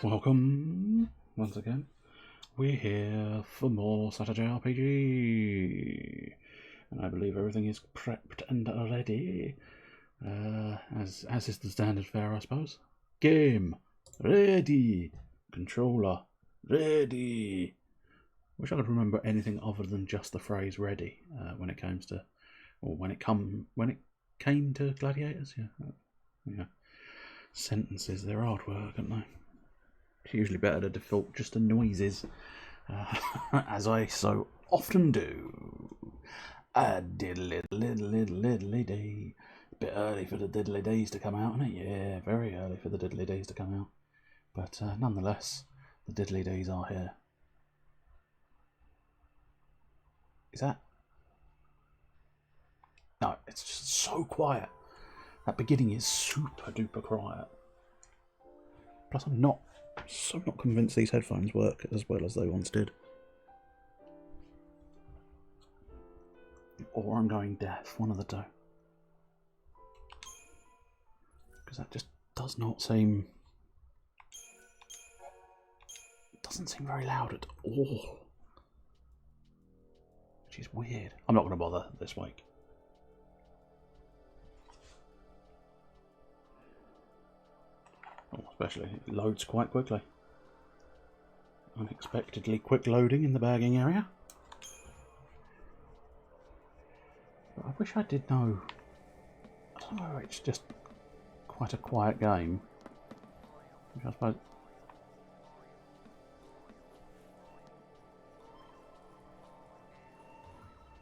Welcome once again. We're here for more SaturJay RPG, and I believe everything is prepped and ready, as is the standard fare, I suppose. Game ready, controller ready. Wish I could remember anything other than just the phrase "ready" when it came to gladiators. Yeah. Sentences, they're hard work, aren't they? It's usually better to default just to noises, as I so often do. A diddly day. Bit early for the diddly days to come out, isn't it? Yeah, very early for the diddly days to come out. But nonetheless, the diddly days are here. Is that? No, it's just so quiet. That beginning is super duper quiet. Plus, I'm not convinced these headphones work as well as they once did. Or I'm going deaf, one of the two. Because that just does not seem... doesn't seem very loud at all. Which is weird. I'm not going to bother this week. Oh, especially, it loads quite quickly. Unexpectedly quick loading in the bagging area. But I wish I did know. I don't know, it's just quite a quiet game. Which I suppose.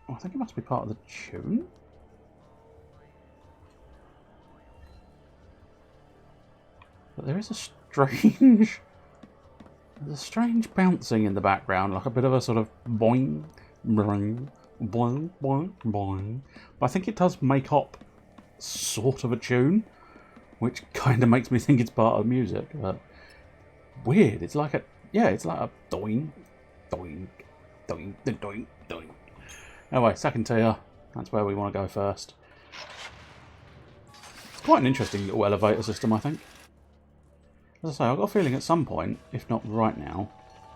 Oh, I think it must be part of the tune. But there is a strange... there's a strange bouncing in the background, like a bit of a sort of boing, boing, boing, boing, boing. But I think it does make up sort of a tune, which kind of makes me think it's part of music. But weird, it's like a... yeah, it's like a doing, doing, doing, doing, doing. Anyway, second tier, that's where we want to go first. It's quite an interesting little elevator system, I think. As I say, I've got a feeling at some point, if not right now,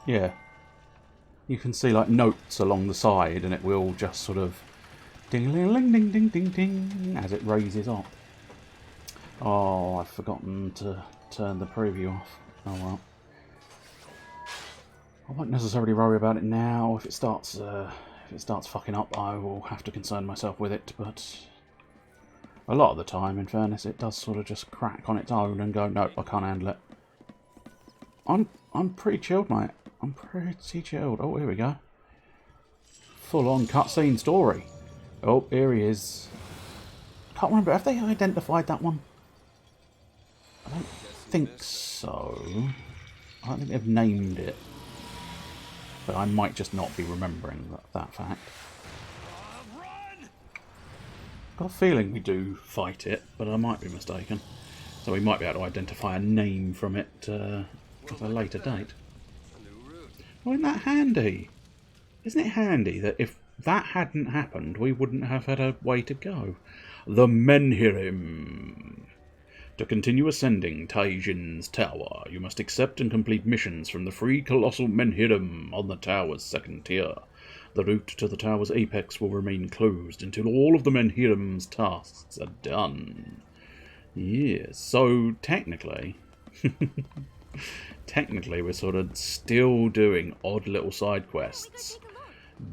yeah, you can see like notes along the side and it will just sort of ding-a-ling-ding-ding-ding-ding as it raises up. Oh, I've forgotten to turn the preview off. Oh well. I won't necessarily worry about it now. If it starts fucking up, I will have to concern myself with it, but a lot of the time, in fairness, it does sort of just crack on its own and go, nope, I can't handle it. I'm pretty chilled, mate. I'm pretty chilled. Oh, here we go. Full-on cutscene story. Oh, here he is. Can't remember. Have they identified that one? I don't think so. I don't think they've named it. But I might just not be remembering that fact. I've got a feeling we do fight it, but I might be mistaken. So we might be able to identify a name from it at a later date. Well, isn't that handy? Isn't it handy that if that hadn't happened, we wouldn't have had a way to go? The Menhirim. To continue ascending Taijin's tower, you must accept and complete missions from the free colossal Menhirim on the tower's second tier. The route to the tower's apex will remain closed until all of the Menhirim's tasks are done. Yes, so technically... technically we're sort of still doing odd little side quests,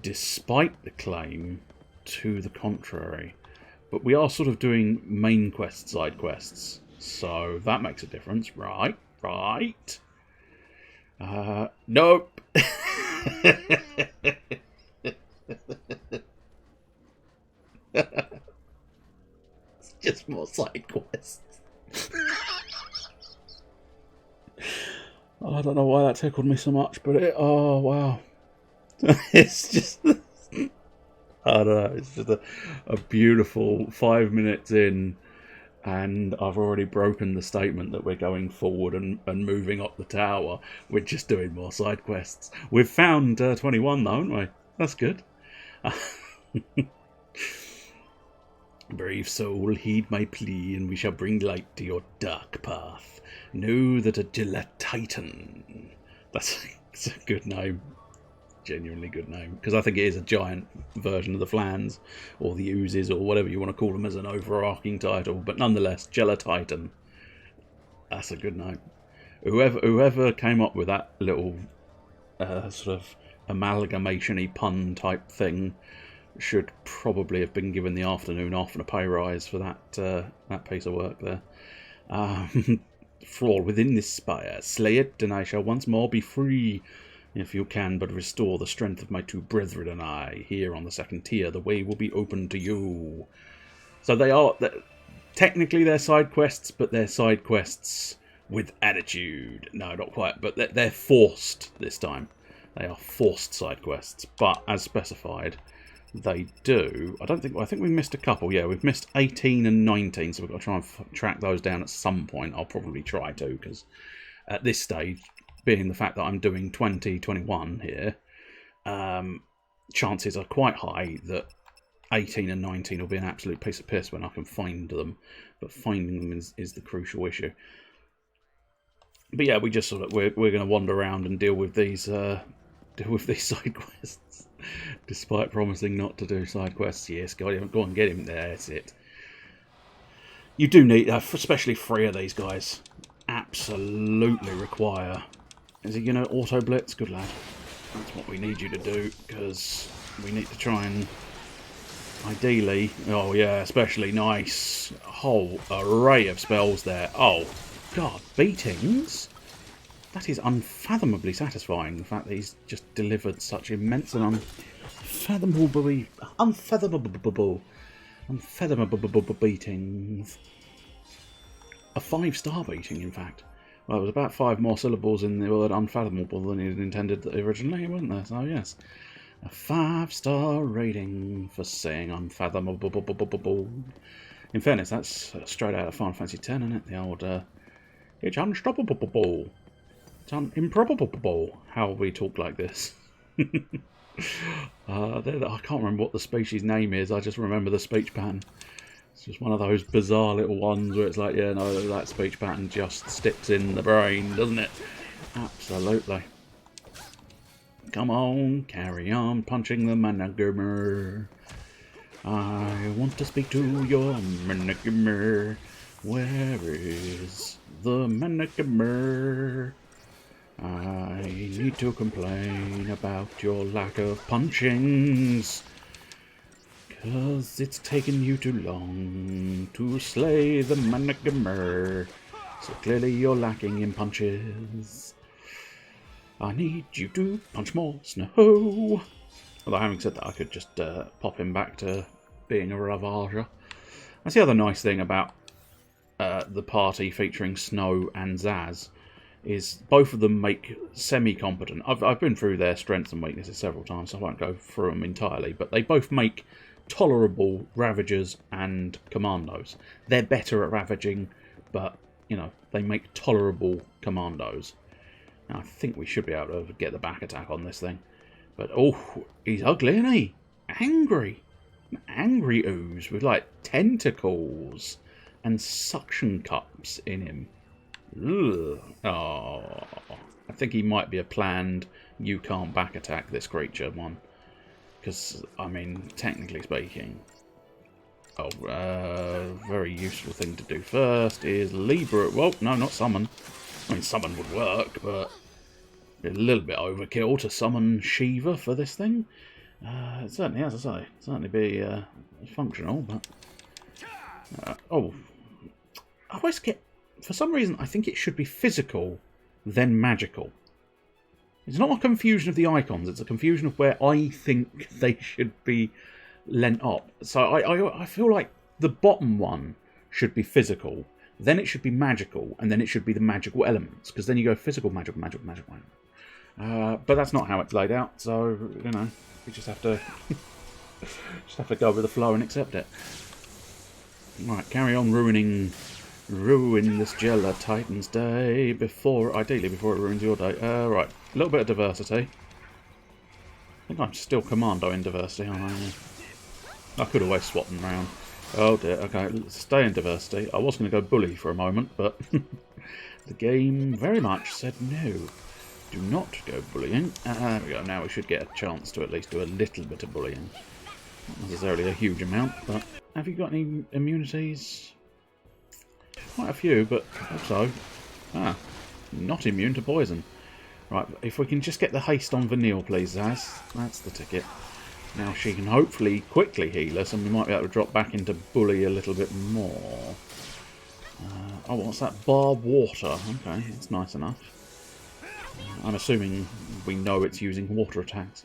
despite the claim to the contrary. But we are sort of doing main quest side quests, so that makes a difference. Right. Nope. It's just more side quests. I don't know why that tickled me so much, but oh wow. It's just, I don't know, it's just a beautiful 5 minutes in, and I've already broken the statement that we're going forward and moving up the tower. We're just doing more side quests. We've found 21 though, haven't we? That's good. Brave soul, heed my plea, and we shall bring light to your dark path. Know that Attila Titan. That's a good name. Genuinely good name. Because I think it is a giant version of the Flans, or the Oozes, or whatever you want to call them as an overarching title. But nonetheless, Jella Titan. That's a good name. Whoever came up with that little sort of amalgamation-y pun type thing should probably have been given the afternoon off and a pay rise for that piece of work there. For all within this spire, slay it, and I shall once more be free. If you can but restore the strength of my two brethren and I, here on the second tier, the way will be open to you. So technically they're side quests, but they're side quests with attitude. No, not quite, but they're forced this time. They are forced side quests, but as specified, they do. I think we missed a couple. Yeah, we've missed 18 and 19, so we've got to try and track those down at some point. I'll probably try to, because at this stage, being the fact that I'm doing 2021 here, chances are quite high that 18 and 19 will be an absolute piece of piss when I can find them. But finding them is the crucial issue. But yeah, we just sort of we're going to wander around and deal with these side quests, despite promising not to do side quests. Yes, go on, get him there. That's it. You do need, especially 3 of these guys, absolutely require. Is he going to auto blitz? Good lad. That's what we need you to do, because we need to try and ideally. Oh yeah, especially nice whole array of spells there. Oh God, beatings. That is unfathomably satisfying, the fact that he's just delivered such immense and unfathomable beatings. A 5-star beating, in fact. Well, there was about 5 more syllables in the word unfathomable than he intended originally, weren't there? So, yes. A 5-star rating for saying unfathomable. In fairness, that's straight out of Final Fantasy X, isn't it? The old, it's unstoppable. It's improbable how we talk like this. I can't remember what the species name is. I just remember the speech pattern. It's just one of those bizarre little ones where it's like, yeah, no, that speech pattern just sticks in the brain, doesn't it? Absolutely. Come on, carry on punching the managamer. I want to speak to your managamer. Where is the managamer? I need to complain about your lack of punchings, 'cause it's taken you too long to slay the managamer, so clearly you're lacking in punches. I need you to punch more snow. Although having said that, I could just pop him back to being a Ravager. That's the other nice thing about the party featuring Snow and Zaz, is both of them make semi-competent. I've been through their strengths and weaknesses several times, so I won't go through them entirely, but they both make tolerable Ravagers and Commandos. They're better at Ravaging, but, you know, they make tolerable Commandos. Now, I think we should be able to get the back attack on this thing. But, oh, he's ugly, isn't he? Angry. An angry ooze with, like, tentacles and suction cups in him. Ugh. Oh, I think he might be a planned you can't back attack this creature one. Because, I mean, technically speaking, very useful thing to do first is Libra. Well, no, not summon. I mean, summon would work, but a little bit overkill to summon Shiva for this thing. It certainly, as I say, certainly be functional, but... oh, I always get... For some reason, I think it should be physical, then magical. It's not a confusion of the icons, it's a confusion of where I think they should be lent up. So I feel like the bottom one should be physical, then it should be magical, and then it should be the magical elements, because then you go physical, magical, magical, magical. But that's not how it's laid out, so, you know, we just have to go with the flow and accept it. Right, carry on ruin this Jella Titan's day ideally before it ruins your day. Right, a little bit of diversity. I think I'm still Commando in diversity, aren't I? I could always swap them around. Oh dear, okay, let's stay in diversity. I was going to go bully for a moment, but The game very much said no. Do not go bullying. There we go. Now we should get a chance to at least do a little bit of bullying. Not necessarily a huge amount, but have you got any immunities? Quite a few, but also... not immune to poison. Right, if we can just get the haste on Vanille, please, Zaz. That's the ticket. Now she can hopefully quickly heal us, and we might be able to drop back into bully a little bit more. Oh, what's that? Bar water. Okay, it's nice enough. I'm assuming we know it's using water attacks.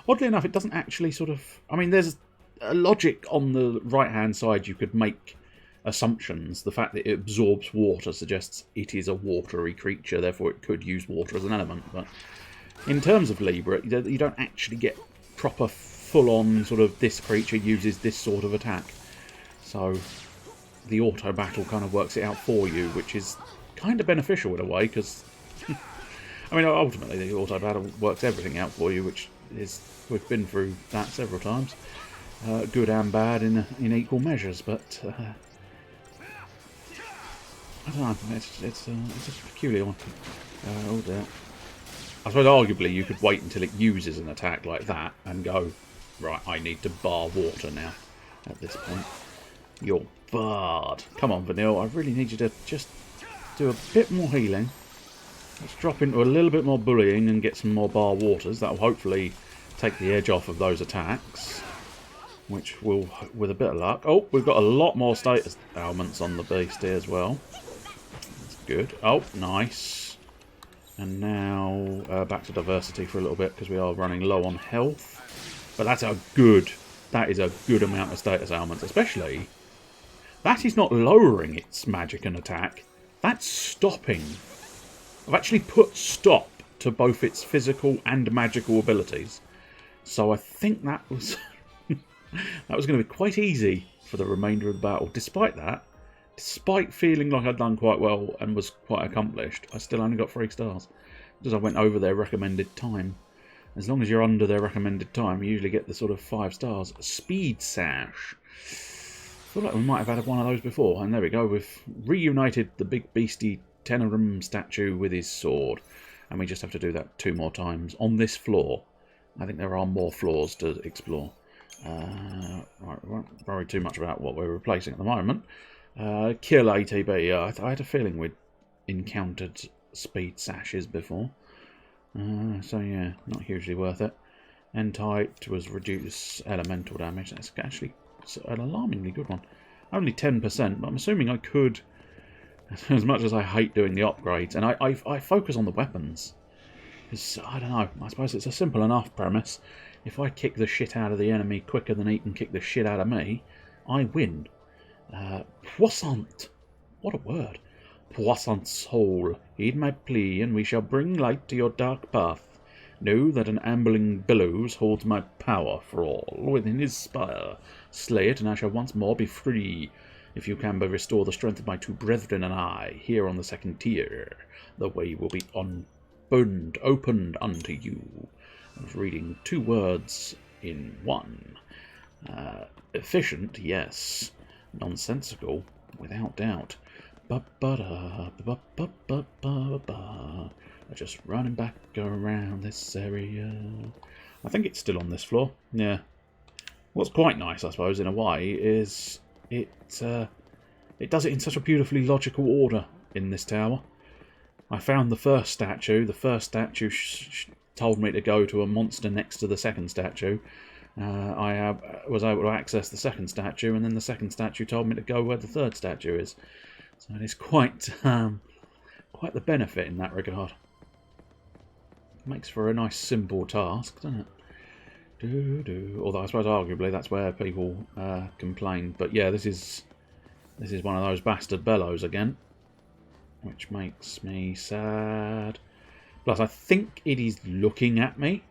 Oddly enough, it doesn't actually sort of... I mean, there's a logic on the right-hand side you could make assumptions. The fact that it absorbs water suggests it is a watery creature, therefore it could use water as an element. But in terms of Libra, you don't actually get proper full-on sort of this creature uses this sort of attack. So the auto battle kind of works it out for you, which is kind of beneficial in a way, because... I mean, ultimately, the auto battle works everything out for you, which is... We've been through that several times. Good and bad in equal measures, but... I don't know, it's a peculiar one. Oh dear. I suppose arguably you could wait until it uses an attack like that and go, right, I need to bar water now at this point. You're barred. Come on, Vanille, I really need you to just do a bit more healing. Let's drop into a little bit more bullying and get some more bar waters. That'll hopefully take the edge off of those attacks, which will, with a bit of luck... Oh, we've got a lot more status ailments on the beast here as well. That's good. Oh, nice. And now back to diversity for a little bit, because we are running low on health. But that's a good... That is a good amount of status ailments, especially... That is not lowering its magic and attack. That's stopping. I've actually put stop to both its physical and magical abilities. So I think that was... that was going to be quite easy for the remainder of the battle. Despite that, despite feeling like I'd done quite well and was quite accomplished, I still only got 3 stars. Because I went over their recommended time. As long as you're under their recommended time, you usually get the sort of 5 stars. Speed Sash. I feel like we might have had one of those before. And there we go. We've reunited the big beastie Tenerum statue with his sword. And we just have to do that 2 more times on this floor. I think there are more floors to explore. Right, we won't worry too much about what we're replacing at the moment. Kill ATB. I had a feeling we'd encountered speed sashes before. So yeah, not hugely worth it. N-type was reduce elemental damage. That's actually an alarmingly good one. Only 10%, but I'm assuming I could, as much as I hate doing the upgrades, and I focus on the weapons. Because, I don't know, I suppose it's a simple enough premise. If I kick the shit out of the enemy quicker than he can kick the shit out of me, I win. Puissant. What a word. Puissant soul, heed my plea, and we shall bring light to your dark path. Know that an ambling billows holds my power for all within his spire. Slay it, and I shall once more be free. If you can but restore the strength of my 2 brethren and I, here on the 2nd tier, the way will be opened unto you. I was reading 2 words in one. Efficient, yes. Nonsensical, without doubt. Just running back around this area. I think it's still on this floor. Yeah. What's quite nice, I suppose, in a way, is it does it in such a beautifully logical order in this tower. I found the first statue. The first statue told me to go to a monster next to the 2nd statue. I was able to access the 2nd statue, and then the 2nd statue told me to go where the 3rd statue is. So it is quite the benefit in that regard. Makes for a nice simple task, doesn't it? Although I suppose arguably that's where people complain. But yeah, this is one of those bastard bellows again, which makes me sad. Plus, I think it is looking at me.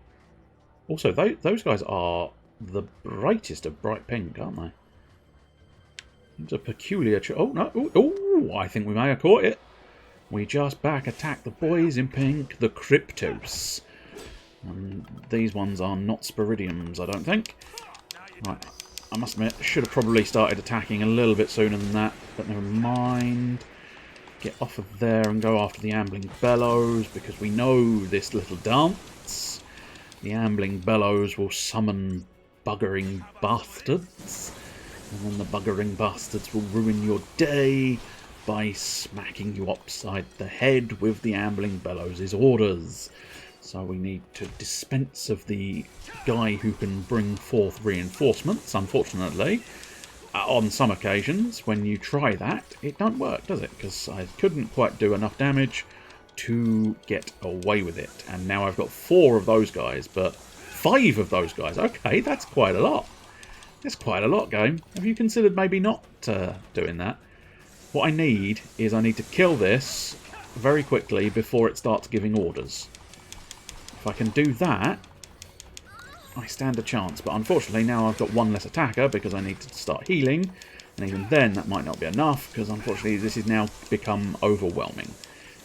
Also, those guys are the brightest of bright pink, aren't they? It's a peculiar... Oh, no. Oh, I think we may have caught it. We just back attack the boys in pink, the Cryptos. And these ones are not Spiridiums, I don't think. Right, I must admit, should have probably started attacking a little bit sooner than that, but never mind. get off of there and go after the Ambling Bellows, because we know this little dance. The Ambling Bellows will summon buggering bastards, and then the buggering bastards will ruin your day by smacking you upside the head with the Ambling Bellows' orders. So we need to dispense of the guy who can bring forth reinforcements. Unfortunately, on some occasions, when you try that, it don't work, does it? Because I couldn't quite do enough damage to get away with it. And now I've got 4 of those guys, but 5 of those guys. Okay, that's quite a lot. That's quite a lot, game. Have you considered maybe not doing that? What I need is I need to kill this very quickly before it starts giving orders. If I can do that, I stand a chance. But unfortunately now I've got 1 less attacker because I need to start healing. And even then that might not be enough, because unfortunately this has now become overwhelming.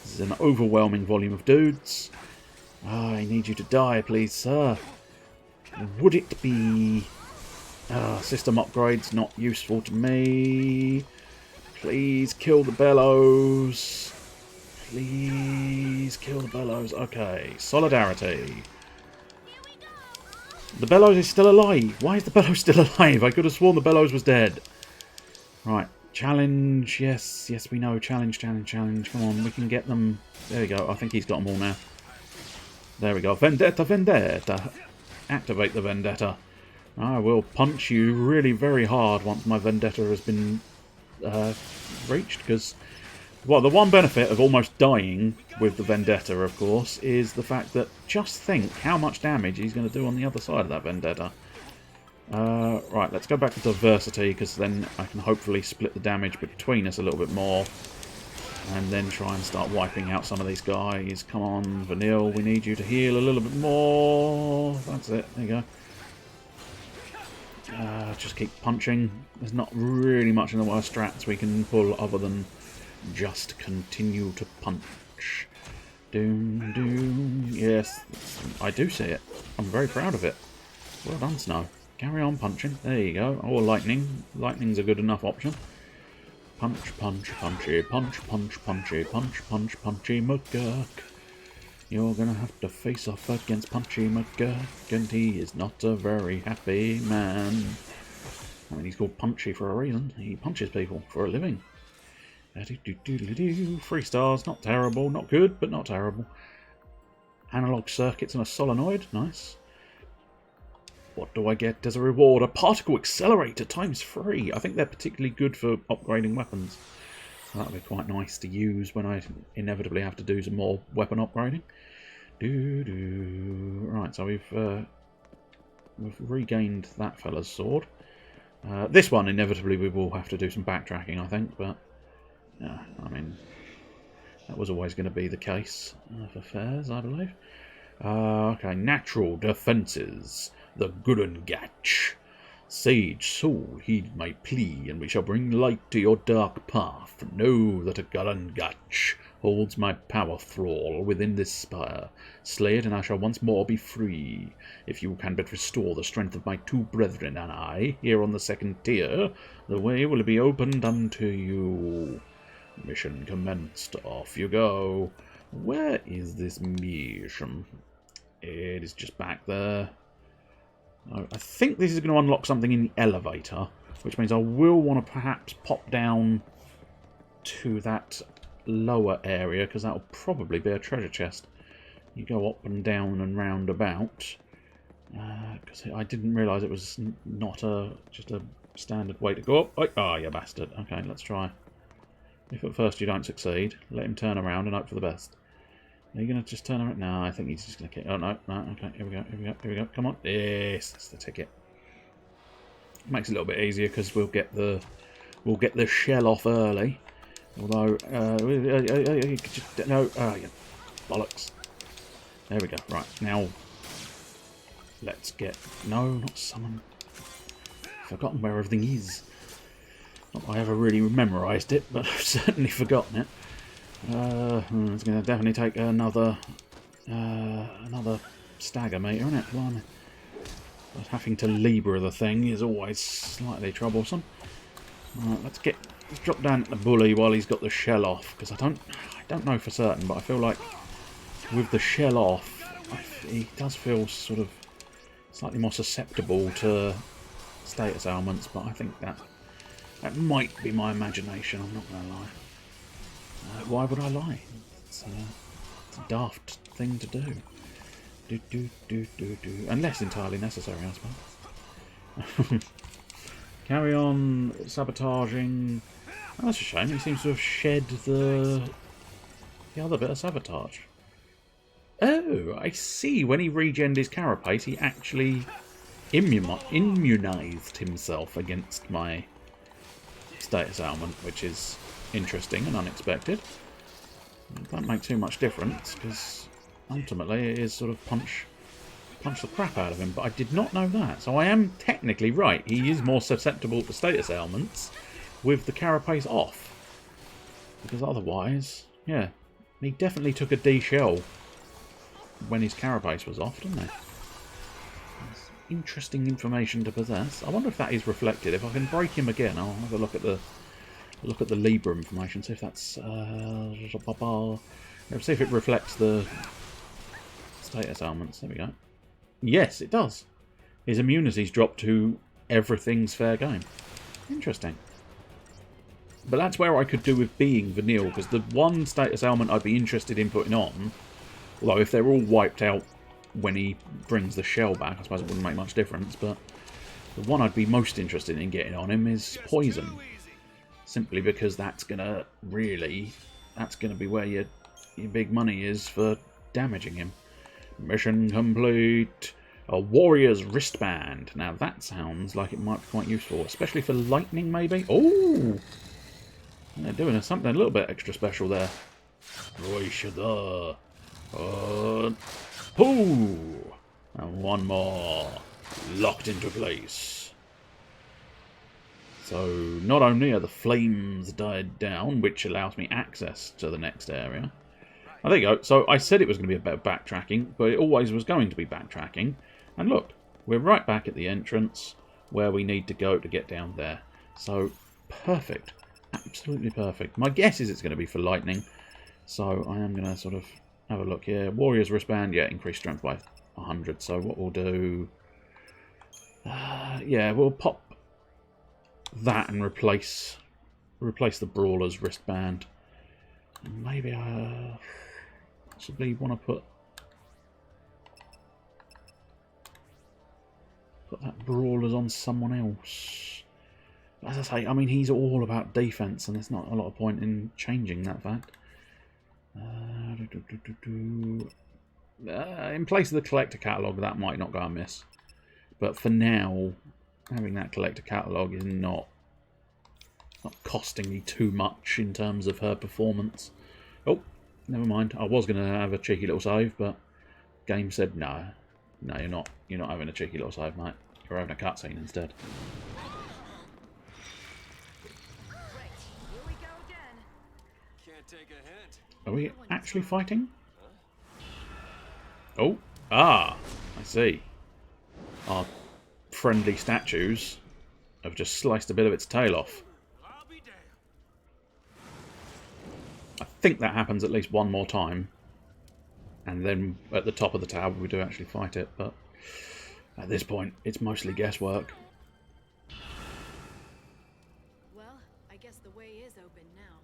This is an overwhelming volume of dudes. Oh, I need you to die, please, sir. Would it be... system upgrades not useful to me. Please kill the Bellows. Please kill the Bellows. Okay, solidarity. The Bellows is still alive. Why is the Bellows still alive? I could have sworn the Bellows was dead. Right, challenge. Yes, yes, we know. Challenge, challenge, challenge. Come on, we can get them. There we go. I think he's got them all now. There we go. Vendetta, vendetta. Activate the vendetta. I will punch you really very hard once my vendetta has been reached, because, well, the one benefit of almost dying with the vendetta, of course, is the fact that just think how much damage he's going to do on the other side of that vendetta. Right, let's go back to diversity, because then I can hopefully split the damage between us a little bit more, and then try and start wiping out some of these guys. Come on, Vanille, we need you to heal a little bit more. That's it, there you go. Just keep punching. There's not really much in the way of strats we can pull other than just continue to punch. Doom, doom. Yes, I do see it. I'm very proud of it. Well done, Snow. Carry on punching. There you go. Or lightning. Lightning's a good enough option. Punch, punch, punchy, punch, punch, punchy, punch, punch, punchy McGurk. You're gonna have to face off against Punchy McGurk, and he is not a very happy man. I mean, he's called Punchy for a reason. He punches people for a living. 3 stars, not terrible, not good, but not terrible. Analog circuits and a solenoid, nice. What do I get as a reward? A particle accelerator ×3. I think they're particularly good for upgrading weapons. So that'll be quite nice to use when I inevitably have to do some more weapon upgrading. Right, so we've regained that fella's sword. This one, inevitably, we will have to do some backtracking, I think, but yeah, I mean, that was always going to be the case for fairs, I believe. Okay, natural defences. The Gurungatch. Sage soul, heed my plea, and we shall bring light to your dark path. Know that a Gurungatch holds my power thrall within this spire. Slay it, and I shall once more be free. If you can but restore the strength of my 2 brethren and I, here on the 2nd tier, the way will be opened unto you. Mission commenced. Off you go. Where is this mission? It is just back there. I think this is going to unlock something in the elevator, which means I will want to perhaps pop down to that lower area, because that will probably be a treasure chest. You go up and down and round about, because I didn't realise it was not just a standard way to go up. Oh, you bastard. Okay, let's try. If at first you don't succeed, let him turn around and hope for the best. Are you going to just turn around? No, I think he's just going to kick. Oh, no, no, okay, here we go, here we go, here we go. Come on. Yes, that's the ticket. Makes it a little bit easier because we'll get the shell off early. Although, no, yeah, bollocks. There we go. Right, now, let's get, no, not summon. Forgotten where everything is. Not that I ever really memorised it, but I've certainly forgotten it. It's going to definitely take another stagger meter, isn't it? Blimey. But having to Libra the thing is always slightly troublesome. Right, let's get Let's drop down to the bully while he's got the shell off, because I don't know for certain, but I feel like with the shell off, he does feel sort of slightly more susceptible to status ailments, but I think that might be my imagination, I'm not going to lie. Why would I lie? It's a daft thing to do. Unless entirely necessary, I suppose. Carry on sabotaging. Oh, that's a shame. He seems to have shed the other bit of sabotage. Oh, I see. When he regened his carapace, he actually immunized himself against my status ailment, which is interesting and unexpected. It don't make too much difference, because ultimately it is sort of punch the crap out of him, but I did not know that. So I am technically right. He is more susceptible to status ailments with the carapace off. Because otherwise, yeah, he definitely took a D shell when his carapace was off, didn't he? That's interesting information to possess. I wonder if that is reflected. If I can break him again, I'll have a look at the Libra information, see if that's let's see if it reflects the status ailments. There we go. Yes, it does. His immunity's dropped to everything's fair game. Interesting. But that's where I could do with being Vanille, because the one status ailment I'd be interested in putting on, although if they're all wiped out when he brings the shell back, I suppose it wouldn't make much difference, but the one I'd be most interested in getting on him is Poison. Simply because that's going to be where your big money is for damaging him. Mission complete. A warrior's wristband. Now that sounds like it might be quite useful, especially for lightning maybe. Oh! They're doing something a little bit extra special there. Pooh! And one more. Locked into place. So not only are the flames died down, which allows me access to the next area. Oh, there you go. So I said it was going to be a bit of backtracking, but it always was going to be backtracking. And look, we're right back at the entrance where we need to go to get down there. So perfect. Absolutely perfect. My guess is it's going to be for lightning. So I am going to sort of have a look here. Warrior's wristband, yeah, increased strength by 100. So what we'll do... yeah, we'll pop that and replace the Brawler's wristband. Maybe I possibly want to put that Brawler's on someone else. As I say, I mean, he's all about defense, and there's not a lot of point in changing that fact. In place of the collector catalogue, that might not go amiss. But for now, having that collector catalogue is not costing me too much in terms of her performance. Oh, never mind. I was going to have a cheeky little save, but game said no. No, you're not. You're not having a cheeky little save, mate. You're having a cutscene instead. Are we actually fighting? Oh, I see. Our friendly statues have just sliced a bit of its tail off. I think that happens at least one more time. And then at the top of the tower we do actually fight it, but at this point it's mostly guesswork. Well, I guess the way is open now.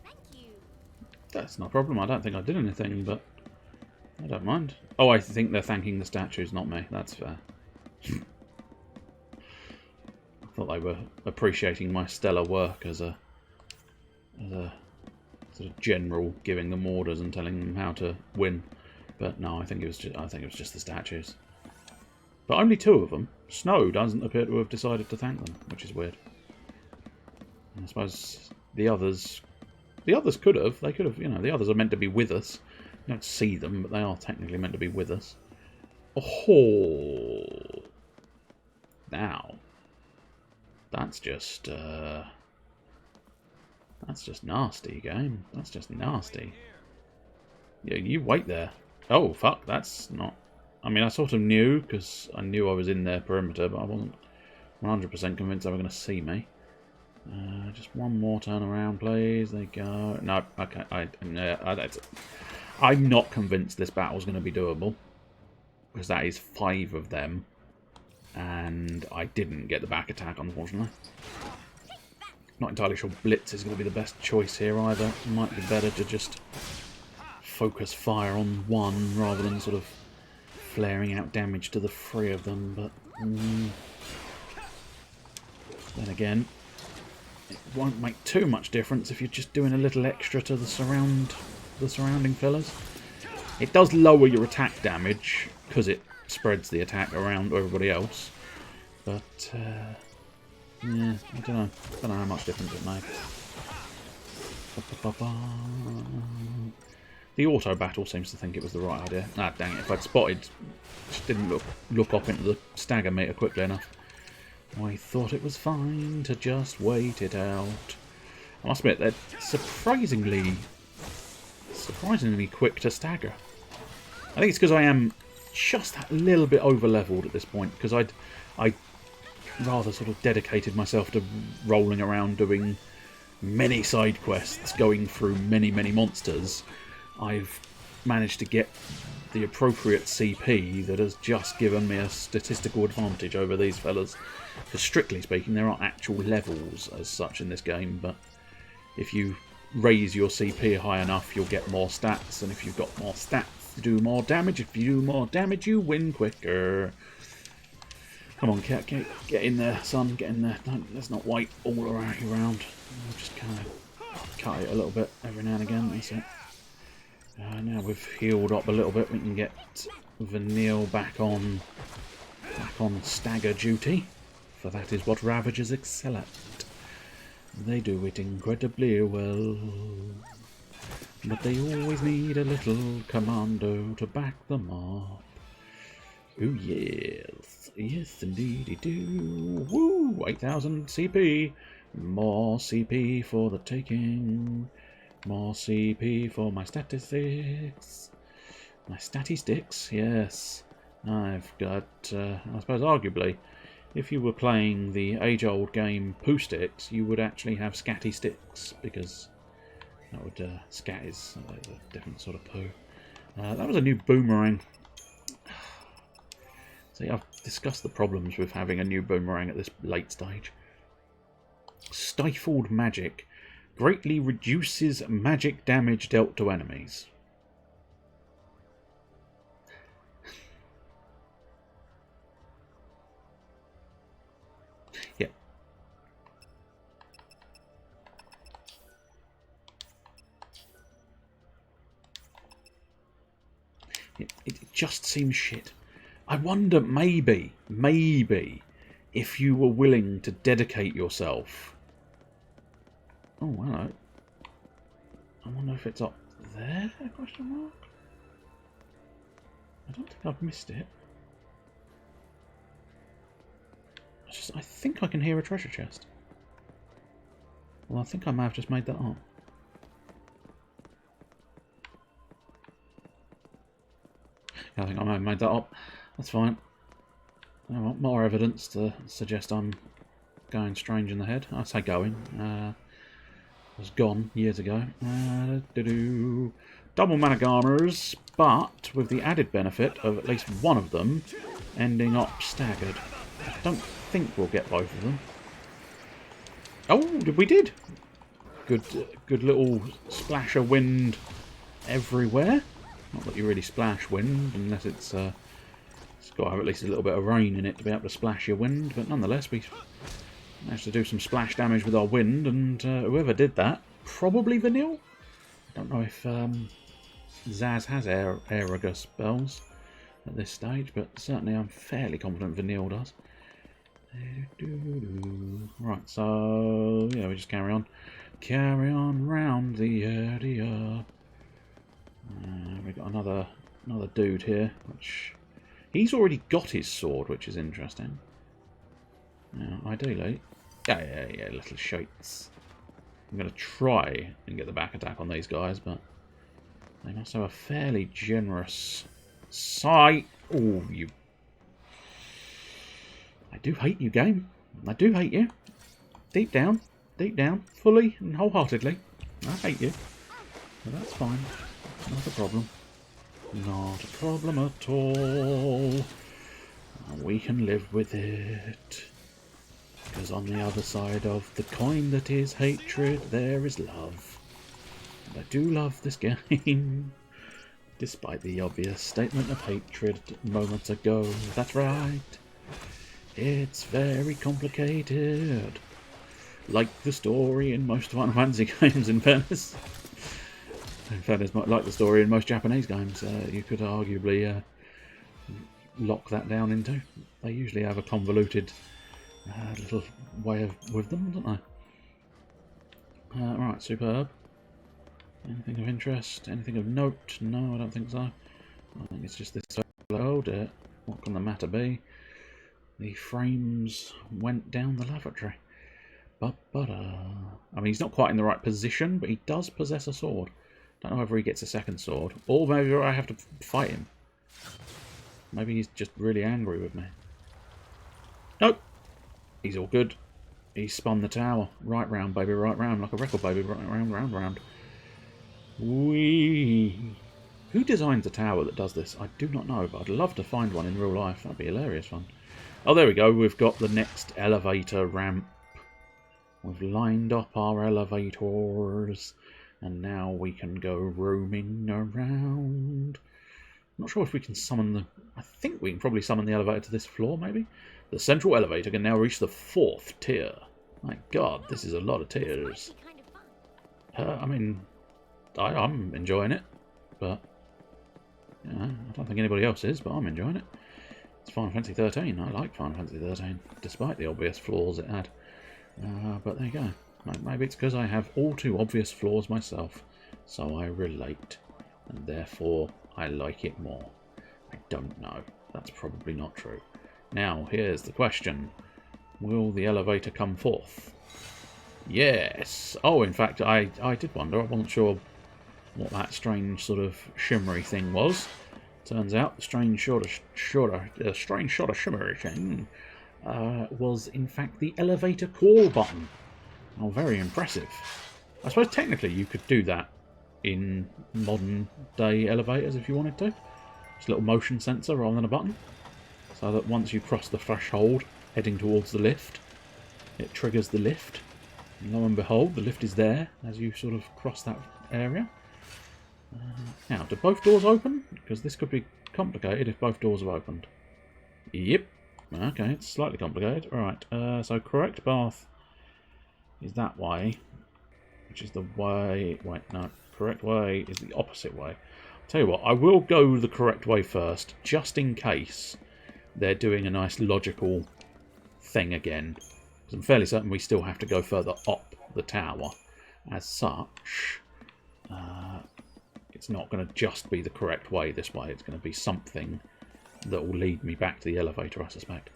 Thank you. That's no problem. I don't think I did anything, but I don't mind. Oh, I think they're thanking the statues, not me. That's fair. I thought they were appreciating my stellar work as a sort of general, giving them orders and telling them how to win. But no, I think it was just the statues. But only two of them. Snow doesn't appear to have decided to thank them, which is weird. I suppose the others could have. They could have. You know, the others are meant to be with us. You don't see them, but they are technically meant to be with us. Oh, now that's just That's just nasty, game. That's just nasty. Yeah, you wait there. Oh, fuck, that's not... I mean, I sort of knew, because I knew I was in their perimeter, but I wasn't 100% convinced they were going to see me. Just one more turn around, please. There you go. No, okay. I'm not convinced this battle's going to be doable, because that is 5 of them, and I didn't get the back attack, unfortunately. Not entirely sure Blitz is going to be the best choice here either. It might be better to just focus fire on one rather than sort of flaring out damage to the 3 of them, but then again, it won't make too much difference if you're just doing a little extra to the surrounding fellas. It does lower your attack damage because it spreads the attack around everybody else, but yeah, I don't know how much difference it makes. The auto battle seems to think it was the right idea. Ah, dang it! If I'd spotted, just didn't look up into the stagger meter quickly enough. I thought it was fine to just wait it out. I must admit, they're surprisingly quick to stagger. I think it's because I am just a little bit over-leveled at this point, because I rather sort of dedicated myself to rolling around doing many side quests, going through many monsters. I've managed to get the appropriate CP that has just given me a statistical advantage over these fellas. Because strictly speaking, there aren't actual levels as such in this game, but if you raise your CP high enough, you'll get more stats, and if you've got more stats, you do more damage. If you do more damage, you win quicker. Come on, cat, get in there, son, get in there. Let's not wait all around. We'll just kind of cut it a little bit every now and again, that's it. Now we've healed up a little bit, we can get Vanille back on stagger duty, for that is what Ravagers excel at. They do it incredibly well, but they always need a little commando to back them up. Oh yes, yes indeed they do. Woo! 8,000 CP, more CP for the taking. More CP for my statistics. My statistics, yes. I've got, I suppose arguably, if you were playing the age-old game Poo Sticks, you would actually have Scatty Sticks, because that would, scat is a different sort of poo. That was a new boomerang. See, I've discussed the problems with having a new boomerang at this late stage. Stifled magic. Greatly reduces magic damage dealt to enemies. Yeah. It just seems shit. I wonder, maybe, if you were willing to dedicate yourself... Oh, hello. I wonder if it's up there? Question mark? I don't think I've missed it. I think I can hear a treasure chest. Well, I think I may have just made that up. Yeah, I think I may have made that up. That's fine. I want more evidence to suggest I'm going strange in the head. I say going. Was gone years ago. Double Managarmers, but with the added benefit of at least one of them ending up staggered. I don't think we'll get both of them. Oh, we did! Good little splash of wind everywhere. Not that you really splash wind, unless it's got to have at least a little bit of rain in it to be able to splash your wind, but nonetheless, we managed to do some splash damage with our wind, and whoever did that, probably Vanille? I don't know if Zaz has Aeriger spells at this stage, but certainly I'm fairly confident Vanille does. Right, so yeah, we just carry on. Carry on round the area. We've got another dude here, which... He's already got his sword, which is interesting. Now, ideally... Yeah, little shots. I'm going to try and get the back attack on these guys, but they must have a fairly generous sight. Oh, you... I do hate you, game. I do hate you. Deep down, fully and wholeheartedly. I hate you. But that's fine. Not a problem. Not a problem at all. We can live with it. Because on the other side of the coin that is hatred, there is love. And I do love this game. Despite the obvious statement of hatred moments ago. That's right. It's very complicated. Like the story in most Final Fantasy games, in fairness. In fairness, like the story in most Japanese games, you could arguably lock that down into. They usually have a convoluted little way with them, don't they? Right, superb. Anything of interest? Anything of note? No, I don't think so. I think it's just this. Oh dear. What can the matter be? The frames went down the lavatory. I mean, he's not quite in the right position, but he does possess a sword. Don't know whether he gets a second sword, or maybe I have to fight him. Maybe he's just really angry with me. Nope. He's all good. He spun the tower. Right round, baby, right round. Like a record, baby, right round, round, round. Whee! Who designs a tower that does this? I do not know, but I'd love to find one in real life. That'd be hilarious fun. Oh, there we go. We've got the next elevator ramp. We've lined up our elevators. And now we can go roaming around. Not sure if we can summon the... I think we can probably summon the elevator to this floor, maybe? The central elevator can now reach the 4th tier. My god, this is a lot of tiers. I mean, I'm enjoying it. But, you know, I don't think anybody else is, but I'm enjoying it. It's Final Fantasy XIII. I like Final Fantasy XIII, despite the obvious flaws it had. But there you go. Maybe it's because I have all too obvious flaws myself, so I relate, and therefore I like it more. I don't know. That's probably not true. Now, here's the question. Will the elevator come forth? Yes! Oh, in fact, I did wonder. I wasn't sure what that strange sort of shimmery thing was. Turns out the strange sort of shimmery thing was, in fact, the elevator call button. Oh, very impressive. I suppose technically you could do that in modern day elevators if you wanted to. Just a little motion sensor rather than a button. So that once you cross the threshold heading towards the lift, it triggers the lift. And lo and behold, the lift is there as you sort of cross that area. Now, do both doors open? Because this could be complicated if both doors have opened. Yep. Okay, it's slightly complicated. Alright, so correct path is that way, which is the way... Wait, no. Correct way is the opposite way. I'll tell you what, I will go the correct way first, just in case they're doing a nice logical thing again. Because I'm fairly certain we still have to go further up the tower. As such, it's not going to just be the correct way this way. It's going to be something that will lead me back to the elevator, I suspect.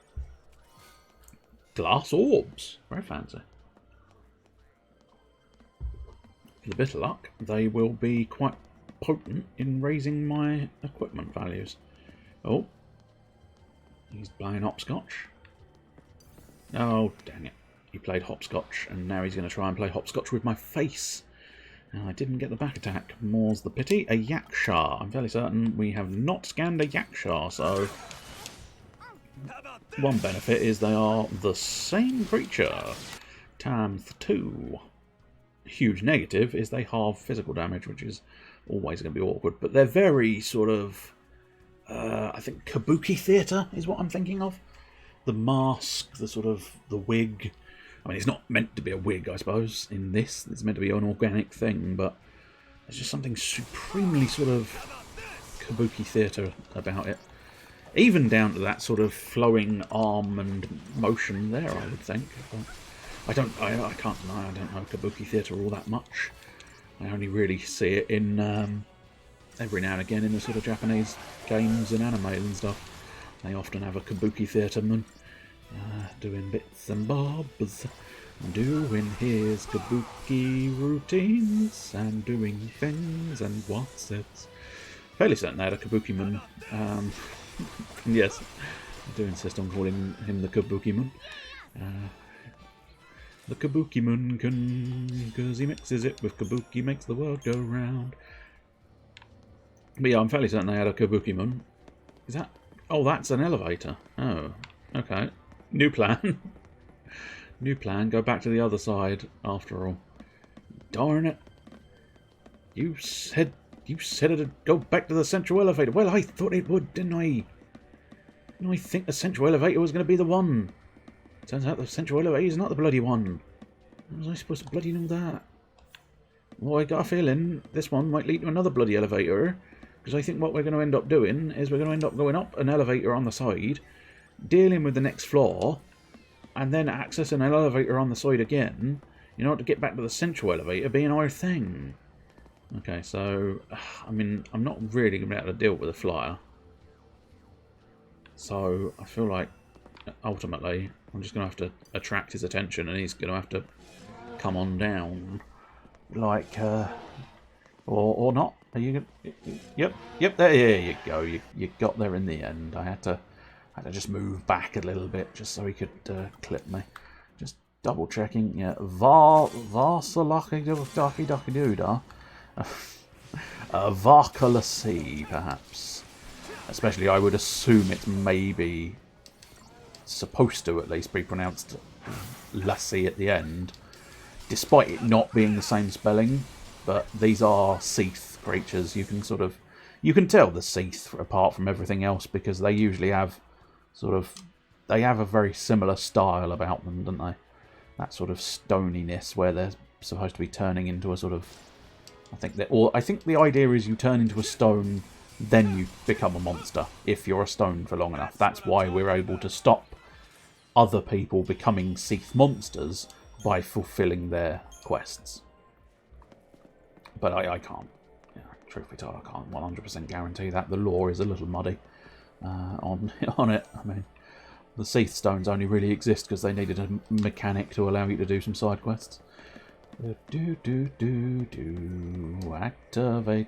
Glass orbs. Very fancy. With a bit of luck, they will be quite potent in raising my equipment values. Oh. He's playing hopscotch. Oh, dang it. He played hopscotch, and now he's going to try and play hopscotch with my face. I didn't get the back attack. More's the pity. A Yaksha. I'm fairly certain we have not scanned a Yaksha, so... One benefit is they are the same creature times 2. Huge negative is they halve physical damage, which is always going to be awkward. But they're very sort of... I think kabuki theatre is what I'm thinking of. The mask, the sort of... the wig... I mean, it's not meant to be a wig, I suppose, in this. It's meant to be an organic thing, but there's just something supremely sort of kabuki theatre about it. Even down to that sort of flowing arm and motion there, I would think. But I can't deny I don't know kabuki theatre all that much. I only really see it in every now and again in the sort of Japanese games and anime and stuff. They often have a kabuki theatreman doing bits and bobs. doing his kabuki routines and doing things and what's it. Fairly certain they had a kabuki-man. Yes, I do insist on calling him the kabuki-man. The kabuki-man can, because he mixes it with kabuki, makes the world go round. But yeah, I'm fairly certain they had a kabuki-man. Is that... Oh, that's an elevator. Oh, okay. New plan. New plan, go back to the other side, after all. Darn it. You said it'd go back to the central elevator. Well, I thought it would, didn't I? I think the central elevator was going to be the one. Turns out the central elevator is not the bloody one. How was I supposed to bloody know that? Well, I got a feeling this one might lead to another bloody elevator. Because I think what we're going to end up doing is we're going to end up going up an elevator on the side, dealing with the next floor, and then accessing an elevator on the side again, in order to get back to the central elevator being our thing. Okay, so, I mean, I'm not really going to be able to deal with a flyer. So, I feel like, ultimately, I'm just going to have to attract his attention, and he's going to have to come on down. Like, or not. Are you going to... Yep, there you go. You got there in the end. I had to just move back a little bit, just so he could clip me. Just double checking. Yeah, Varsalaki-daki-daki-doodah. Varkalasi, perhaps. Especially, I would assume it's maybe supposed to at least be pronounced lassie at the end, despite it not being the same spelling. But these are Seath creatures. You can tell the Seath apart from everything else because they usually have they have a very similar style about them, don't they? That sort of stoniness where they're supposed to be turning into a sort of... I think the idea is you turn into a stone, then you become a monster if you're a stone for long enough. That's why we're able to stop other people becoming Seath monsters by fulfilling their quests. But I can't, truth be told, I can't 100% guarantee that. The lore is a little muddy on it. I mean, the Seath stones only really exist because they needed a mechanic to allow you to do some side quests. Activate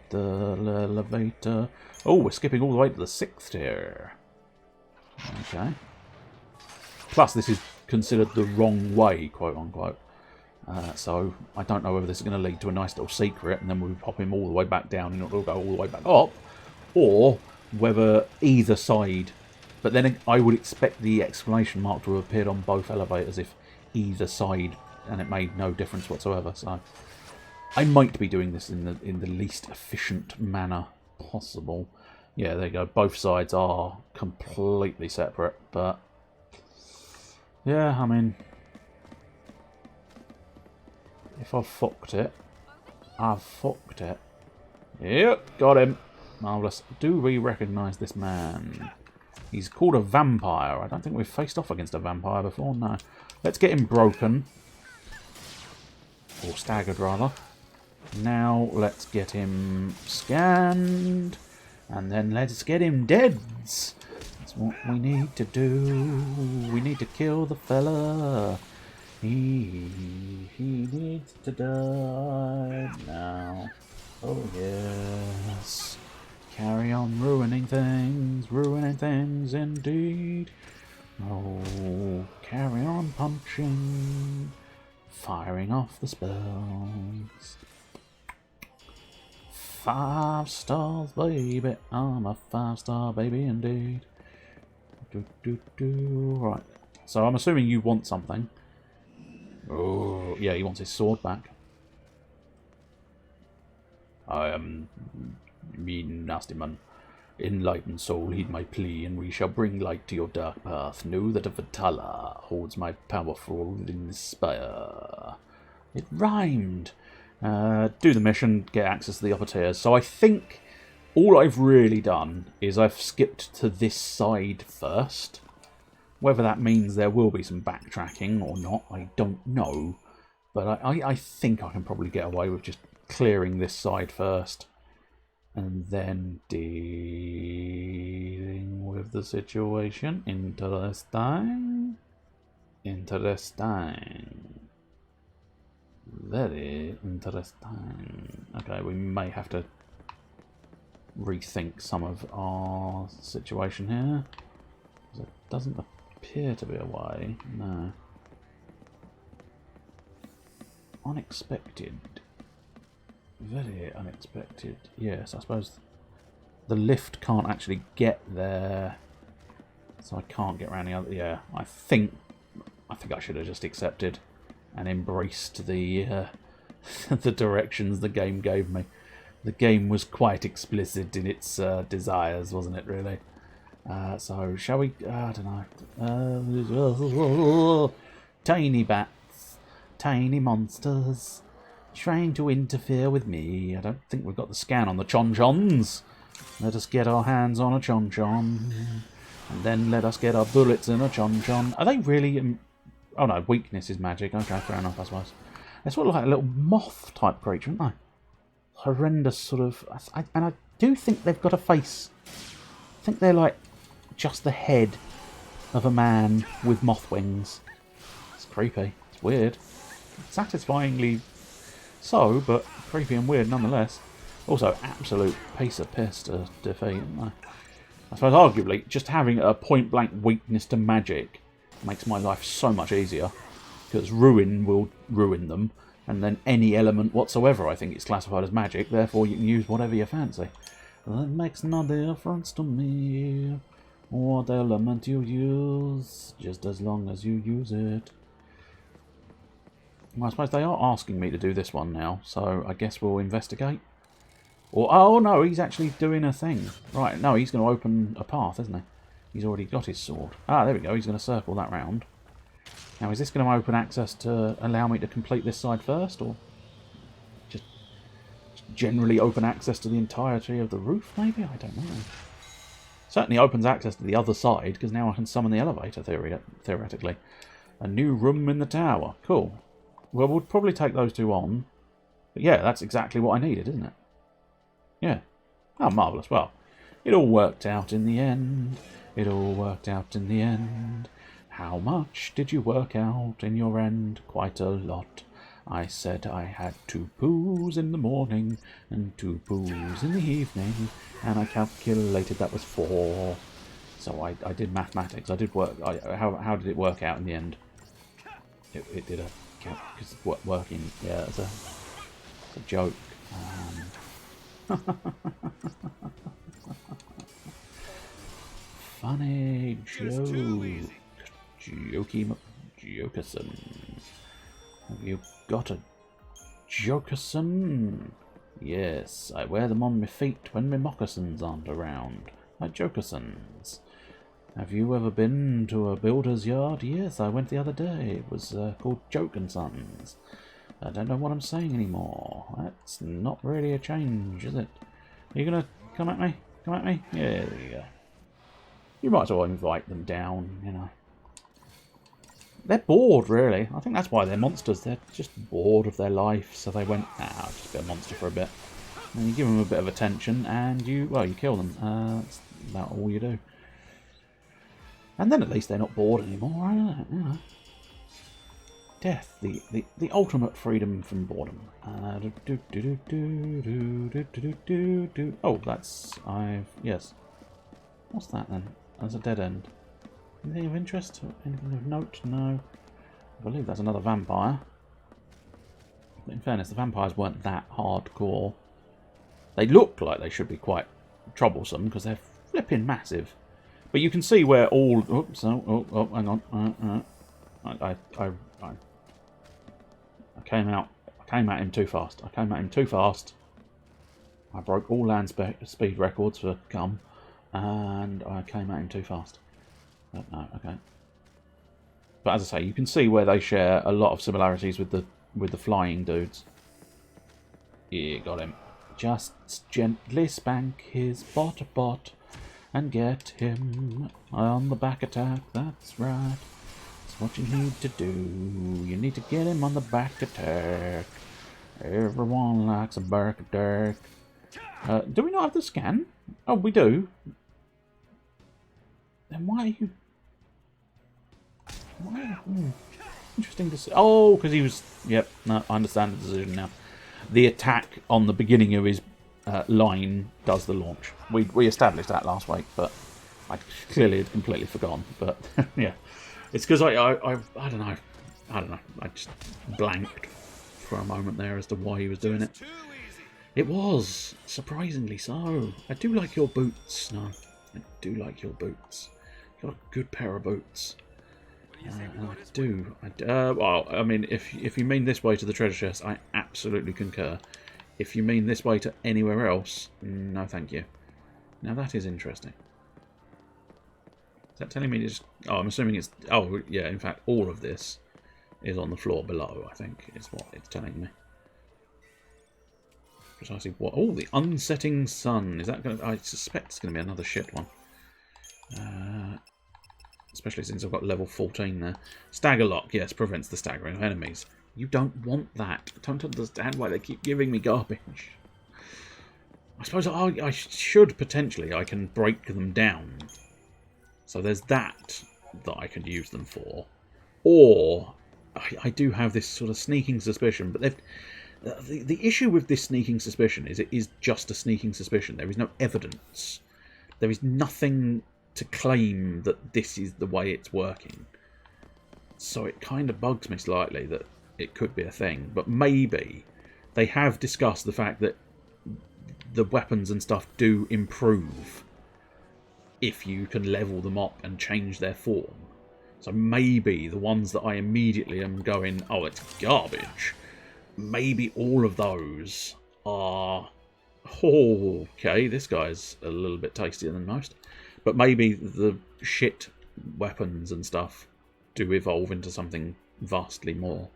the elevator. Oh, we're skipping all the way to the 6th tier. Okay. Plus, this is considered the wrong way, quote unquote. So, I don't know whether this is going to lead to a nice little secret and then we'll pop him all the way back down and it'll go all the way back up. Or whether either side... But then I would expect the exclamation mark to have appeared on both elevators if either side... And it made no difference whatsoever. So I might be doing this in the least efficient manner possible. Yeah, there you go. Both sides are completely separate, but yeah, I mean, if I've fucked it, I've fucked it. Yep, got him. Marvellous. Do we recognise this man? He's called a vampire. I don't think we've faced off against a vampire before. No. Let's get him broken. Or staggered, rather. Now, let's get him scanned. And then let's get him deads. That's what we need to do. We need to kill the fella. He needs to die now. Oh, yes. Carry on ruining things indeed. Oh, carry on punching. Firing off the spells. 5 stars, baby. I'm a 5-star baby indeed. Right. So I'm assuming you want something. Oh, yeah, he wants his sword back. I am mean, nasty man. Enlightened soul, heed my plea, and we shall bring light to your dark path. Know that a Vatala holds my powerful inspire. It rhymed. Do the mission, get access to the upper tiers. So I think all I've really done is I've skipped to this side first. Whether that means there will be some backtracking or not, I don't know. But I think I can probably get away with just clearing this side first. And then dealing with the situation. Interesting. Interesting. Very interesting. Okay, we may have to rethink some of our situation here. There doesn't appear to be a way. No. Unexpected. Very unexpected. Yes, I suppose the lift can't actually get there, so I can't get around the other. Yeah, I think I should have just accepted and embraced the the directions the game gave me. The game was quite explicit in its desires, wasn't it? Really. So shall we? I don't know. Tiny bats, tiny monsters, trying to interfere with me. I don't think we've got the scan on the chon-chons. Let us get our hands on a chon-chon, and then let us get our bullets in a chon-chon. Are they really? Oh no, weakness is magic. Okay, fair enough, I suppose. They're sort of like a little moth type creature, aren't they? Horrendous sort of. And I do think they've got a face. I think they're like just the head of a man with moth wings. It's creepy. It's weird. Satisfyingly so, but creepy and weird nonetheless. Also, absolute piece of piss to defeat. I suppose arguably, just having a point-blank weakness to magic makes my life so much easier, because ruin will ruin them, and then any element whatsoever I think it's classified as magic, therefore you can use whatever you fancy. That makes no difference to me what element you use, just as long as you use it. Well, I suppose they are asking me to do this one now, so I guess we'll investigate. Or, oh no, he's actually doing a thing. Right, no, he's going to open a path, isn't he? He's already got his sword. Ah, there we go, he's going to circle that round. Now, is this going to open access to allow me to complete this side first, or just generally open access to the entirety of the roof, maybe? I don't know. Certainly opens access to the other side, because now I can summon the elevator, theoretically. A new room in the tower. Cool. Well, we'll probably take those two on. But yeah, that's exactly what I needed, isn't it? Yeah. Oh, marvellous. Well, it all worked out in the end. It all worked out in the end. How much did you work out in your end? Quite a lot. I said I had 2 poos in the morning and 2 poos in the evening, and I calculated that was 4. So I did mathematics. I did work. How did it work out in the end? It did a because it's working. Yeah, it's a joke. Funny joke. Jokey Jokerson. Have you got a Jokerson? Yes, I wear them on my feet when my moccasins aren't around. My Jokersons. Have you ever been to a builder's yard? Yes, I went the other day. It was called Joke and Sons. I don't know what I'm saying anymore. That's not really a change, is it? Are you going to come at me? Come at me? Yeah, there you go. You might as well invite them down, you know. They're bored, really. I think that's why they're monsters. They're just bored of their life, so they went, I'll just be a monster for a bit. And you give them a bit of attention, and you kill them. That's about all you do. And then at least they're not bored anymore, are they? You know. Death, the ultimate freedom from boredom. Oh, yes. What's that then? That's a dead end. Anything of interest? Anything of note? No. I believe that's another vampire. But in fairness, the vampires weren't that hardcore. They look like they should be quite troublesome because they're flipping massive. But you can see where all... Oops, oh, hang on. I came at him too fast. I broke all land speed records for cum, and I came at him too fast. But no, okay. But as I say, you can see where they share a lot of similarities with the flying dudes. Yeah, got him. Just gently spank his bot, and get him on the back attack. That's right. That's what you need to do. You need to get him on the back attack. Everyone likes a back attack. Do we not have the scan? Oh, we do. Then why are you... Interesting to see. Oh, because he was... Yep, no, I understand the decision now. The attack on the beginning of his line does the launch. We established that last week, but I clearly had completely forgotten. But, yeah. It's because I don't know. I just blanked for a moment there as to why he was doing it. It was, surprisingly so. I do like your boots, no. I do like your boots. You've got a good pair of boots. I do. Well, I mean, if you mean this way to the treasure chest, I absolutely concur. If you mean this way to anywhere else, no thank you. Now that is interesting. Is that telling me just... Oh, I'm assuming it's... Oh, yeah, in fact, all of this is on the floor below, I think, is what it's telling me. Precisely what... Oh, the unsetting sun. Is that going to... I suspect it's going to be another shit one. Especially since I've got level 14 there. Stagger lock, yes, prevents the staggering of enemies. You don't want that. I don't understand why they keep giving me garbage. I suppose I should potentially... I can break them down. So there's that I could use them for. Or I do have this sort of sneaking suspicion, but the issue with this sneaking suspicion is it is just a sneaking suspicion. There is no evidence. There is nothing to claim that this is the way it's working. So it kind of bugs me slightly that it could be a thing. But maybe they have discussed the fact that the weapons and stuff do improve if you can level them up and change their form. So maybe the ones that I immediately am going, oh, it's garbage. Maybe all of those are... Oh, okay, this guy's a little bit tastier than most. But maybe the shit weapons and stuff do evolve into something vastly more.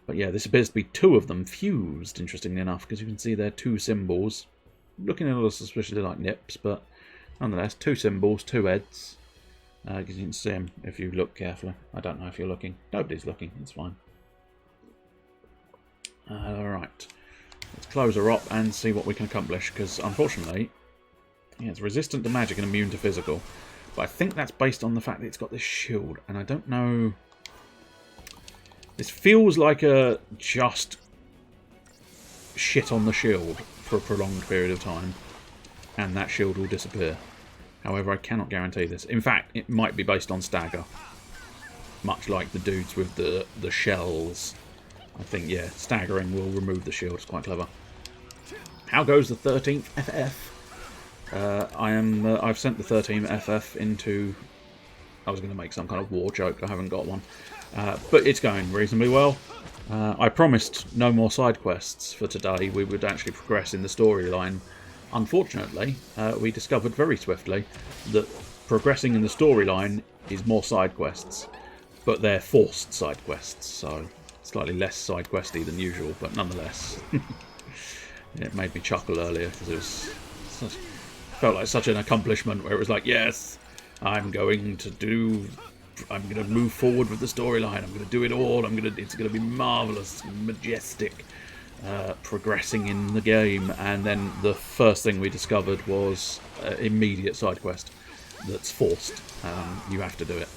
But yeah, this appears to be two of them fused, interestingly enough, because you can see they're two symbols. Looking a little suspiciously like nips, but nonetheless, two symbols, two heads. Because you can see them if you look carefully. I don't know if you're looking. Nobody's looking, it's fine. Alright. Let's close her up and see what we can accomplish, because unfortunately, yeah, it's resistant to magic and immune to physical. But I think that's based on the fact that it's got this shield, and I don't know... This feels like a just shit on the shield for a prolonged period of time, and that shield will disappear. However, I cannot guarantee this. In fact, it might be based on stagger. Much like the dudes with the shells. I think, yeah, staggering will remove the shield. It's quite clever. How goes the 13th FF? I've sent the 13th FF into... I was going to make some kind of war joke. I haven't got one. But it's going reasonably well. I promised no more side quests for today. We would actually progress in the storyline. Unfortunately, we discovered very swiftly that progressing in the storyline is more side quests, but they're forced side quests, so slightly less side questy than usual, but nonetheless. It made me chuckle earlier because it was felt like such an accomplishment where it was like, yes, I'm going to move forward with the storyline. I'm going to do it all. It's going to be marvelous, majestic. Progressing in the game, and then the first thing we discovered was immediate side quest that's forced. You have to do it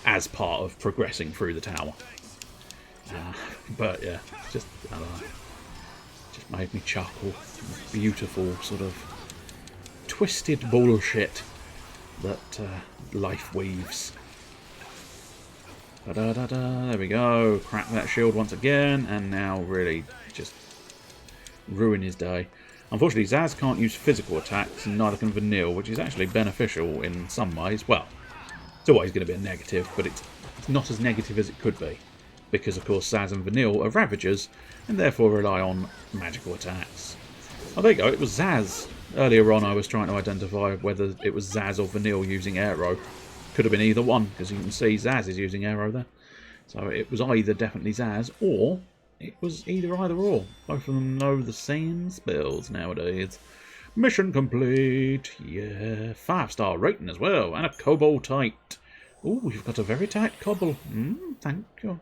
as part of progressing through the tower. But yeah, just I don't know, just made me chuckle. Beautiful sort of twisted bullshit that life weaves. There we go. Crack that shield once again, and now really just ruin his day. Unfortunately, Zaz can't use physical attacks, and neither can Vanille, which is actually beneficial in some ways. Well, it's always going to be a negative, but it's not as negative as it could be. Because, of course, Zaz and Vanille are Ravagers, and therefore rely on magical attacks. Oh, there you go. It was Zaz. Earlier on, I was trying to identify whether it was Zaz or Vanille using Aero. Could have been either one, because you can see Zaz is using Aero there. So it was either definitely Zaz, or it was either or. Both of them know the same spells nowadays. Mission complete. Yeah, 5-star rating as well, and a Cobalt tight. Oh, you've got a very tight cobble. Thank you.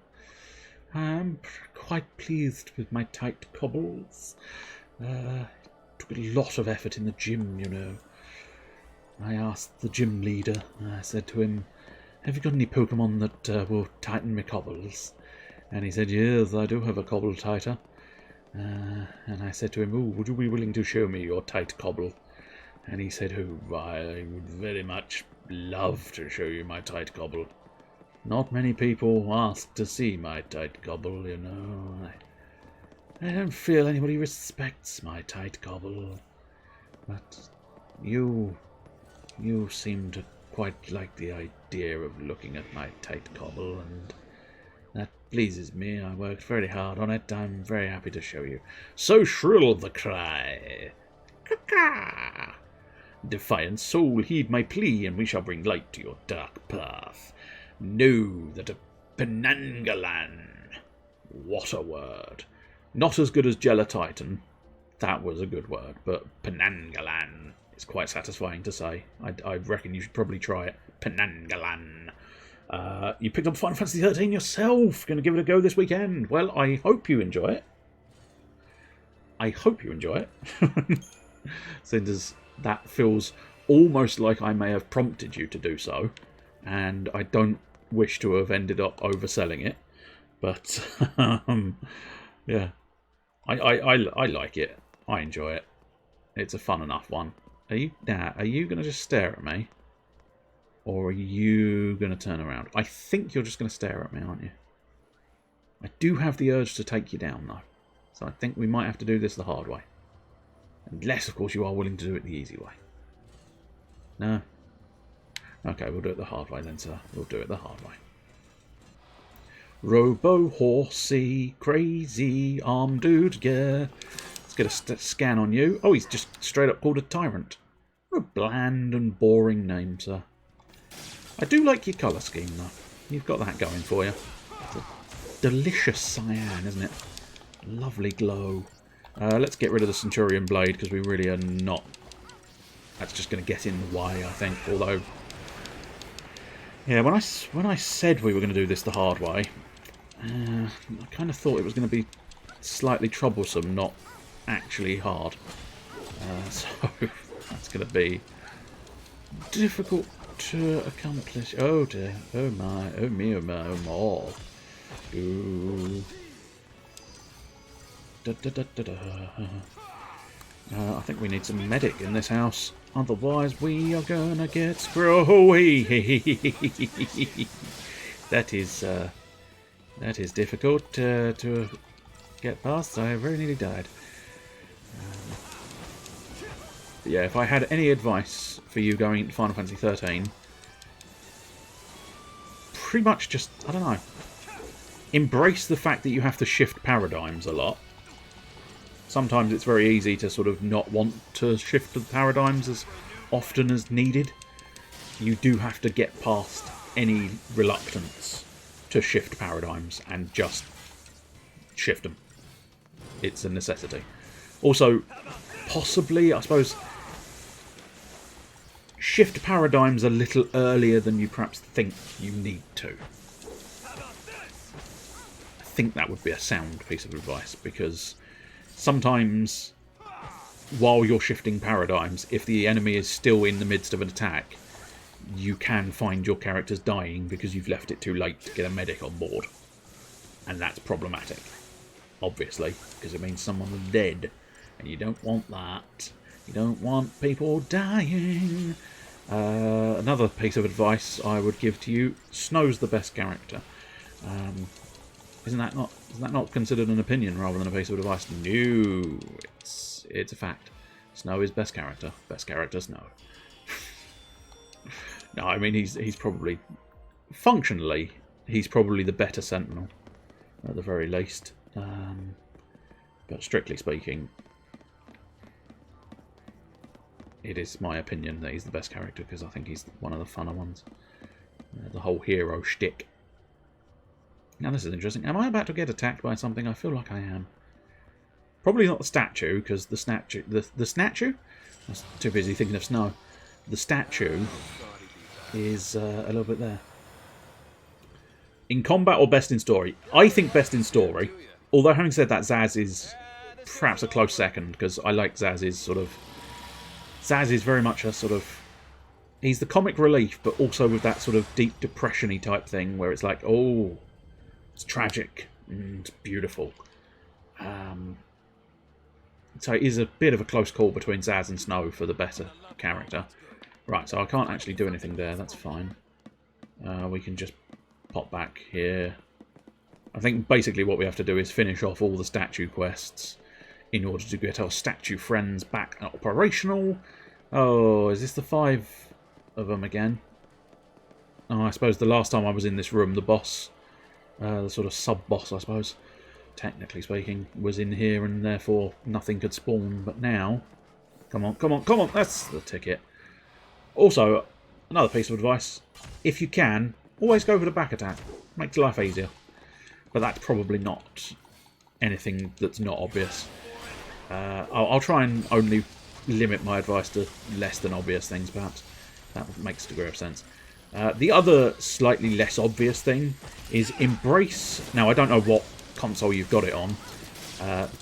I'm quite pleased with my tight cobbles. Took a lot of effort in the gym, you know. I asked the gym leader, I said to him, have you got any Pokemon that will tighten my cobbles? And he said, yes, I do have a cobble tighter. And I said to him, oh, would you be willing to show me your tight cobble? And he said, oh, I would very much love to show you my tight cobble. Not many people ask to see my tight cobble, you know. I don't feel anybody respects my tight cobble. But you seem to quite like the idea of looking at my tight cobble, and that pleases me. I worked very hard on it. I'm very happy to show you. So shrill the cry. Caw-caw. Defiant soul, heed my plea, and we shall bring light to your dark path. Know that a Penangalan. What a word. Not as good as Gelatitan. That was a good word, but Penangalan is quite satisfying to say. I reckon you should probably try it. Penangalan. You picked up Final Fantasy XIII yourself. Going to give it a go this weekend. Well, I hope you enjoy it. I hope you enjoy it. Since that feels almost like I may have prompted you to do so, and I don't wish to have ended up overselling it. But yeah, I like it. I enjoy it. It's a fun enough one. Are you going to just stare at me? Or are you going to turn around? I think you're just going to stare at me, aren't you? I do have the urge to take you down, though. So I think we might have to do this the hard way. Unless, of course, you are willing to do it the easy way. No? Okay, we'll do it the hard way then, sir. We'll do it the hard way. Robo, horsey, crazy, arm dude, yeah. Let's get a scan on you. Oh, he's just straight up called a tyrant. What a bland and boring name, sir. I do like your colour scheme, though. You've got that going for you. It's a delicious cyan, isn't it? Lovely glow. Let's get rid of the Centurion Blade, because we really are not... That's just going to get in the way, I think. Although... Yeah, when I said we were going to do this the hard way, I kind of thought it was going to be slightly troublesome, not actually hard. So that's going to be difficult to accomplish. Oh dear, oh my, oh me, oh my, oh my. Ooh. Da, da, da, da, da. I think we need some medic in this house, otherwise we are gonna get screwy. That is difficult to get past. I very nearly died. But yeah, if I had any advice for you going into Final Fantasy XIII, pretty much just, I don't know, embrace the fact that you have to shift paradigms a lot. Sometimes it's very easy to sort of not want to shift the paradigms as often as needed. You do have to get past any reluctance to shift paradigms and just shift them. It's a necessity. Also, possibly, I suppose, shift paradigms a little earlier than you perhaps think you need to. I think that would be a sound piece of advice, because sometimes, while you're shifting paradigms, if the enemy is still in the midst of an attack, you can find your characters dying because you've left it too late to get a medic on board. And that's problematic, obviously, because it means someone is dead. And you don't want that. You don't want people dying. Another piece of advice I would give to you, Snow's the best character. Isn't that not considered an opinion rather than a piece of advice? No, it's a fact. Snow is best character. Best character, Snow. No, I mean he's probably functionally he's probably the better Sentinel at the very least. But strictly speaking, it is my opinion that he's the best character because I think he's one of the funner ones. The whole hero shtick. Now this is interesting. Am I about to get attacked by something? I feel like I am. Probably not the statue, because the statue... The statue? I was too busy thinking of Snow. The statue is a little bit there. In combat or best in story? I think best in story. Although having said that, Zaz is perhaps a close second, because I like Zaz's sort of... Zaz is very much a sort of... He's the comic relief, but also with that sort of deep depression-y type thing, where it's like, oh... It's tragic. and beautiful. So it is a bit of a close call between Zaz and Snow for the better character. Right, so I can't actually do anything there, that's fine. We can just pop back here. I think basically what we have to do is finish off all the statue quests in order to get our statue friends back operational. Oh, is this the 5 of them again? Oh, I suppose the last time I was in this room, the boss, the sort of sub-boss, I suppose, technically speaking, was in here and therefore nothing could spawn. But now, come on, come on, come on, that's the ticket. Also, another piece of advice, if you can, always go for the back attack. Makes life easier. But that's probably not anything that's not obvious. I'll try and only limit my advice to less than obvious things, perhaps. That makes a degree of sense. The other slightly less obvious thing is embrace. Now, I don't know what console you've got it on,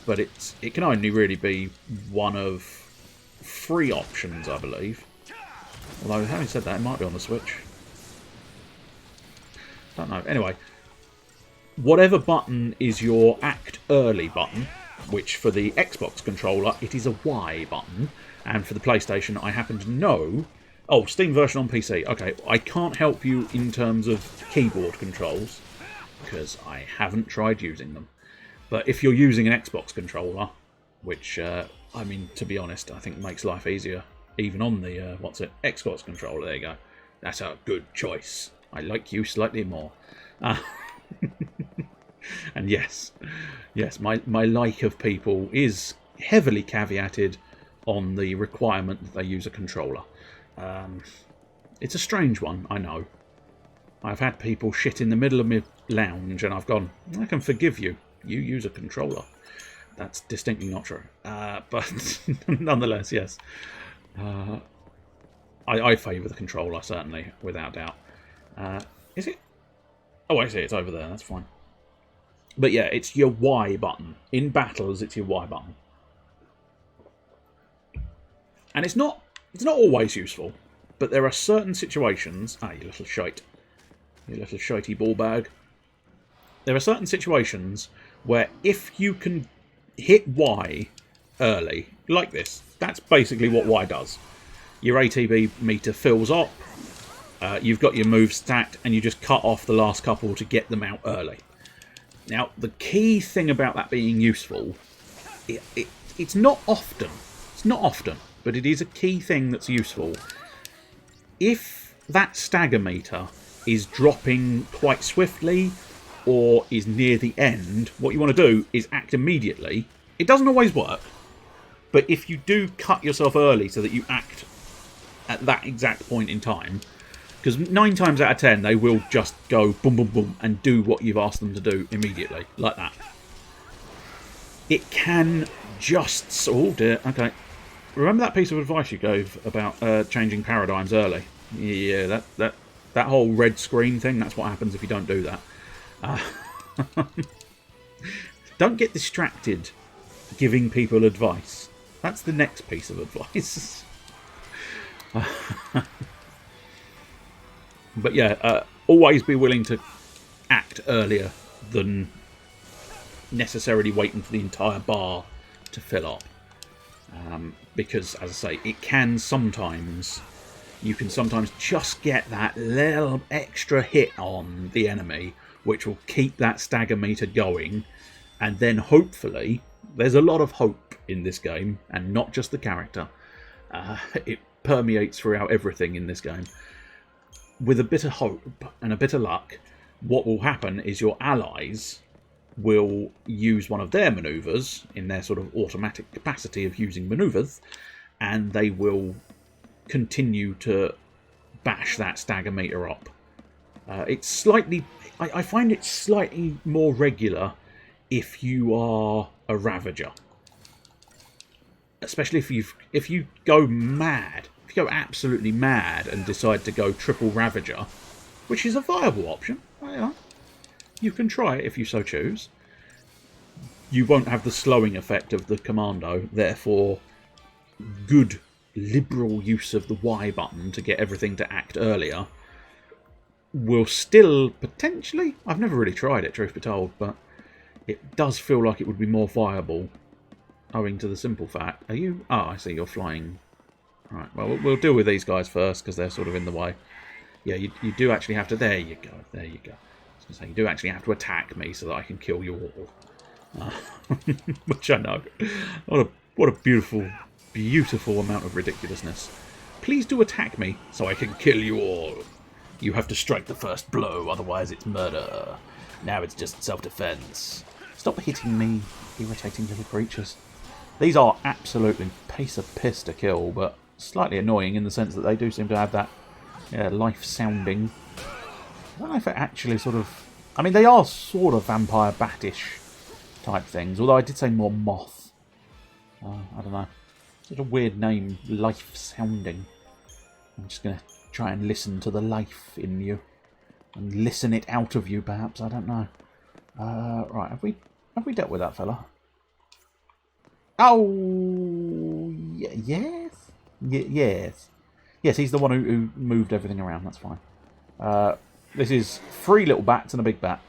but it can only really be one of 3 options, I believe. Although, having said that, it might be on the Switch. Don't know. Anyway, whatever button is your Act Early button, which for the Xbox controller, it is a Y button, and for the PlayStation, I happen to know... Oh, Steam version on PC. Okay, I can't help you in terms of keyboard controls, because I haven't tried using them. But if you're using an Xbox controller, which, I mean, to be honest, I think makes life easier, even on the, Xbox controller, there you go. That's a good choice. I like you slightly more. And yes, my like of people is heavily caveated on the requirement that they use a controller. It's a strange one, I know. I've had people shit in the middle of my lounge and I've gone, I can forgive you. You use a controller. That's distinctly not true. But nonetheless, yes. I favour the controller, certainly, without doubt. Is it? Oh, I see, it's over there, that's fine. But yeah, it's your Y button. In battles, it's your Y button. And it's not always useful, but there are certain situations... Ah, you little shite. You little shitey ball bag. There are certain situations where if you can hit Y early, like this, that's basically what Y does. Your ATB meter fills up, you've got your moves stacked, and you just cut off the last couple to get them out early. Now, the key thing about that being useful, it's not often. It's not often, but it is a key thing that's useful. If that stagger meter is dropping quite swiftly or is near the end, what you want to do is act immediately. It doesn't always work, but if you do cut yourself early so that you act at that exact point in time, because 9 times out of 10 they will just go boom, boom, boom and do what you've asked them to do immediately, like that. It can just... Oh dear, okay. Remember that piece of advice you gave about changing paradigms early? Yeah, that whole red screen thing, that's what happens if you don't do that. Don't get distracted giving people advice. That's the next piece of advice. But yeah, always be willing to act earlier than necessarily waiting for the entire bar to fill up. Because, as I say, it can sometimes... You can sometimes just get that little extra hit on the enemy, which will keep that stagger meter going. And then, hopefully, there's a lot of hope in this game, and not just the character. It permeates throughout everything in this game. With a bit of hope and a bit of luck, what will happen is your allies will use one of their manoeuvres in their sort of automatic capacity of using manoeuvres, and they will continue to bash that stagger meter up. It's slightly... I find it slightly more regular if you are a Ravager. Especially if you go mad. If you go absolutely mad and decide to go triple Ravager, which is a viable option. You can try it if you so choose. You won't have the slowing effect of the Commando, therefore good liberal use of the Y button to get everything to act earlier will still potentially... I've never really tried it, truth be told, but it does feel like it would be more viable, owing to the simple fact. Are you? Oh, I see. You're flying. Right. Well, we'll deal with these guys first because they're sort of in the way. Yeah, you do actually have to. There you go. There you go. I was going to say you do actually have to attack me so that I can kill you all. Which I know. What a beautiful, beautiful amount of ridiculousness. Please do attack me so I can kill you all. You have to strike the first blow, otherwise it's murder. Now it's just self-defense. Stop hitting me, irritating little creatures. These are absolutely piece of piss to kill, but slightly annoying in the sense that they do seem to have that life sounding. I don't know if it actually sort of... I mean, they are sort of vampire bat-ish type things, although I did say more moth. I don't know. Such a weird name, life sounding. I'm just going to try and listen to the life in you. And listen it out of you, perhaps. I don't know. Right, have we dealt with that fella? Oh, yes? Yes. Yes, he's the one who moved everything around. That's fine. This is 3 little bats and a big bat.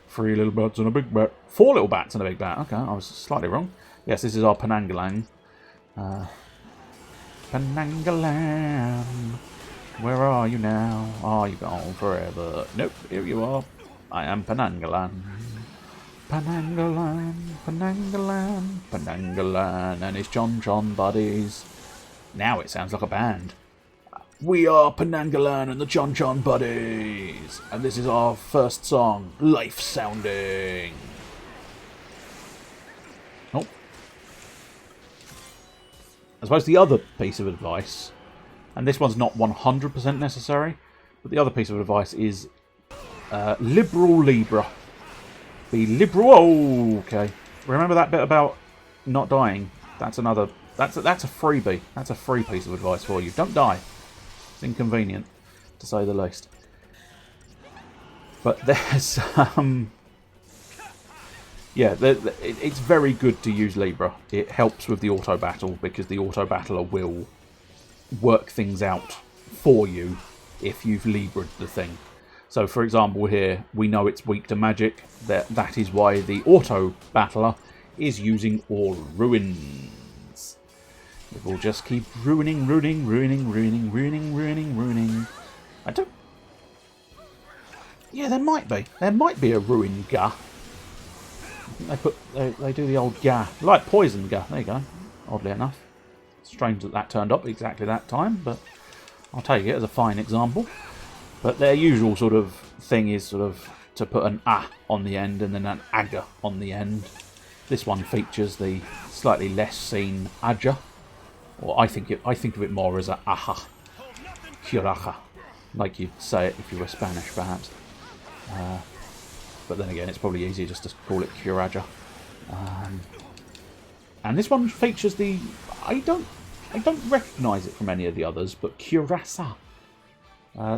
3 little bats and a big bat. 4 little bats and a big bat. Okay, I was slightly wrong. Yes, this is our Penangalan. Penangalan. Where are you now? Are you gone forever? Nope, here you are. I am Penangalan. Penangalan, Penangalan, Penangalan, and his Chon buddies. Now it sounds like a band. We are Penangalan and the Chon buddies, and this is our first song, Life Sounding. Oh. I suppose the other piece of advice, and this one's not 100% necessary, but the other piece of advice is liberal Libra. Be liberal. Oh, okay. Remember that bit about not dying? That's another. That's a freebie. That's a free piece of advice for you. Don't die. It's inconvenient, to say the least. But there's yeah, it's very good to use Libra. It helps with the auto battle because the auto battler will work things out for you if you've Libra'd the thing. So, for example, here we know it's weak to magic. That is why the auto battler is using all ruins. It will just keep ruining. I don't. Yeah, there might be. There might be a ruin ga. They do the old ga, like poison ga. There you go. Oddly enough, strange that turned up exactly that time, but I'll take it as a fine example. But their usual sort of thing is sort of to put an a on the end and then an aga on the end. This one features the slightly less seen aja, or I think of it more as a aha, curaja, like you'd say it if you were Spanish, perhaps. But then again, it's probably easier just to call it curaja. And this one features the I don't recognise it from any of the others, but curasa.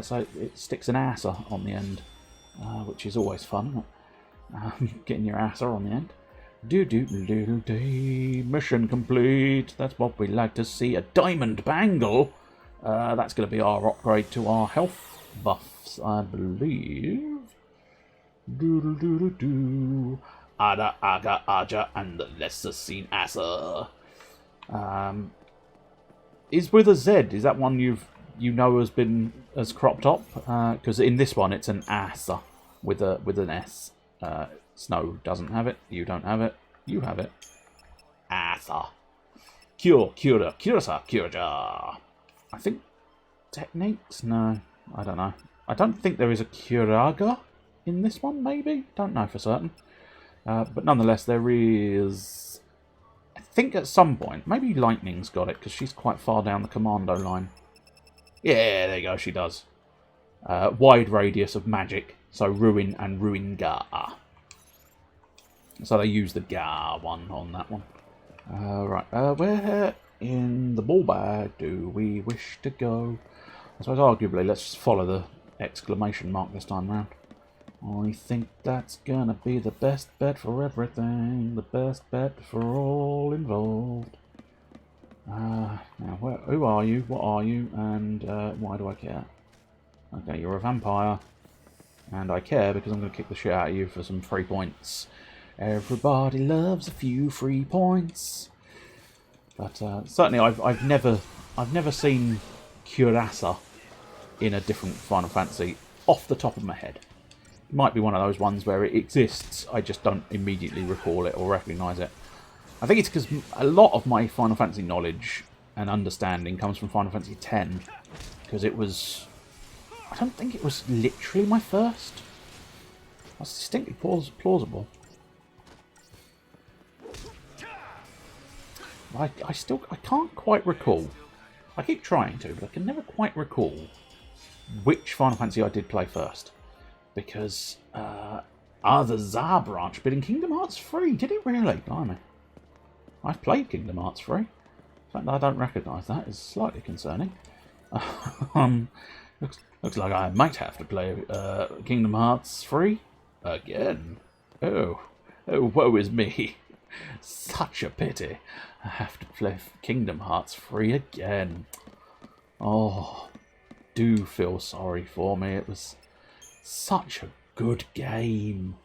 So it sticks an asser on the end, which is always fun, getting your asser on the end. Mission complete. That's what we like to see. A diamond bangle. That's going to be our upgrade to our health buffs, I believe. Ada, aga, aja, and the lesser seen asser. Is with a Z. Is that one has cropped up? Because in this one it's an asa with an S. Snow doesn't have it. You don't have it. You have it. Asa. Curaja. I think techniques. No, I don't know. I don't think there is a curaga in this one. Maybe, don't know for certain. But nonetheless, there is. I think at some point, maybe Lightning's got it because she's quite far down the commando line. Yeah, there you go, she does. Wide radius of magic, so Ruin and Ruin Ga. So they use the Ga one on that one. Right, where in the ball bag do we wish to go? I suppose arguably, let's just follow the exclamation mark this time round. I think that's gonna be the best bet for everything, the best bet for all involved. Now, who are you? What are you? And why do I care? Okay, you're a vampire, and I care because I'm going to kick the shit out of you for some 3 points. Everybody loves a few free points. But certainly, I've never seen Curasa in a different Final Fantasy off the top of my head. It might be one of those ones where it exists, I just don't immediately recall it or recognise it. I think it's because a lot of my Final Fantasy knowledge and understanding comes from Final Fantasy X, because it was... I don't think it was literally my first. That's distinctly plausible. I can't quite recall. I keep trying to, but I can never quite recall which Final Fantasy I did play first. Because, the ZA branch, but in Kingdom Hearts 3, did it really? Blimey. I've played Kingdom Hearts 3. The fact that I don't recognise that is slightly concerning. Looks like I might have to play Kingdom Hearts 3 again. Oh, woe is me. Such a pity. I have to play Kingdom Hearts 3 again. Oh, do feel sorry for me. It was such a good game.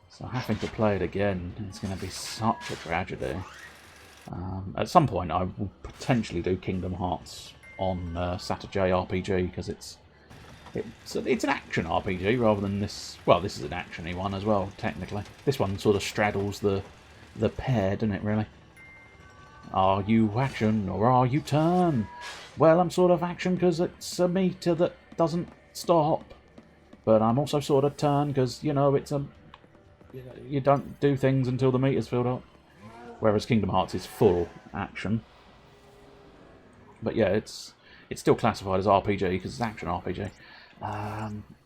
So having to play it again is going to be such a tragedy. At some point I will potentially do Kingdom Hearts on SaturJay RPG, because it's an action RPG rather than this. Well, this is an actiony one as well, technically. This one sort of straddles the pair, doesn't it, really? Are you action or are you turn? Well, I'm sort of action because it's a meter that doesn't stop. But I'm also sort of turn because, you know, you don't do things until the meter's filled up. Whereas Kingdom Hearts is full action. But yeah, it's still classified as RPG because it's action RPG.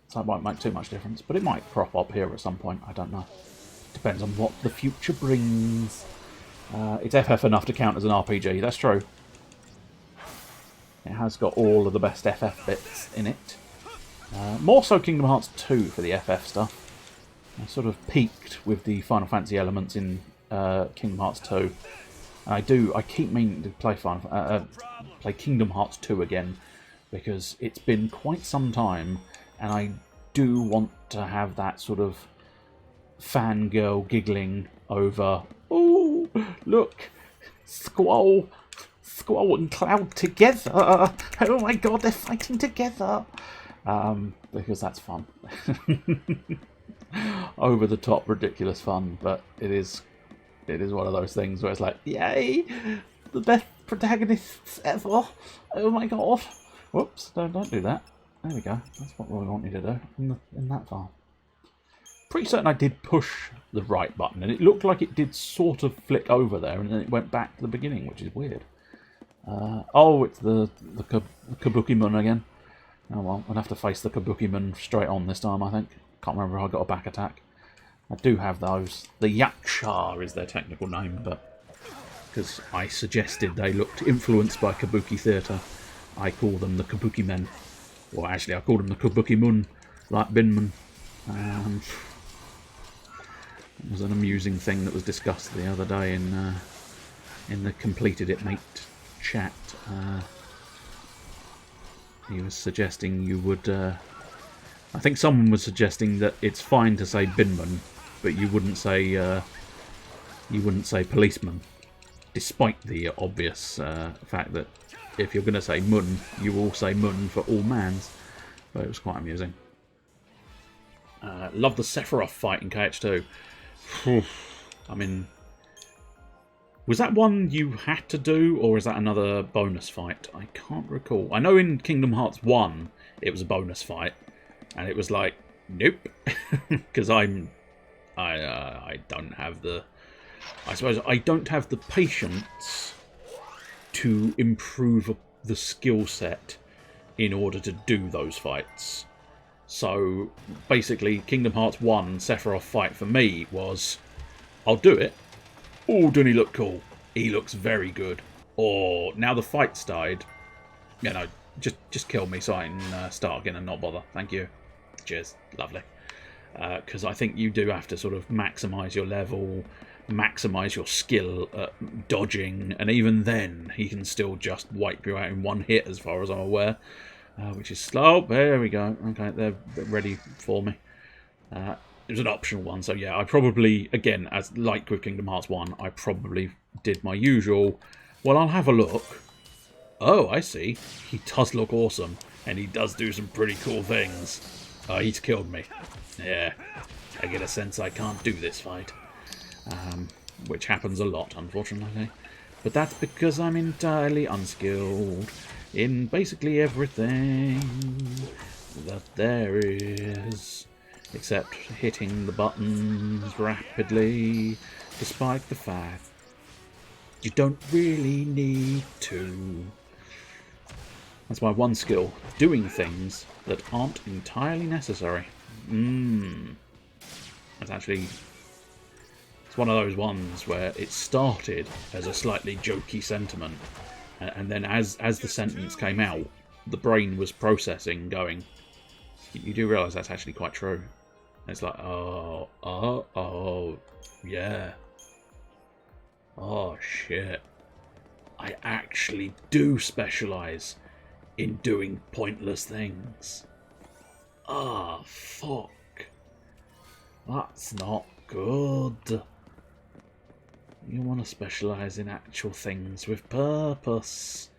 So it won't make too much difference. But it might crop up here at some point, I don't know. Depends on what the future brings. It's FF enough to count as an RPG, that's true. It has got all of the best FF bits in it. More so Kingdom Hearts 2 for the FF stuff. I sort of peaked with the Final Fantasy elements in Kingdom Hearts 2. And I keep meaning to play Kingdom Hearts 2 again, because it's been quite some time, and I do want to have that sort of fangirl giggling over, oh, look, Squall and Cloud together. Oh my god, they're fighting together. Because that's fun. Over the top, ridiculous fun, but it is one of those things where it's like, yay, the best protagonists ever. Oh my god. Whoops, don't do that. There we go. That's what we want you to do in that file. Pretty certain I did push the right button, and it looked like it did sort of flick over there, and then it went back to the beginning, which is weird. Oh, it's the Kabuki-mun again. Oh well, I'll have to face the Kabuki-mun straight on this time, I think. Can't remember if I got a back attack. I do have those. The Yaksha is their technical name, but because I suggested they looked influenced by Kabuki theatre, I call them the Kabuki Men. Well, actually, I call them the Kabuki-mun, like Binmun. It was an amusing thing that was discussed the other day in the Completed It Mate chat. He was suggesting you would... I think someone was suggesting that it's fine to say Binmun, but you wouldn't say policeman, despite the obvious fact that if you're going to say mun, you will say mun for all mans. But it was quite amusing. Love the Sephiroth fight in KH2. I mean, was that one you had to do, or is that another bonus fight? I can't recall. I know in Kingdom Hearts 1 it was a bonus fight, and it was like, nope, because I don't have the... I suppose I don't have the patience to improve the skill set in order to do those fights. So basically, Kingdom Hearts 1 Sephiroth fight for me was, I'll do it. Oh, doesn't he look cool? He looks very good. Or now the fight's died, you know, just kill me so I can start again and not bother. Thank you. Cheers. Lovely. Because I think you do have to sort of maximise your level, maximise your skill at dodging, and even then he can still just wipe you out in one hit as far as I'm aware. Which is slow. There we go. Okay, they're ready for me. It was an optional one, so yeah, I probably, again, as like with Kingdom Hearts 1, I probably did my usual, well, I'll have a look. Oh, I see. He does look awesome, and he does do some pretty cool things. Oh, he's killed me. Yeah, I get a sense I can't do this fight. Which happens a lot, unfortunately. But that's because I'm entirely unskilled in basically everything that there is. Except hitting the buttons rapidly, despite the fact you don't really need to. That's my one skill, doing things that aren't entirely necessary. That's actually... It's one of those ones where it started as a slightly jokey sentiment, and then as the sentence came out, the brain was processing, going, you do realise that's actually quite true. It's like, oh, yeah. Oh, shit. I actually do specialise in doing pointless things. Ah, fuck. That's not good. You want to specialise in actual things with purpose.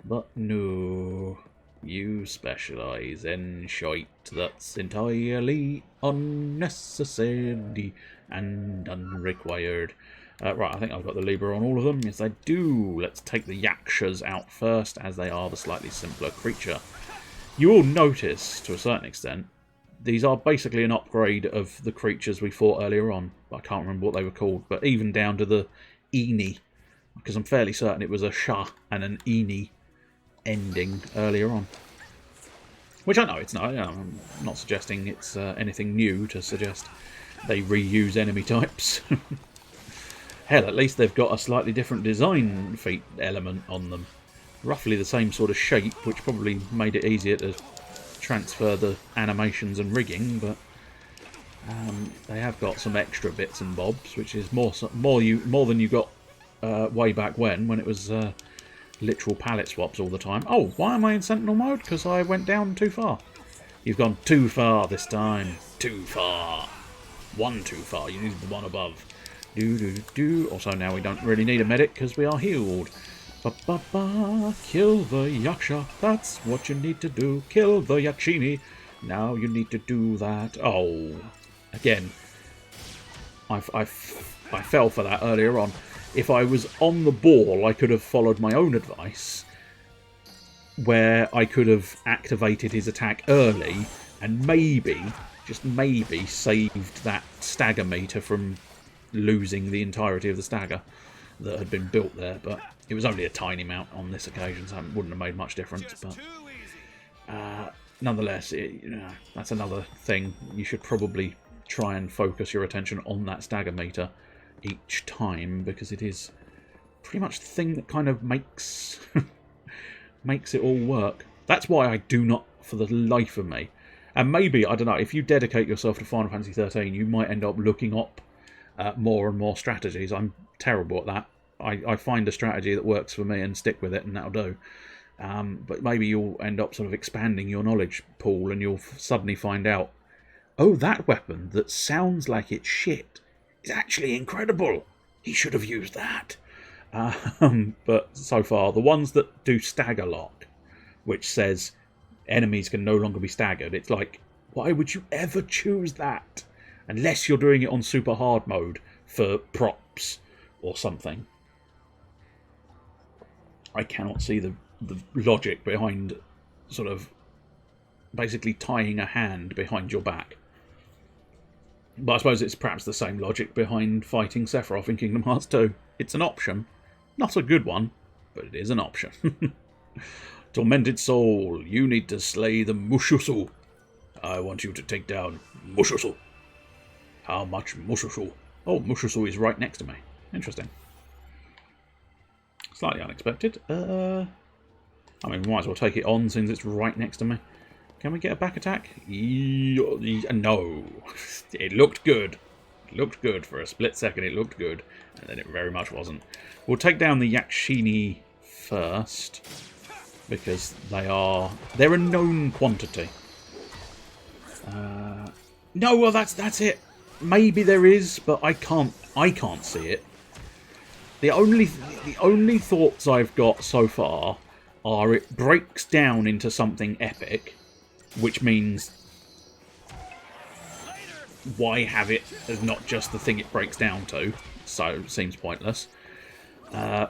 But no. You specialise in shite that's entirely unnecessary and unrequired. Right, I think I've got the Libra on all of them. Yes, I do. Let's take the Yakshas out first, as they are the slightly simpler creature. You will notice, to a certain extent, these are basically an upgrade of the creatures we fought earlier on. I can't remember what they were called, but even down to the Eni, because I'm fairly certain it was a Shah and an Eni ending earlier on. Which I know it's not. I'm not suggesting it's anything new to suggest they reuse enemy types. Hell, at least they've got a slightly different design feat element on them. Roughly the same sort of shape, which probably made it easier to transfer the animations and rigging, but they have got some extra bits and bobs, which is more than you got way back when it was literal palette swaps all the time. Oh, why am I in Sentinel mode? Because I went down too far. You've gone too far this time. Too far. One too far. You need the one above. Also, now we don't really need a medic because we are healed. Kill the Yaksha. That's what you need to do. Kill the Yakshini. Now you need to do that. Oh, again. I fell for that earlier on. If I was on the ball, I could have followed my own advice, where I could have activated his attack early and maybe, just maybe, saved that stagger meter from losing the entirety of the stagger that had been built there. But it was only a tiny amount on this occasion, so it wouldn't have made much difference. But nonetheless, that's another thing. You should probably try and focus your attention on that stagger meter each time, because it is pretty much the thing that kind of makes makes it all work. That's why I do not, for the life of me, and maybe, I don't know, if you dedicate yourself to Final Fantasy XIII, you might end up looking up more and more strategies. I'm terrible at that. I find a strategy that works for me and stick with it, and that'll do. But maybe you'll end up sort of expanding your knowledge pool, and you'll suddenly find out, oh, that weapon that sounds like it's shit is actually incredible. He should have used that. But so far, the ones that do stagger lock, which says enemies can no longer be staggered, it's like, why would you ever choose that? Unless you're doing it on super hard mode for props or something. I cannot see the logic behind sort of basically tying a hand behind your back. But I suppose it's perhaps the same logic behind fighting Sephiroth in Kingdom Hearts 2. It's an option. Not a good one, but it is an option. Tormented Soul, you need to slay the Mushusu. I want you to take down Mushusu. How much Mushusu? Oh, Mushusu is right next to me. Interesting. Slightly unexpected. I mean, we might as well take it on since it's right next to me. Can we get a back attack? No. It looked good. It looked good for a split second. It looked good. And then it very much wasn't. We'll take down the Yakshini first, because they're a known quantity. No, well, that's it. maybe there is, but I can't see it. The only thoughts I've got so far are it breaks down into something epic, which means why have it as not just the thing it breaks down to? So it seems pointless.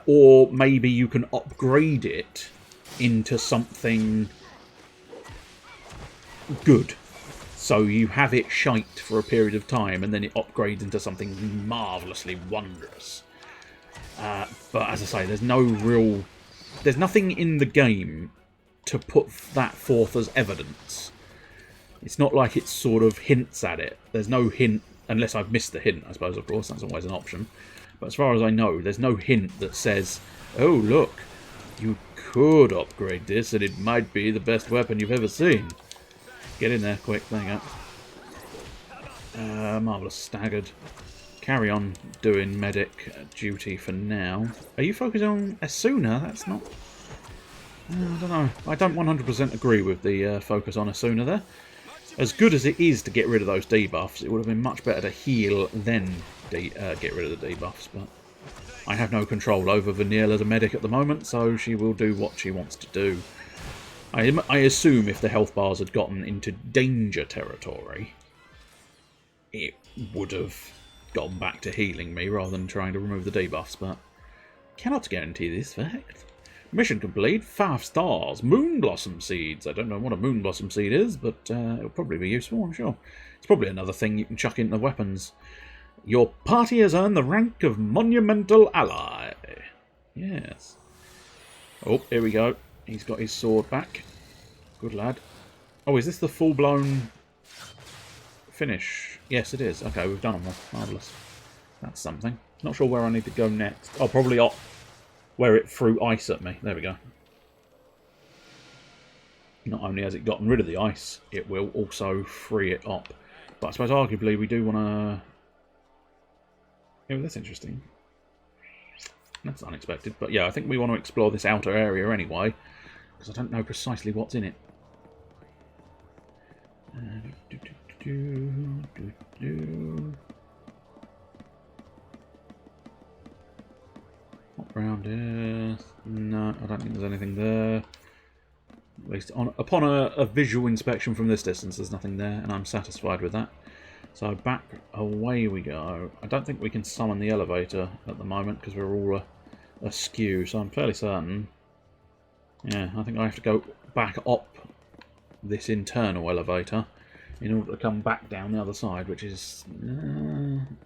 Or maybe you can upgrade it into something good. So you have it shite for a period of time, and then it upgrades into something marvellously wondrous. But as I say, there's nothing in the game to put that forth as evidence. It's not like it sort of hints at it. There's no hint, unless I've missed the hint, I suppose, of course, that's always an option. But as far as I know, there's no hint that says, oh, look, you could upgrade this and it might be the best weapon you've ever seen. Get in there, quick, there you go. Marvellous, staggered. Carry on doing medic duty for now. Are you focusing on Asuna? That's not... I don't know. I don't 100% agree with the focus on Asuna there. As good as it is to get rid of those debuffs, it would have been much better to heal than get rid of the debuffs. But I have no control over Vanille as a medic at the moment, so she will do what she wants to do. I assume if the health bars had gotten into danger territory, it would have gone back to healing me rather than trying to remove the debuffs, but cannot guarantee this fact. Mission complete, 5 stars, Moonblossom Seeds. I don't know what a Moonblossom Seed is, but it'll probably be useful, I'm sure. It's probably another thing you can chuck into weapons. Your party has earned the rank of Monumental Ally. Yes. Oh, here we go. He's got his sword back. Good lad. Oh, is this the full-blown finish? Yes, it is. Okay, we've done them all. Marvellous. That's something. Not sure where I need to go next. Oh, probably up where it threw ice at me. There we go. Not only has it gotten rid of the ice, it will also free it up. But I suppose arguably we do want to... Oh, that's interesting. That's unexpected. But yeah, I think we want to explore this outer area anyway, because I don't know precisely what's in it. What round here? No, I don't think there's anything there. At least upon a visual inspection from this distance, there's nothing there, and I'm satisfied with that. So back away we go. I don't think we can summon the elevator at the moment because we're all askew, so I'm fairly certain. Yeah, I think I have to go back up this internal elevator in order to come back down the other side, which is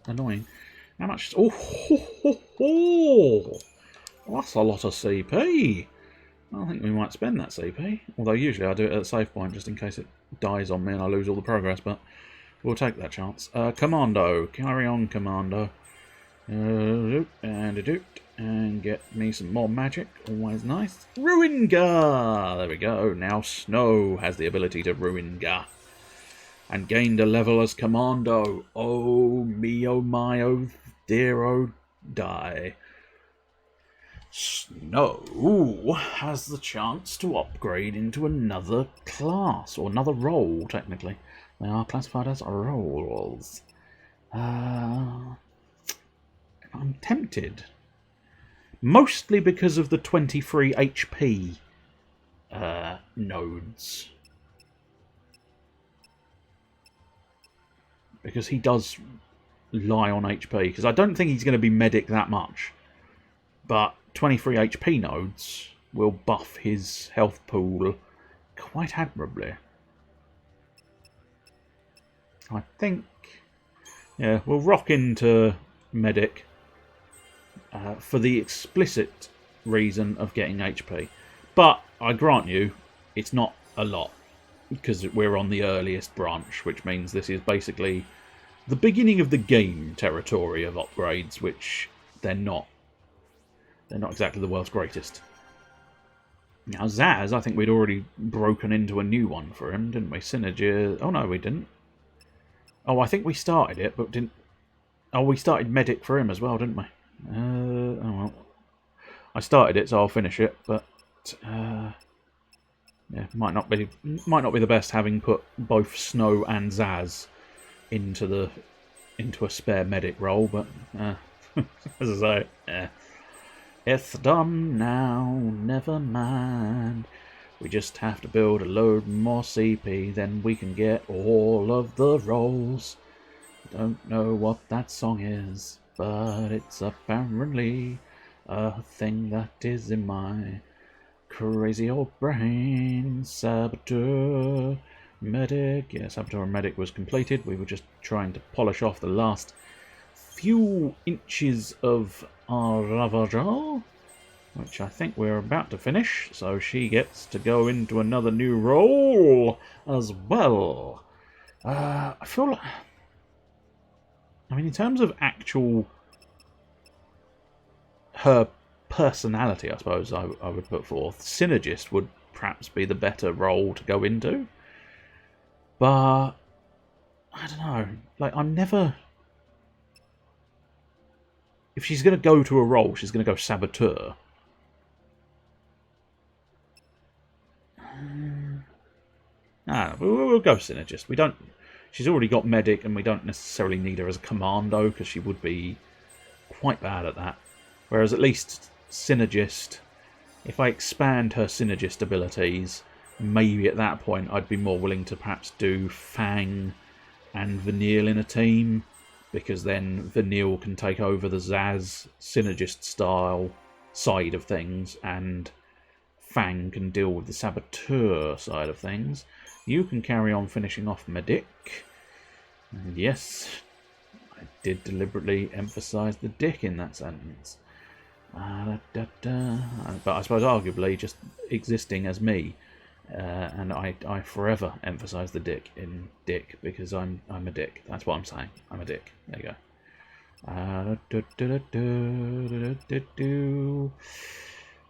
annoying. How much? Oh, that's a lot of CP. I think we might spend that CP. Although usually I do it at a save point just in case it dies on me and I lose all the progress, but we'll take that chance. Commando. Carry on, Commando. And get me some more magic. Always nice. Ruingar! There we go. Now Snow has the ability to Ruingar. And gained a level as Commando. Oh me, oh my, oh dear, oh die. Snow has the chance to upgrade into another class, or another role, technically. They are classified as roles. I'm tempted. Mostly because of the 23 HP nodes. Because he does lie on HP. Because I don't think he's going to be medic that much. But 23 HP nodes will buff his health pool quite admirably. I think... Yeah, we'll rock into medic for the explicit reason of getting HP. But I grant you, it's not a lot. Because we're on the earliest branch, which means this is basically the beginning of the game territory of upgrades, which they're not. They're not exactly the world's greatest. Now, Zaz, I think we'd already broken into a new one for him, didn't we? Synergy. Oh, no, we didn't. Oh, I think we started it, but didn't... Oh, we started Medic for him as well, didn't we? Oh, well. I started it, so I'll finish it, but... yeah, might not be the best having put both Snow and Zaz into the into a spare medic role, but as I say, it's done now, never mind. We just have to build a load more CP, then we can get all of the roles. Don't know what that song is, but it's apparently a thing that is in my crazy old brain. Saboteur, medic. Yeah, saboteur and medic was completed. We were just trying to polish off the last few inches of our Ravager, which I think we're about to finish, so she gets to go into another new role as well. I feel like... I mean, in terms of actual... her personality, I suppose I would put forth, Synergist would perhaps be the better role to go into. But... I don't know. Like, I'm never... If she's going to go to a role, she's going to go Saboteur. We'll go Synergist. We don't. She's already got medic, and we don't necessarily need her as a commando because she would be quite bad at that. Whereas at least Synergist, if I expand her Synergist abilities, maybe at that point I'd be more willing to perhaps do Fang and Vanille in a team, because then Vanille can take over the Zaz Synergist style side of things, and Fang can deal with the Saboteur side of things. You can carry on finishing off Medic. And yes, I did deliberately emphasise the dick in that sentence. But I suppose arguably just existing as me. And I forever emphasise the dick in dick because I'm a dick. That's what I'm saying. I'm a dick. There you go.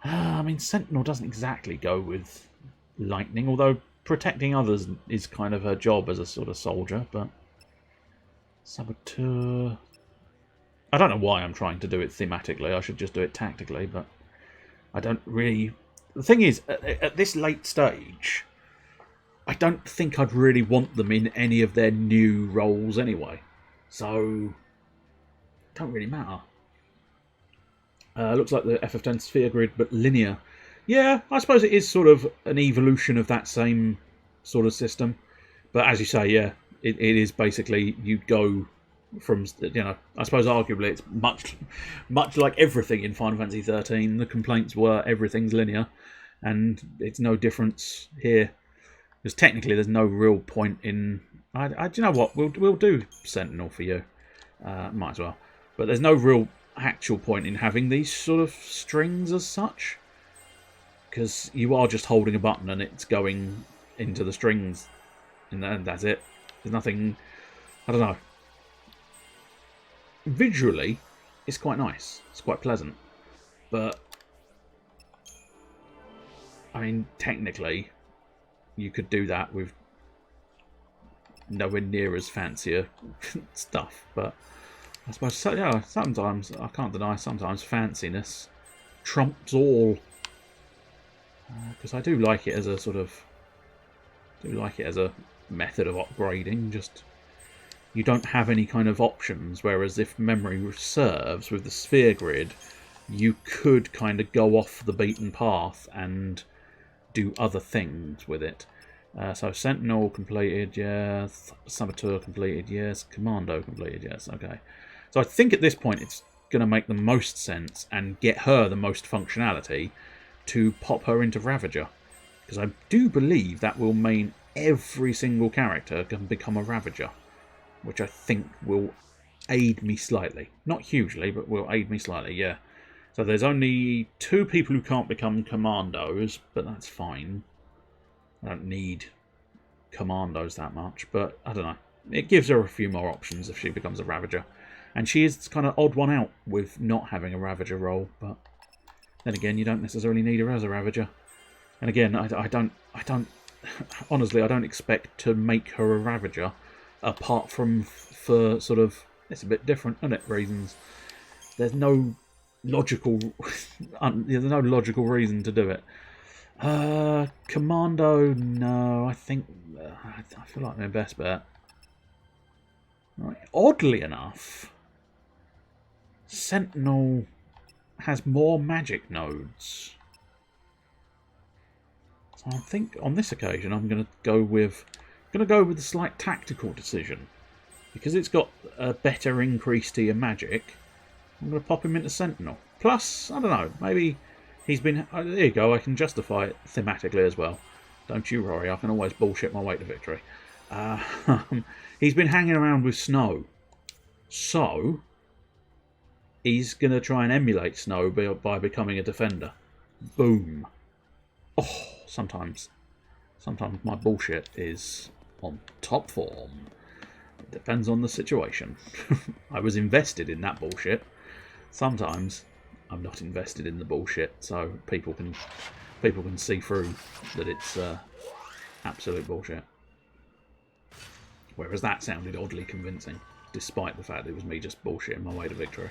I mean, Sentinel doesn't exactly go with lightning, although protecting others is kind of her job as a sort of soldier, but... Saboteur... I don't know why I'm trying to do it thematically. I should just do it tactically, but I don't really... The thing is, at this late stage, I don't think I'd really want them in any of their new roles anyway. So, it don't really matter. Looks like the FF10 sphere grid, but linear. Yeah, I suppose it is sort of an evolution of that same sort of system. But as you say, yeah, it is basically you go from, you know, I suppose arguably it's much like everything in Final Fantasy 13. The complaints were everything's linear, and it's no difference here. Because technically there's no real point in... do you know what? We'll do Sentinel for you. Might as well. But there's no real actual point in having these sort of strings as such. Because you are just holding a button and it's going into the strings. And that's it. There's nothing... I don't know. Visually, it's quite nice. It's quite pleasant. But... I mean, technically, you could do that with nowhere near as fancier stuff. But I suppose, yeah, sometimes, I can't deny, sometimes fanciness trumps all. Because I do like it as a sort of... as a method of upgrading. Just... You don't have any kind of options, whereas if memory serves with the sphere grid, you could kind of go off the beaten path and do other things with it. So Sentinel completed, yes. Saboteur completed, yes. Commando completed, yes. Okay. So I think at this point it's going to make the most sense and get her the most functionality to pop her into Ravager. Because I do believe that will mean every single character can become a Ravager. Which I think will aid me slightly. Not hugely, but will aid me slightly, yeah. So there's only 2 people who can't become commandos, but that's fine. I don't need commandos that much, but I don't know. It gives her a few more options if she becomes a Ravager. And she is kind of odd one out with not having a Ravager role, but then again, you don't necessarily need her as a Ravager. And again, I don't honestly, I don't expect to make her a Ravager, apart from for sort of, it's a bit different, isn't it, reasons. There's no logical reason to do it. Commando, no, I think I feel like my best bet. Right. Oddly enough, Sentinel has more magic nodes. So I think on this occasion I'm going to go with a slight tactical decision. Because it's got a better increase to your magic, I'm going to pop him into Sentinel. Plus, I don't know, maybe he's been... there you go, I can justify it thematically as well. Don't you worry, I can always bullshit my way to victory. He's been hanging around with Snow. So, he's going to try and emulate Snow by becoming a defender. Boom. Oh, sometimes my bullshit is on top form. It depends on the situation. I was invested in that bullshit. Sometimes I'm not invested in the bullshit, so people can see through that it's absolute bullshit. Whereas that sounded oddly convincing, despite the fact that it was me just bullshitting my way to victory.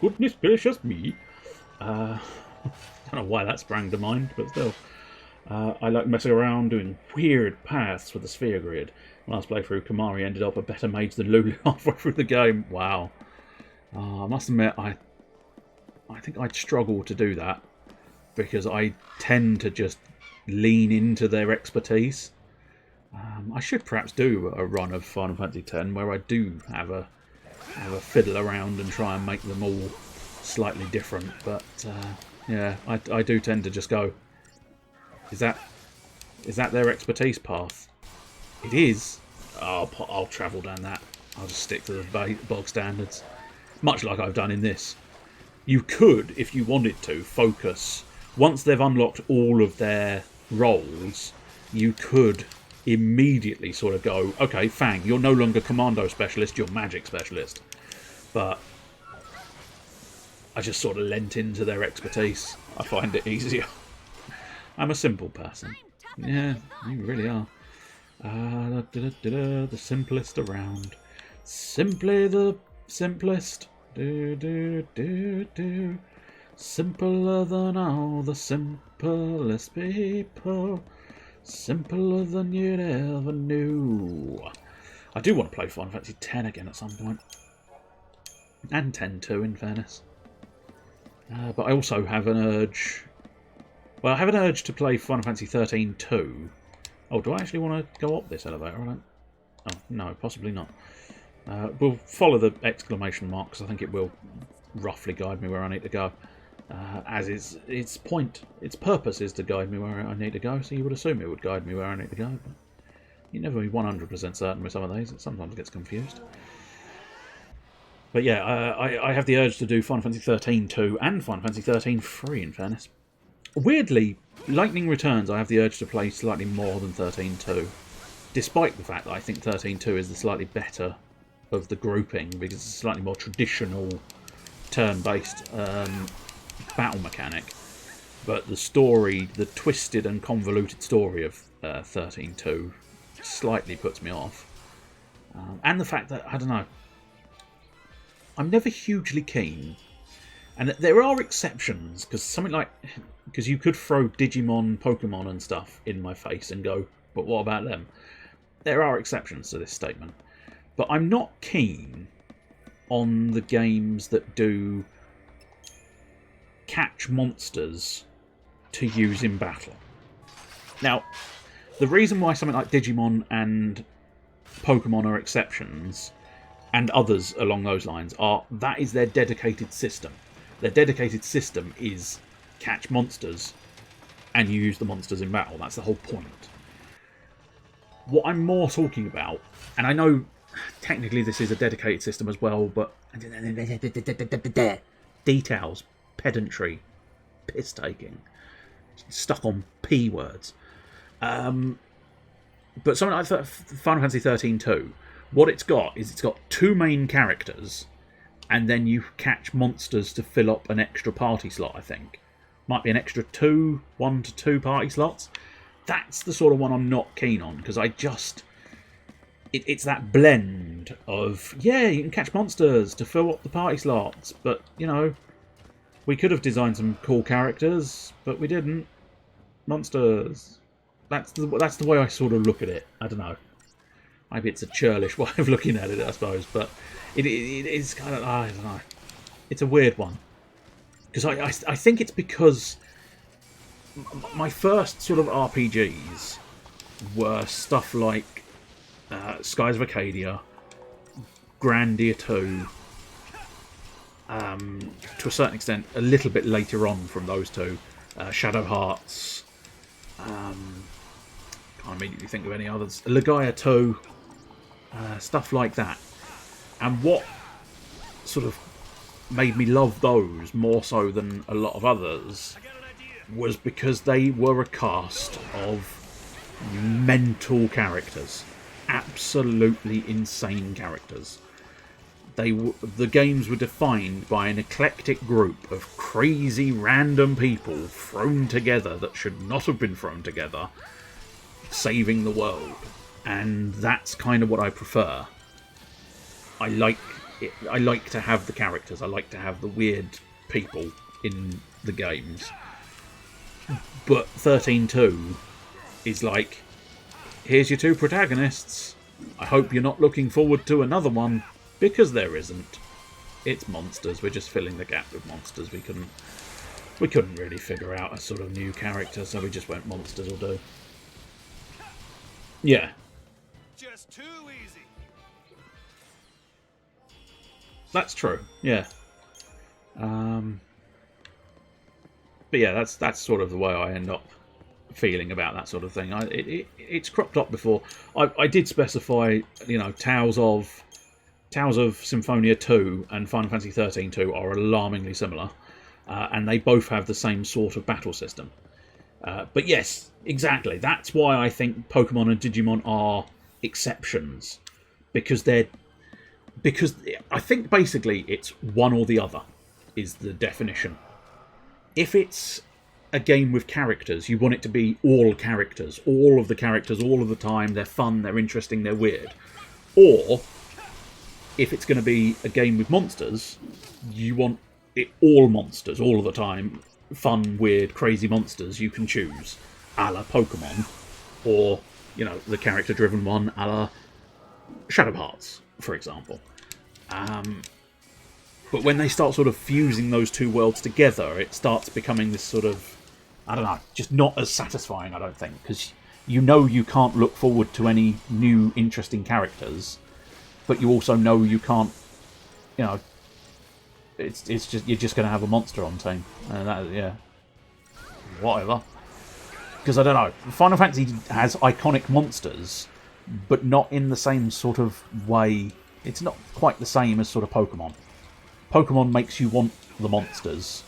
Goodness gracious me. I don't know why that sprang to mind, but still. I like messing around doing weird paths with the sphere grid. Last playthrough, Kamari ended up a better mage than Lulu halfway through the game. Wow. I must admit, I think I'd struggle to do that, because I tend to just lean into their expertise. I should perhaps do a run of Final Fantasy X where I do have a fiddle around and try and make them all slightly different, but yeah, I do tend to just go, is that their expertise path? It is. I'll travel down that. I'll just stick to the bog standards, much like I've done in this. You could, if you wanted to, focus once they've unlocked all of their roles. You could immediately sort of go, okay, Fang, you're no longer commando specialist, you're magic specialist. But I just sort of lent into their expertise. I find it easier. I'm a simple person. Yeah, you really are. The simplest around. Simply the simplest. Simpler than all the simplest people. Simpler than you'd ever knew. I do want to play Final Fantasy X again at some point. And X-2, in fairness. But I also have an urge... Well, I have an urge to play Final Fantasy XIII too. Oh, do I actually want to go up this elevator? I don't... Oh, no, possibly not. We'll follow the exclamation mark, because I think it will roughly guide me where I need to go. As its point, its purpose is to guide me where I need to go, so you would assume it would guide me where I need to go. But you never be 100% certain with some of these. It sometimes gets confused. But yeah, I have the urge to do Final Fantasy XIII 2 and Final Fantasy XIII 3, in fairness. Weirdly, Lightning Returns I have the urge to play slightly more than 13-2, despite the fact that I think 13-2 is the slightly better of the grouping, because it's a slightly more traditional turn-based battle mechanic. But the story, the twisted and convoluted story of 13-2 slightly puts me off. And the fact that, I don't know, I'm never hugely keen. And there are exceptions, because you could throw Digimon, Pokemon and stuff in my face and go, but what about them? There are exceptions to this statement. But I'm not keen on the games that do catch monsters to use in battle. Now, the reason why something like Digimon and Pokemon are exceptions, and others along those lines, are that is their dedicated system. Their dedicated system is catch monsters and you use the monsters in battle. That's the whole point. What I'm more talking about, and I know technically this is a dedicated system as well, but details, pedantry, piss-taking, stuck on P words. But something like Final Fantasy XIII-2, what it's got is it's got two main characters, and then you catch monsters to fill up an extra party slot, I think. Might be an extra 1 to 2 party slots. That's the sort of one I'm not keen on, because I just... It's that blend of, yeah, you can catch monsters to fill up the party slots, but, you know, we could have designed some cool characters, but we didn't. Monsters. That's the way I sort of look at it. I don't know. Maybe it's a churlish way of looking at it, I suppose, but it is kind of, I don't know. It's a weird one. Because I think it's because my first sort of RPGs were stuff like Skies of Arcadia, Grandia 2, to a certain extent, a little bit later on from those two, Shadow Hearts, can't immediately think of any others, Legaia 2, stuff like that. And what sort of made me love those more so than a lot of others was because they were a cast of mental characters. Absolutely insane characters. The games were defined by an eclectic group of crazy random people thrown together that should not have been thrown together, saving the world. And that's kind of what I prefer. I like to have the characters. I like to have the weird people in the games. But 13.2 is like, here's your two protagonists. I hope you're not looking forward to another one, because there isn't. It's monsters. We're just filling the gap with monsters. We couldn't really figure out a sort of new character, so we just went monsters will do. Yeah. Just too easy. That's true, yeah. But yeah, that's sort of the way I end up feeling about that sort of thing. It's cropped up before. I did specify, you know, Tales of Symphonia 2 and Final Fantasy 13-2 are alarmingly similar, and they both have the same sort of battle system. But yes, exactly. That's why I think Pokemon and Digimon are exceptions, because I think basically it's one or the other is the definition. If it's a game with characters, you want it to be all characters, all of the characters, all of the time. They're fun, they're interesting, they're weird. Or if it's going to be a game with monsters, you want it all monsters, all of the time. Fun, weird, crazy monsters you can choose, a la Pokemon, or, you know, the character-driven one, a la Shadow Hearts, for example. But when they start sort of fusing those two worlds together, it starts becoming this sort of, I don't know, just not as satisfying, I don't think, because you know you can't look forward to any new, interesting characters, but you also know you can't, you know, it's just, you're just going to have a monster on team. And that, yeah, whatever. Because I don't know, Final Fantasy has iconic monsters, but not in the same sort of way. It's not quite the same as sort of Pokemon. Pokemon makes you want the monsters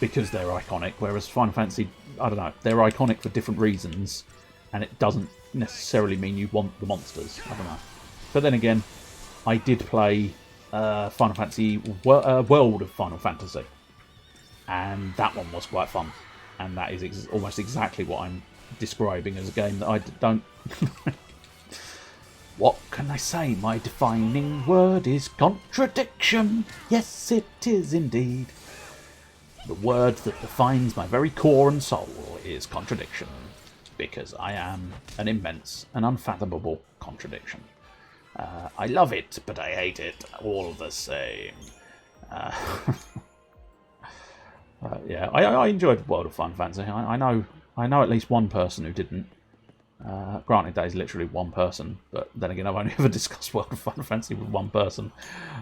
because they're iconic, whereas Final Fantasy, I don't know, they're iconic for different reasons, and it doesn't necessarily mean you want the monsters. I don't know. But then again, I did play Final Fantasy World of Final Fantasy, and that one was quite fun, and that is almost exactly what I'm describing as a game that I don't... What can I say? My defining word is contradiction. Yes, it is indeed. The word that defines my very core and soul is contradiction, because I am an immense and unfathomable contradiction. I love it, but I hate it all the same. Yeah, I enjoyed World of Final Fantasy. I know at least one person who didn't. Granted, that is literally one person, but then again, I've only ever discussed World of Final Fantasy with one person,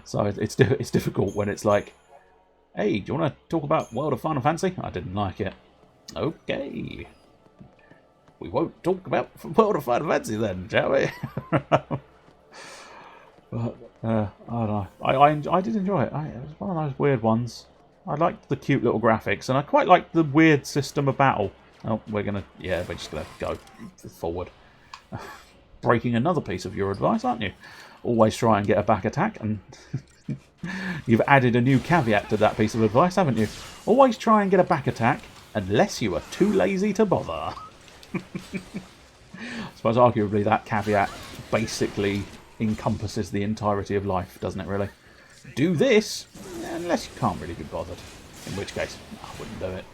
so it's difficult when it's like, hey, do you want to talk about World of Final Fantasy? I didn't like it. Okay. We won't talk about World of Final Fantasy then, shall we? But, I don't know. I did enjoy it. It was one of those weird ones. I liked the cute little graphics, and I quite liked the weird system of battle. Oh, we're just gonna go forward. Breaking another piece of your advice, aren't you? Always try and get a back attack, and you've added a new caveat to that piece of advice, haven't you? Always try and get a back attack, unless you are too lazy to bother. I suppose arguably that caveat basically encompasses the entirety of life, doesn't it, really? Do this, unless you can't really be bothered. In which case, I wouldn't do it.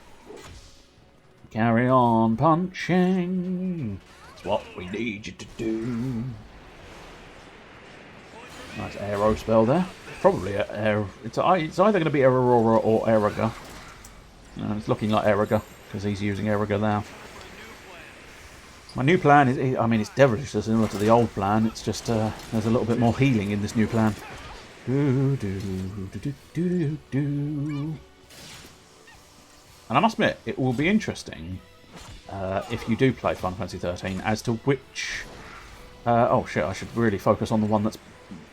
Carry on punching. That's what we need you to do. Nice aero spell there. Probably it's either going to be Aurora or Eriga. It's looking like Eriga because he's using Eriga now. My new plan is, I mean, it's devilishly similar to the old plan. It's just there's a little bit more healing in this new plan. And I must admit, it will be interesting if you do play Final Fantasy XIII as to which. Oh shit! I should really focus on the one that's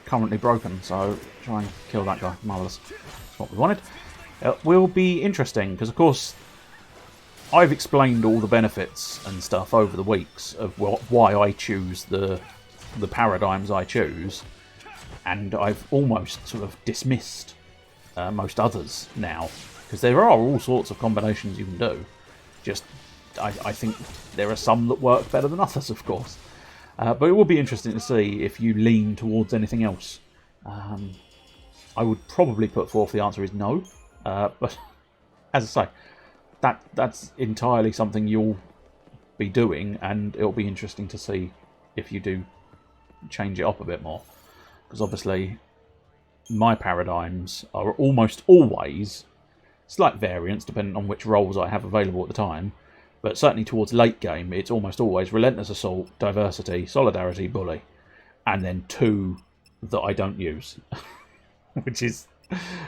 currently broken. So try and kill that guy. Marvelous. That's what we wanted. It will be interesting because, of course, I've explained all the benefits and stuff over the weeks of why I choose the paradigms I choose, and I've almost sort of dismissed most others now because there are all sorts of combinations you can do. Just I think there are some that work better than others, of course. But it will be interesting to see if you lean towards anything else. I would probably put forth the answer is no. But as I say, that's entirely something you'll be doing, and it'll be interesting to see if you do change it up a bit more. Because obviously, my paradigms are almost always slight variants depending on which roles I have available at the time. But certainly towards late game, it's almost always Relentless Assault, Diversity, Solidarity, Bully, and then 2 that I don't use. Which is...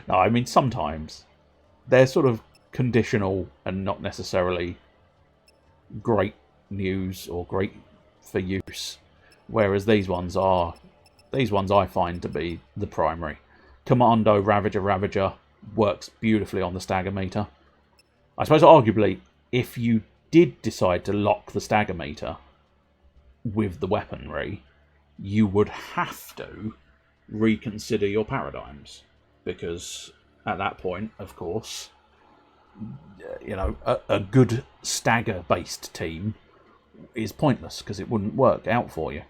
No, I mean, sometimes they're sort of conditional and not necessarily great news or great for use. Whereas these ones I find to be the primary. Commando, Ravager works beautifully on the stagger meter. I suppose arguably, if you did decide to lock the stagger meter with the weaponry, you would have to reconsider your paradigms. Because at that point, of course, you know, a good stagger-based team is pointless because it wouldn't work out for you.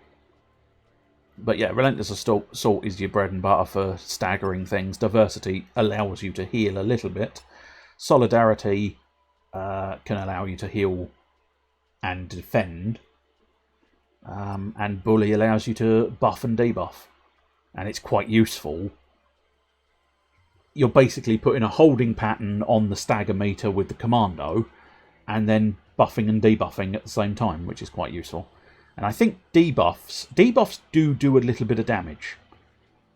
But yeah, Relentless Assault is your bread and butter for staggering things. Diversity allows you to heal a little bit. Solidarity can allow you to heal and defend. And Bully allows you to buff and debuff. And it's quite useful. You're basically putting a holding pattern on the stagger meter with the commando, and then buffing and debuffing at the same time, which is quite useful. And I think debuffs do a little bit of damage.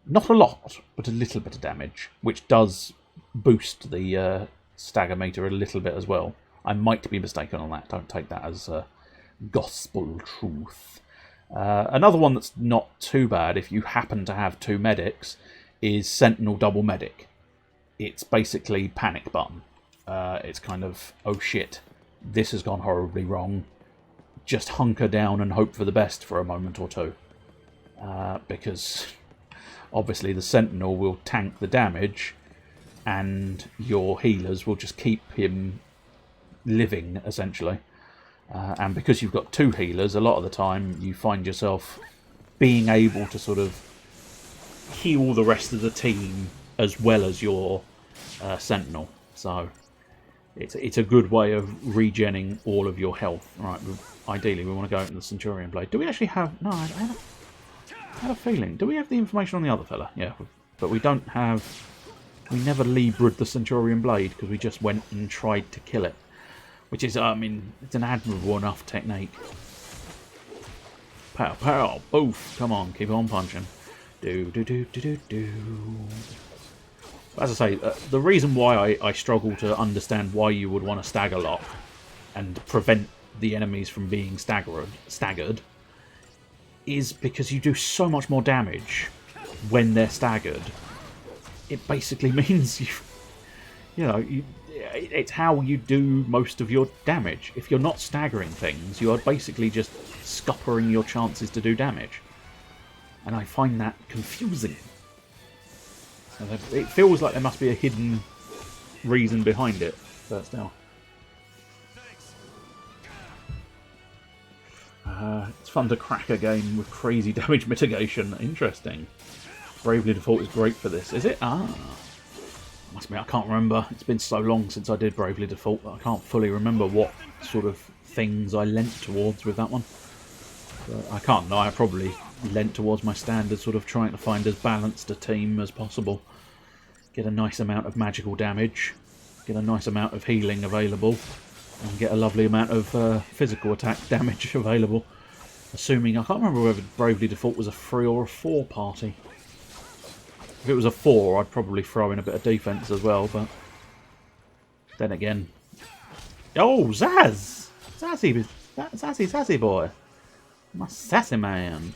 Not a lot, but a little bit of damage, which does boost the stagger meter a little bit as well. I might be mistaken on that. Don't take that as gospel truth. Another one that's not too bad if you happen to have 2 medics is Sentinel Double Medic. It's basically panic button. It's kind of, oh shit, this has gone horribly wrong. Just hunker down and hope for the best for a moment or two. Because obviously the Sentinel will tank the damage and your healers will just keep him living, essentially. And because you've got 2 healers, a lot of the time you find yourself being able to sort of heal the rest of the team as well as your Sentinel. So it's a good way of regenning all of your health. Right, ideally we want to go into the Centurion Blade. Do we actually have... No, I had a feeling. Do we have the information on the other fella? Yeah, but we don't have... We never Librid the Centurion Blade because we just went and tried to kill it. Which is, I mean, it's an admirable enough technique. Pow, pow, boof. Come on, keep on punching. Do. As I say, the reason why I struggle to understand why you would want to stagger lock and prevent the enemies from being staggered is because you do so much more damage when they're staggered. It basically means it's how you do most of your damage. If you're not staggering things, you are basically just scuppering your chances to do damage. And I find that confusing. It feels like there must be a hidden reason behind it, but still. It's fun to crack a game with crazy damage mitigation. Interesting. Bravely Default is great for this. Is it? Ah. must admit, I can't remember. It's been so long since I did Bravely Default that I can't fully remember what sort of things I leant towards with that one. But I can't lie, I probably leant towards my standard, sort of trying to find as balanced a team as possible. Get a nice amount of magical damage, get a nice amount of healing available, and get a lovely amount of physical attack damage available. Assuming, I can't remember whether Bravely Default was a 3 or a 4 party. If it was a 4, I'd probably throw in a bit of defense as well, but then again... Oh, Zaz! Zazzy boy! My sassy man!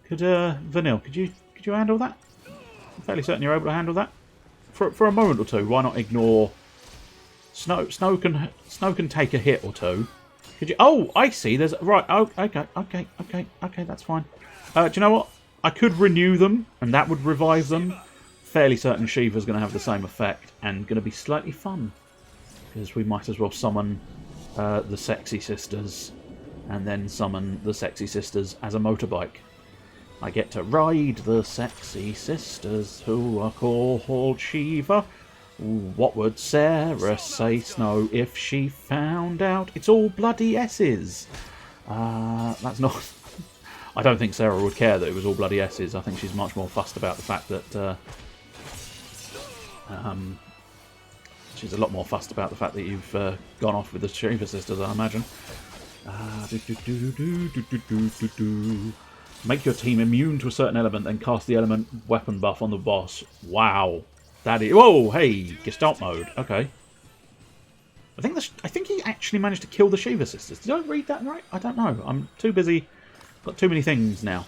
Could, Vanille, could you handle that? I'm fairly certain you're able to handle that. For a moment or two, why not ignore... Snow can take a hit or two. Could you... Oh, I see. There's... Right, oh, okay, that's fine. Do you know what? I could renew them, and that would revive them. Fairly certain Shiva's going to have the same effect, and going to be slightly fun. Because we might as well summon the Sexy Sisters, and then summon the Sexy Sisters as a motorbike. I get to ride the Sexy Sisters, who are called Shiva. Ooh, what would Sarah say, Snow, if she found out it's all bloody S's? That's not... I don't think Sarah would care that it was all bloody S's. I think she's much more fussed about the fact that... she's a lot more fussed about the fact that you've gone off with the Shiva Sisters, I imagine. Make your team immune to a certain element, then cast the element weapon buff on the boss. Wow. That is... Whoa, hey, Gestalt mode. Okay. I think he actually managed to kill the Shiva Sisters. Did I read that right? I don't know. I'm too busy. Got too many things now.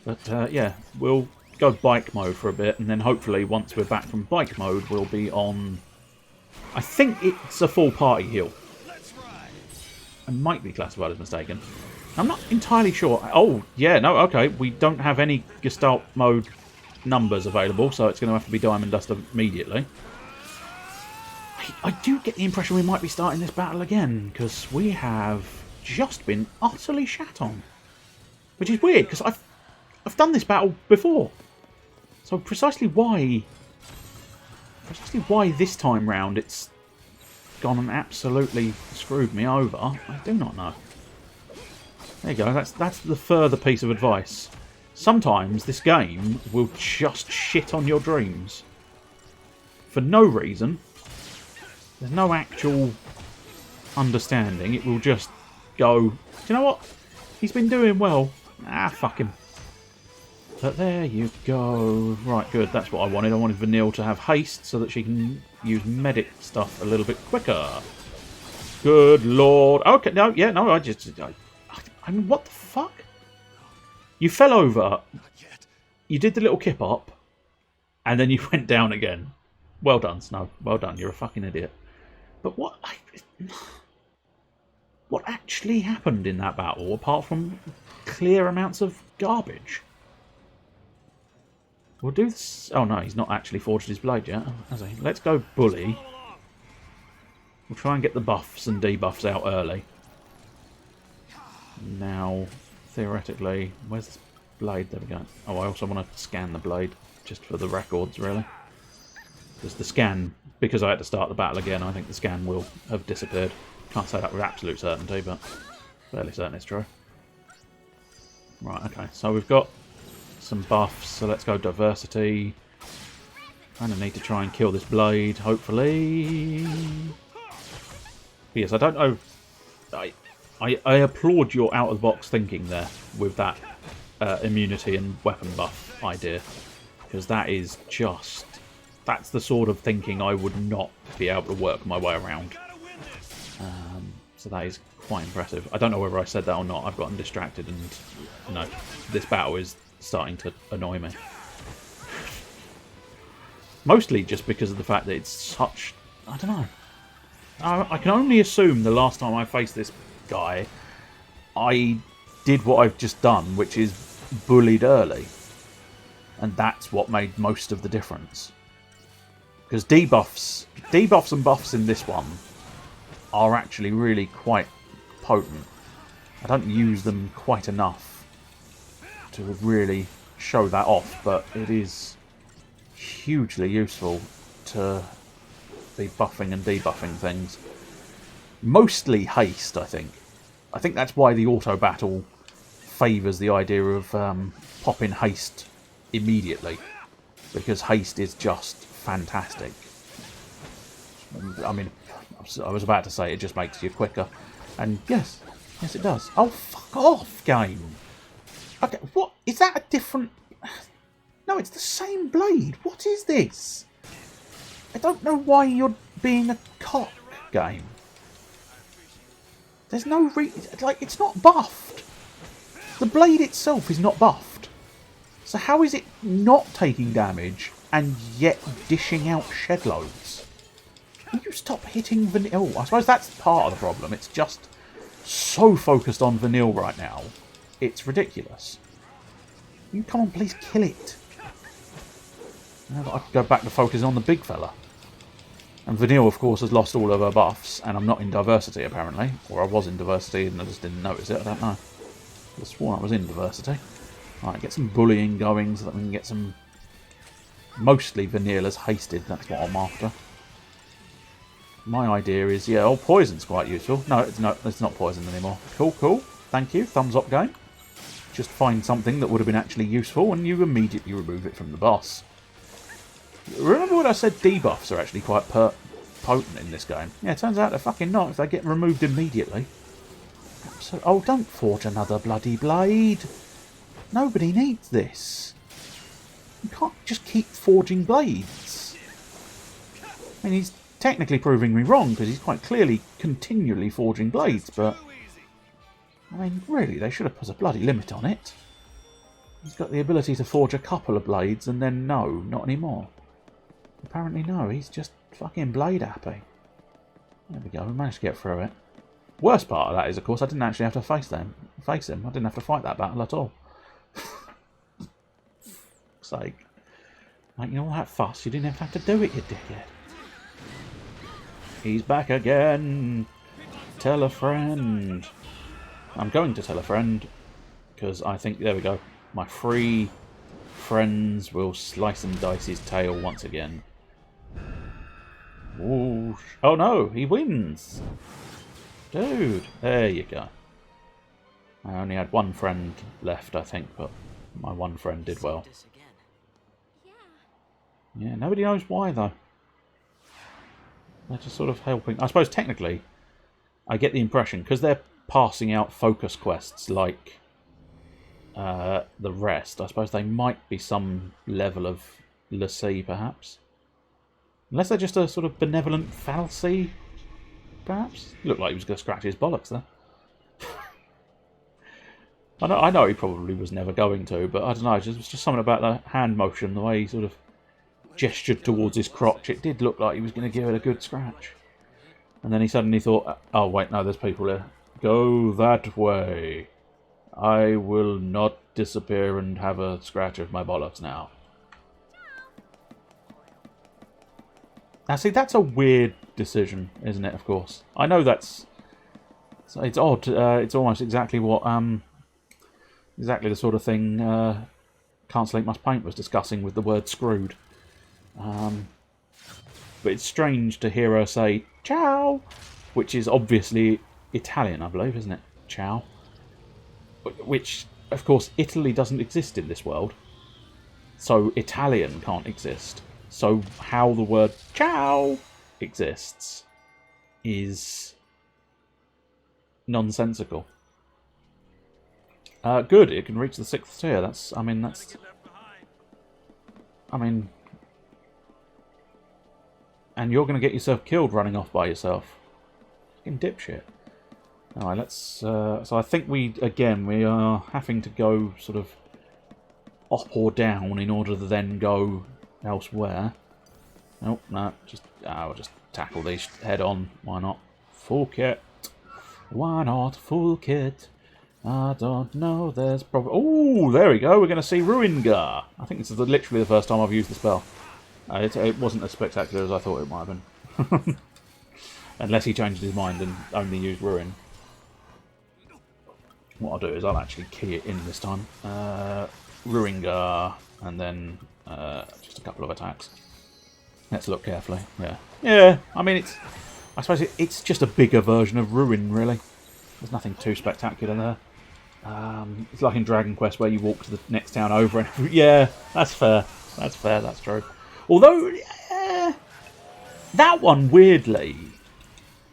But, yeah, we'll go bike mode for a bit, and then hopefully once we're back from bike mode, we'll be on... I think it's a full party heal. I might be classified as mistaken. I'm not entirely sure. Oh, yeah, no, okay. We don't have any Gestalt mode numbers available, so it's going to have to be Diamond Dust immediately. I do get the impression we might be starting this battle again, because we have just been utterly shat on. Which is weird, because I've done this battle before. So precisely why this time round it's gone and absolutely screwed me over, I do not know. There you go, that's the further piece of advice. Sometimes this game will just shit on your dreams. For no reason. There's no actual understanding. It will just go, do you know what? He's been doing well. Ah, fuck him. But there you go. Right, good. That's what I wanted. I wanted Vanille to have haste so that she can use medic stuff a little bit quicker. Good lord. Okay, no, yeah, no, I mean, what the fuck? You fell over, you did the little kip up, and then you went down again. Well done, Snow. Well done. You're a fucking idiot. But what actually happened in that battle, apart from clear amounts of garbage? We'll do this... Oh no, he's not actually forged his blade yet, has he? Let's go bully. We'll try and get the buffs and debuffs out early. Now... Theoretically, where's this blade? There we go. Oh, I also want to scan the blade, just for the records, really. Because the scan, because I had to start the battle again, I think the scan will have disappeared. Can't say that with absolute certainty, but fairly certain it's true. Right, okay, so we've got some buffs, so let's go diversity. Kind of need to try and kill this blade, hopefully. But yes, I don't know... I applaud your out-of-the-box thinking there with that immunity and weapon buff idea. Because that is just... That's the sort of thinking I would not be able to work my way around. So that is quite impressive. I don't know whether I said that or not. I've gotten distracted and, you know, this battle is starting to annoy me. Mostly just because of the fact that it's such... I don't know. I can only assume the last time I faced this guy, I did what I've just done, which is bullied early. And that's what made most of the difference. Because debuffs and buffs in this one are actually really quite potent. I don't use them quite enough to really show that off, but it is hugely useful to be buffing and debuffing things. Mostly haste, I think. I think that's why the auto battle favours the idea of popping haste immediately, because haste is just fantastic. I mean, I was about to say it just makes you quicker, and yes it does. Oh, fuck off, game. Okay, what is that? A different? No, it's the same blade. What is this? I don't know why you're being a cock, game. There's no like, it's not buffed. The blade itself is not buffed. So how is it not taking damage and yet dishing out shed loads? Will you stop hitting vanilla? Oh, I suppose that's part of the problem. It's just so focused on vanilla right now. It's ridiculous. You come on, please kill it. Now that I could go back to focusing on the big fella. And vanilla, of course, has lost all of her buffs, and I'm not in diversity, apparently. Or I was in diversity and I just didn't notice it, I don't know. I swore I was in diversity. Alright, get some bullying going so that we can get some... Mostly vanillas hasted, that's what I'm after. My idea is, yeah, oh, poison's quite useful. No, it's not poison anymore. Cool, cool. Thank you. Thumbs up, game. Just find something that would have been actually useful, and you immediately remove it from the boss. Remember what I said? Debuffs are actually quite potent in this game. Yeah, it turns out they're fucking not if they get removed immediately. So, oh, don't forge another bloody blade. Nobody needs this. You can't just keep forging blades. I mean, he's technically proving me wrong because he's quite clearly continually forging blades, but I mean, really, they should have put a bloody limit on it. He's got the ability to forge a couple of blades and then no, not anymore. Apparently no, he's just fucking blade happy. There we go, we managed to get through it. Worst part of that is, of course, I didn't actually have to face him. I didn't have to fight that battle at all. Sake. Making all that fuss, you didn't even have to do it, you dickhead. He's back again. Tell a friend. I'm going to tell a friend, because I think, there we go, my 3 friends will slice and dice his tail once again. Whoosh. Oh no, he wins! Dude, there you go. I only had 1 friend left, I think, but my 1 friend did well. Yeah, nobody knows why, though. They're just sort of helping. I suppose, technically, I get the impression, because they're passing out focus quests like the rest, I suppose they might be some level of l'Cie, perhaps. Unless they're just a sort of benevolent fallacy, perhaps. Looked like he was going to scratch his bollocks there. I know he probably was never going to, but I don't know, it was just something about the hand motion, the way he sort of gestured towards his crotch. It did look like he was going to give it a good scratch. And then he suddenly thought, oh wait, no, there's people here. Go that way. I will not disappear and have a scratch of my bollocks now. Now see, that's a weird decision, isn't it, of course. I know it's odd. It's almost exactly what, exactly the sort of thing Can't Sleep Must Paint was discussing with the word screwed. But it's strange to hear her say, ciao, which is obviously Italian, I believe, isn't it? Ciao. Which, of course, Italy doesn't exist in this world. So Italian can't exist. So how the word ciao exists is nonsensical. Good, it can reach the 6th tier. And you're going to get yourself killed running off by yourself. Fucking dipshit. Alright, let's... so I think we are having to go sort of up or down in order to then go elsewhere. Nope, no, I'll just tackle these head on. Why not? Full kit. Why not? Full kit. I don't know, there's probably... Oh, there we go, we're going to see Ruingar. I think this is literally the first time I've used the spell. It wasn't as spectacular as I thought it might have been. Unless he changed his mind and only used Ruin. What I'll do is I'll actually key it in this time. Ruingar, and then just a couple of attacks. Let's look carefully. Yeah. Yeah, I mean, I suppose it's just a bigger version of Ruin, really. There's nothing too spectacular there. It's like in Dragon Quest where you walk to the next town over and... Yeah, that's fair. That's fair, that's true. Although, that one, weirdly,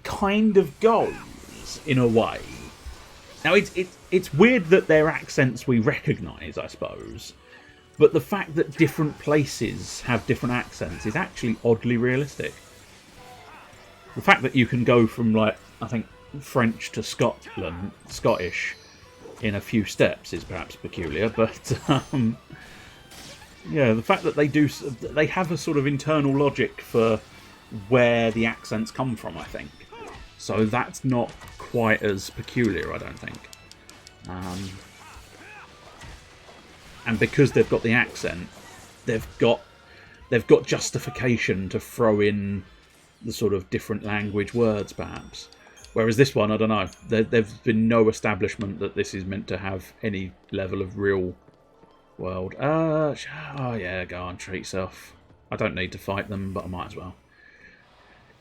kind of goes, in a way. Now, it's weird that they're accents we recognise, I suppose. But the fact that different places have different accents is actually oddly realistic. The fact that you can go from, like, I think, French to Scottish in a few steps is perhaps peculiar, but yeah, the fact that they have a sort of internal logic for where the accents come from, I think. So that's not quite as peculiar, I don't think. And because they've got the accent, they've got justification to throw in the sort of different language words, perhaps. Whereas this one, I don't know. There's been no establishment that this is meant to have any level of real world. Oh yeah, go on, treat yourself. I don't need to fight them, but I might as well.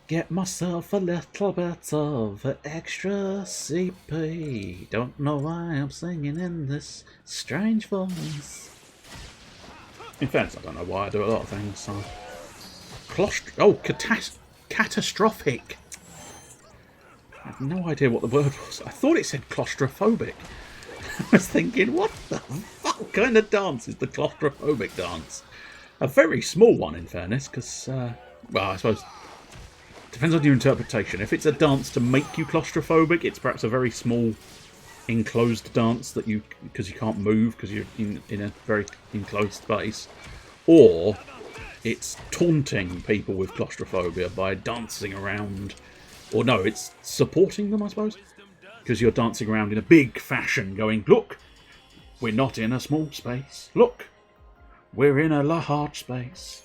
Get myself a little bit of extra CP. Don't know why I'm singing in this strange voice. In fairness, I don't know why I do a lot of things. So. Catastrophic. I have no idea what the word was. I thought it said claustrophobic. I was thinking, what the fuck kind of dance is the claustrophobic dance? A very small one, in fairness, because, well, I suppose... Depends on your interpretation. If it's a dance to make you claustrophobic, it's perhaps a very small, enclosed dance that because you can't move because you're in a very enclosed space. Or it's taunting people with claustrophobia by dancing around. Or no, it's supporting them, I suppose. Because you're dancing around in a big fashion going, look, we're not in a small space. Look, we're in a large space.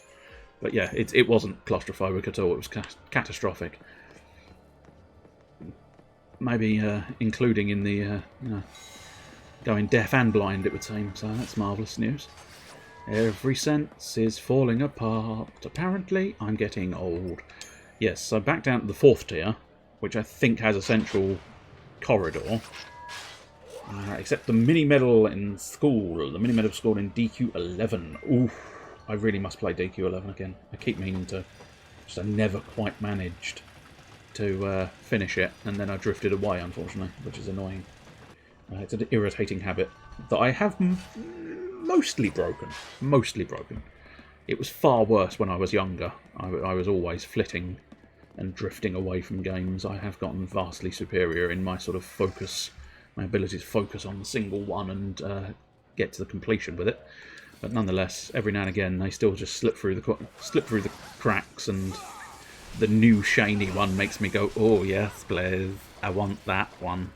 But yeah, it wasn't claustrophobic at all. It was catastrophic. Maybe including in the going deaf and blind, it would seem. So that's marvellous news. Every sense is falling apart. Apparently, I'm getting old. Yes, so back down to the 4th tier, which I think has a central corridor. Except the mini-medal in school. The mini-medal school in DQ11. Oof. I really must play DQ11 again. I keep meaning to. Just I never quite managed to finish it, and then I drifted away, unfortunately, which is annoying. It's an irritating habit that I have mostly broken. Mostly broken. It was far worse when I was younger. I was always flitting and drifting away from games. I have gotten vastly superior in my sort of focus, my ability to focus on a single one and get to the completion with it. But nonetheless, every now and again, they still just slip through the cracks, and the new shiny one makes me go, "Oh yes, please, I want that one."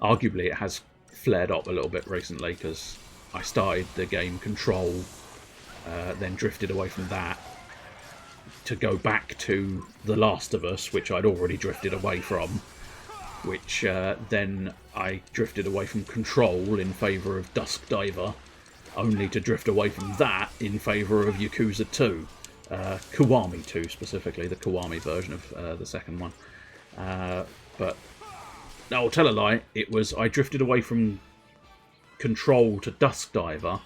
Arguably, it has flared up a little bit recently because I started the game Control, then drifted away from that to go back to The Last of Us, which I'd already drifted away from. Which then I drifted away from Control in favour of Dusk Diver. Only to drift away from that in favour of Yakuza 2. Kiwami 2 specifically, the Kiwami version of the second one. But, no, I'll tell a lie, it was, I drifted away from Control to Dusk Diver.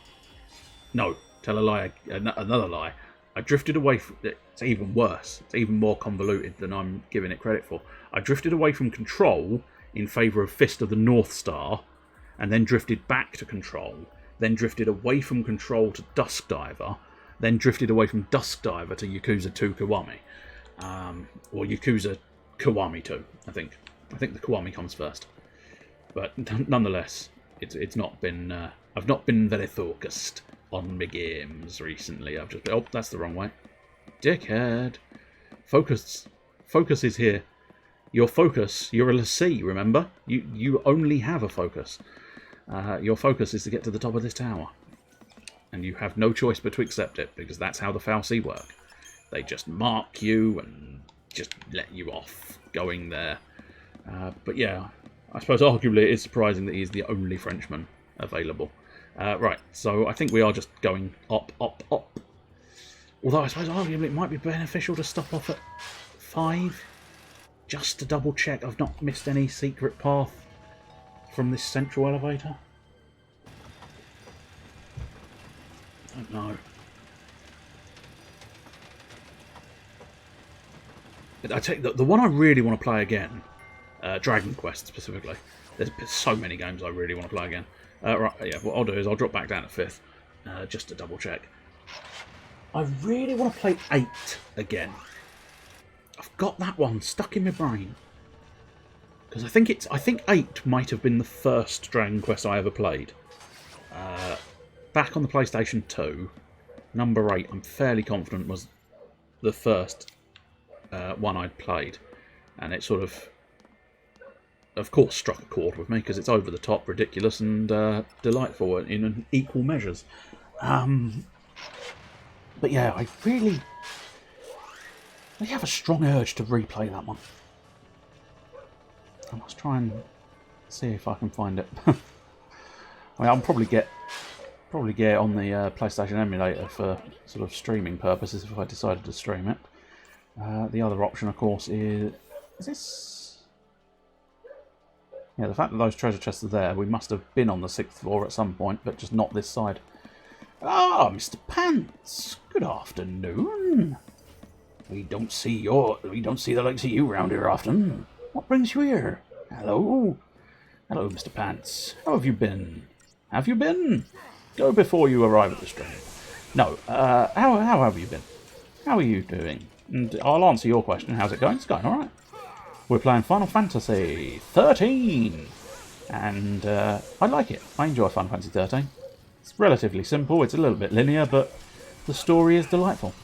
No, tell a lie, another lie. I drifted away from, it's even worse, it's even more convoluted than I'm giving it credit for. I drifted away from Control in favour of Fist of the North Star, and then drifted back to Control. Then drifted away from Control to Dusk Diver, then drifted away from Dusk Diver to Yakuza 2 Kiwami. Or Yakuza Kiwami 2, I think. I think the Kiwami comes first. But nonetheless, it's not been... I've not been very focused on my games recently. I've just... Oh, that's the wrong way. Dickhead. Focus is here. Your focus, you're a lessee, remember? You only have a focus. Your focus is to get to the top of this tower. And you have no choice but to accept it, because that's how the fal'Cie work. They just mark you and just let you off going there. But yeah, I suppose arguably it is surprising that he's the only Frenchman available. Right, so I think we are just going up, up, up. Although I suppose arguably it might be beneficial to stop off at 5, just to double check I've not missed any secret path from this central elevator. I don't know. I take the one I really want to play again, Dragon Quest specifically. There's so many games I really want to play again. Right, yeah. What I'll do is I'll drop back down to 5th, just to double check. I really want to play 8 again. I've got that one stuck in my brain because I think 8 might have been the first Dragon Quest I ever played. Back on the PlayStation 2, number 8, I'm fairly confident was the first one I'd played, and it sort of course, struck a chord with me because it's over the top, ridiculous, and delightful in equal measures. But yeah, I have a strong urge to replay that one. I must try and see if I can find it. I mean, I'll probably get it on the PlayStation emulator for sort of streaming purposes if I decided to stream it. The other option, of course, is this? Yeah, the fact that those treasure chests are there, we must have been on the 6th floor at some point, but just not this side. Ah, Mr. Pants, good afternoon. We don't see the likes of you round here often. What brings you here? Hello, Mr. Pants. How have you been? Have you been? Go before you arrive at the stream. No, how have you been? How are you doing? And I'll answer your question. How's it going? It's going all right. We're playing Final Fantasy XIII, and I like it. I enjoy Final Fantasy XIII. It's relatively simple. It's a little bit linear, but the story is delightful,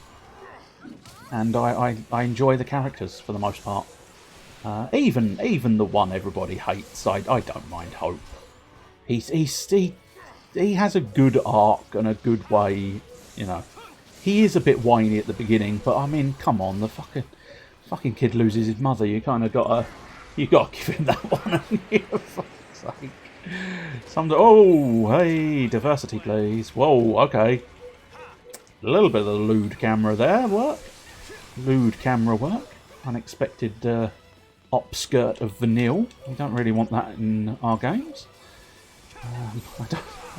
and I enjoy the characters for the most part. Even the one everybody hates, I don't mind Hope. He has a good arc and a good way, you know. He is a bit whiny at the beginning, but I mean, come on, the fucking kid loses his mother. You kind of gotta give him that one. Haven't you? For fuck's sake. Oh, hey, diversity, please. Whoa, okay. A little bit of the lewd camera there. Work. Lewd camera work. Unexpected upskirt of vinyl. We don't really want that in our games. I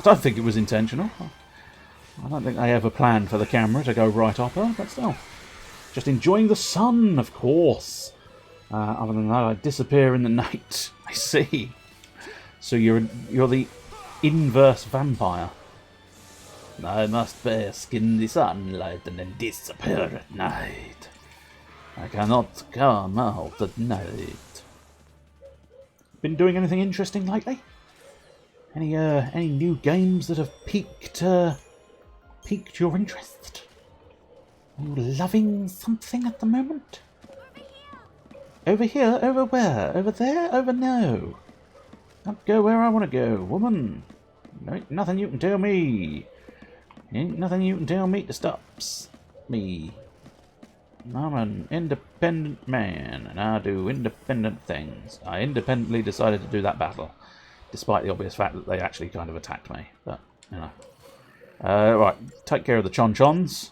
don't think it was intentional. I don't think they ever planned for the camera to go right upper, but still. Just enjoying the sun, of course. Other than that, I disappear in the night. I see. So you're the inverse vampire. I must bask in the sunlight and then disappear at night. I cannot come out at night. Been doing anything interesting lately? Any new games that have piqued your interest? Are you loving something at the moment? Over here? Over where? Over there? Over no. I'll go where I want to go, woman. There ain't nothing you can tell me. Ain't nothing you can tell me to stops me. I'm an independent man, and I do independent things. I independently decided to do that battle, despite the obvious fact that they actually kind of attacked me. But, you know. Right, take care of the Chon-Chons.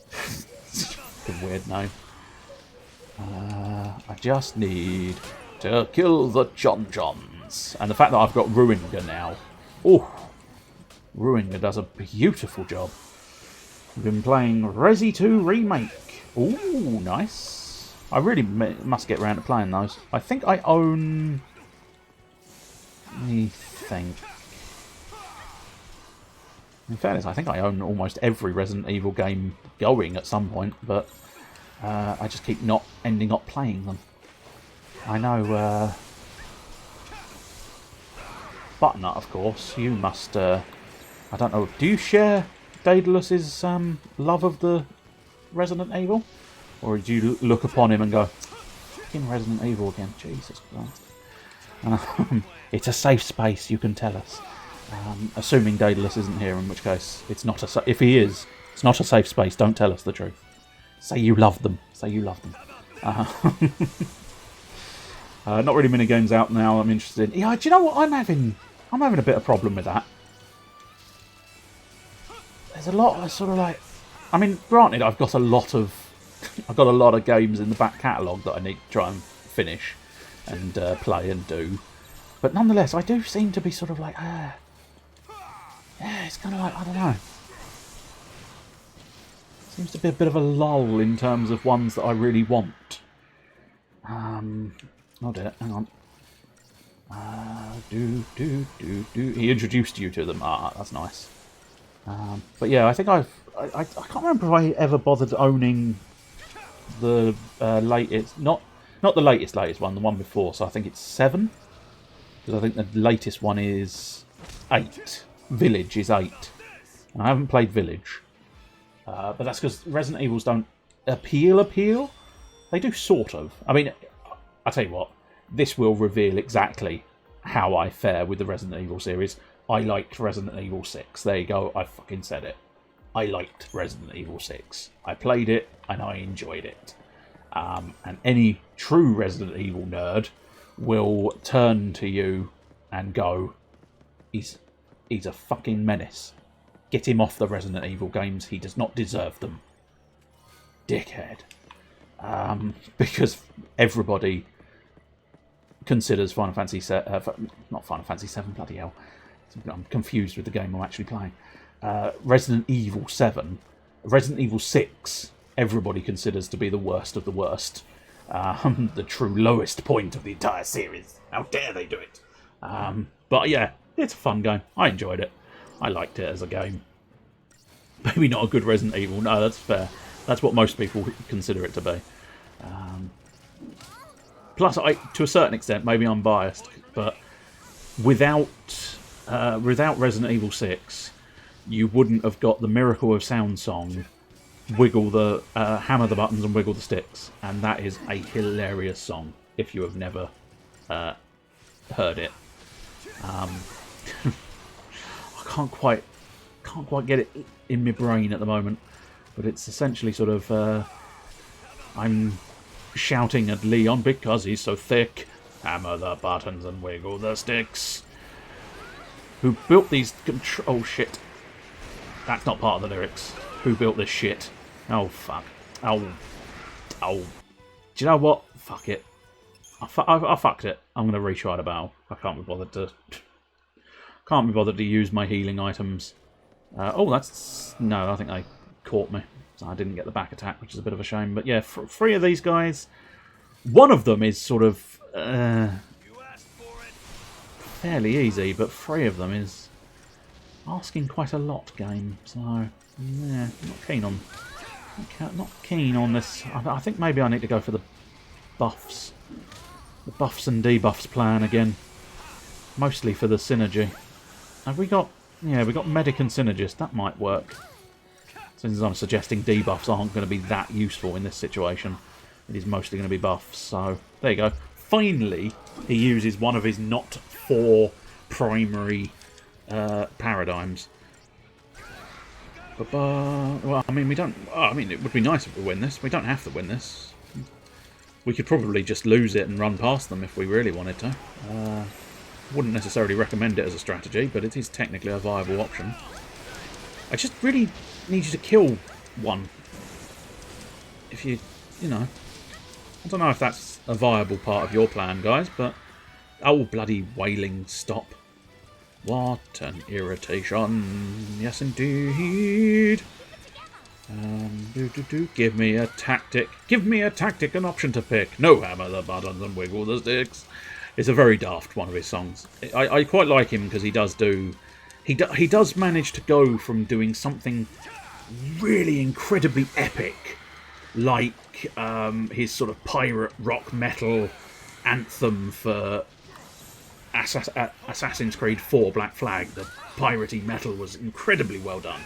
Fucking weird name. I just need to kill the Chon-Chons. And the fact that I've got Ruinga now. Oh, Ruinga does a beautiful job. We've been playing Resi 2 Remake. Ooh, nice. I really must get around to playing those. I think I own... Let me think. In fairness, I think I own almost every Resident Evil game going at some point, but I just keep not ending up playing them. I know... Butternut, of course, you must... I don't know, do you share Daedalus's love of the Resident Evil? Or do you look upon him and go, fucking Resident Evil again, Jesus Christ. It's a safe space, you can tell us. Assuming Daedalus isn't here, in which case it's not a. If he is, it's not a safe space. Don't tell us the truth. Say you love them. Say you love them. Not really many games out now. I'm interested in. Yeah, do you know what I'm having? I'm having a bit of problem with that. There's a lot of sort of like I mean, granted, I've got a lot of games in the back catalogue that I need to try and finish and play and do. But nonetheless, I do seem to be sort of like, yeah, it's kind of like, I don't know. Seems to be a bit of a lull in terms of ones that I really want. Oh dear, hang on. He introduced you to them. Ah, that's nice. But yeah, I think I can't remember if I ever bothered owning the latest, not the latest one, the one before. So I think it's 7, because I think the latest one is 8. Village is 8, and I haven't played Village, but that's because Resident Evils don't appeal. They do sort of. I mean, I tell you what, this will reveal exactly how I fare with the Resident Evil series. I liked Resident Evil 6. There you go, I fucking said it. I liked Resident Evil 6. I played it, and I enjoyed it. And any true Resident Evil nerd will turn to you and go, he's a fucking menace. Get him off the Resident Evil games. He does not deserve them. Dickhead. Because everybody considers Final Fantasy not Final Fantasy 7, bloody hell. I'm confused with the game I'm actually playing. Resident Evil 7, Resident Evil 6, everybody considers to be the worst of the worst. The true lowest point of the entire series. How dare they do it? But yeah, it's a fun game. I enjoyed it. I liked it as a game. Maybe not a good Resident Evil. No, that's fair. That's what most people consider it to be. Plus, to a certain extent, maybe I'm biased, but without Resident Evil 6, you wouldn't have got the Miracle of Sound song, wiggle the hammer the buttons and wiggle the sticks, and that is a hilarious song if you have never heard it. I can't quite get it in my brain at the moment, but it's essentially sort of I'm shouting at Leon because he's so thick. Hammer the buttons and wiggle the sticks. Who built these oh shit. That's not part of the lyrics. Who built this shit? Oh fuck. Oh. Do you know what? Fuck it. I fucked it. I'm gonna retry the battle. I can't be bothered to use my healing items. Oh, that's no. I think they caught me. So I didn't get the back attack, which is a bit of a shame. But yeah, 3 of these guys. One of them is sort of fairly easy, but 3 of them is asking quite a lot game. So yeah, not keen on this. I think maybe I need to go for the buffs and debuffs plan again, mostly for the synergy. Have we got? Yeah, we got medic and synergist. That might work. Since I'm suggesting debuffs aren't going to be that useful in this situation, it is mostly going to be buffs. So there you go. Finally, he uses one of his not 4 primary paradigms. Well, I mean, we don't. I mean, it would be nice if we win this. We don't have to win this. We could probably just lose it and run past them if we really wanted to. Wouldn't necessarily recommend it as a strategy, but it is technically a viable option. I just really need you to kill one. If you know. I don't know if that's a viable part of your plan, guys, but... Oh, bloody wailing stop. What an irritation. Yes, indeed. Give me a tactic. Give me a tactic, an option to pick. No, hammer the buttons and wiggle the sticks. It's a very daft one of his songs. I quite like him because he does do... He does manage to go from doing something really incredibly epic, like his sort of pirate rock metal anthem for Assassin's Creed 4 Black Flag. The piratey metal was incredibly well done.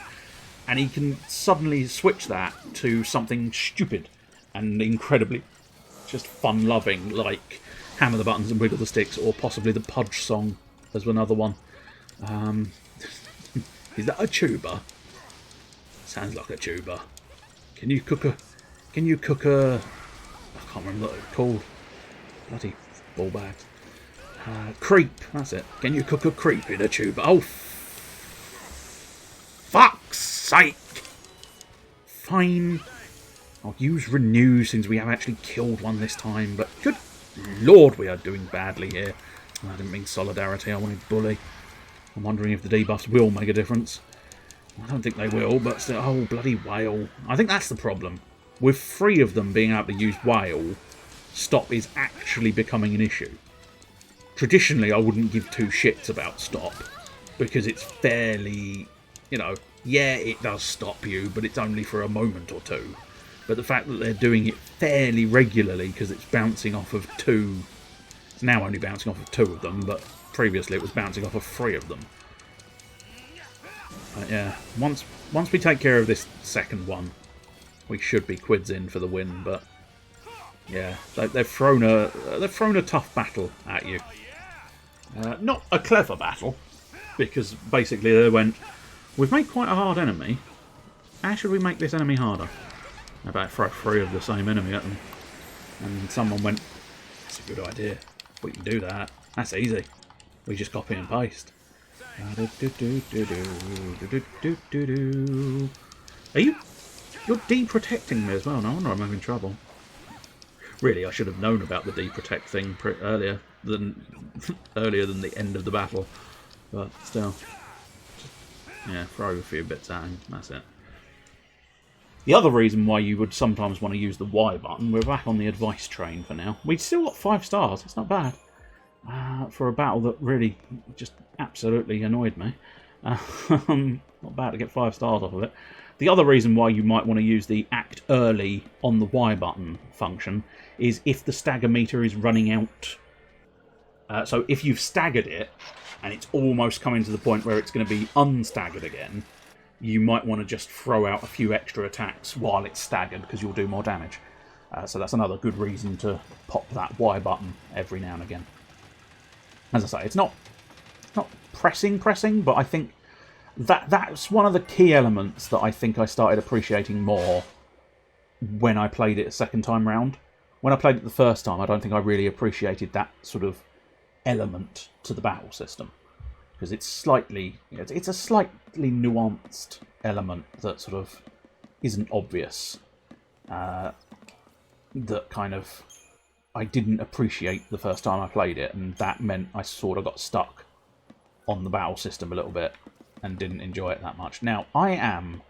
And he can suddenly switch that to something stupid and incredibly just fun-loving, like Hammer the Buttons and Wiggle the Sticks, or possibly the Pudge song as another one. Is that a tuba? Sounds like a tuba. Can you cook a... I can't remember what it's called. Bloody ball bags. Creep, that's it. Can you cook a creep in a tuba? Oh, fuck's sake! fine. I'll use renew since we have actually killed one this time, but good lord, we are doing badly here. I didn't mean solidarity, I wanted bully. I'm wondering if the debuffs will make a difference. I don't think they will, but still, oh, bloody whale. I think that's the problem. With 3 of them being able to use whale, stop is actually becoming an issue. Traditionally, I wouldn't give 2 shits about stop, because it's fairly, you know, yeah, it does stop you, but it's only for a moment or 2. But the fact that they're doing it fairly regularly, because it's bouncing off of 2, it's now only bouncing off of 2 of them, but previously it was bouncing off of 3 of them. But yeah, once we take care of this second one, we should be quids in for the win. But yeah, they've thrown a tough battle at you. Not a clever battle, because basically they went, we've made quite a hard enemy. How should we make this enemy harder? How about throw 3 of the same enemy at them? And someone went, that's a good idea. We can do that. That's easy. We just copy and paste. Are you? You're deprotecting me as well. No wonder I'm having trouble. Really, I should have known about the deprotect thing earlier than the end of the battle. But still, yeah, throw a few bits at him. That's it. The other reason why you would sometimes want to use the Y button, we're back on the advice train for now. We've still got 5 stars. It's not bad. For a battle that really just absolutely annoyed me. Not bad to get 5 stars off of it. The other reason why you might want to use the act early on the Y button function is if the stagger meter is running out. So if you've staggered it and it's almost coming to the point where it's going to be unstaggered again, you might want to just throw out a few extra attacks while it's staggered because you'll do more damage. So that's another good reason to pop that Y button every now and again. As I say, it's not pressing, but I think that's one of the key elements that I think I started appreciating more when I played it a second time round. When I played it the first time, I don't think I really appreciated that sort of element to the battle system, because it's it's a slightly nuanced element that sort of isn't obvious. That kind of I didn't appreciate the first time I played it, and that meant I sort of got stuck on the battle system a little bit and didn't enjoy it that much. Now, I am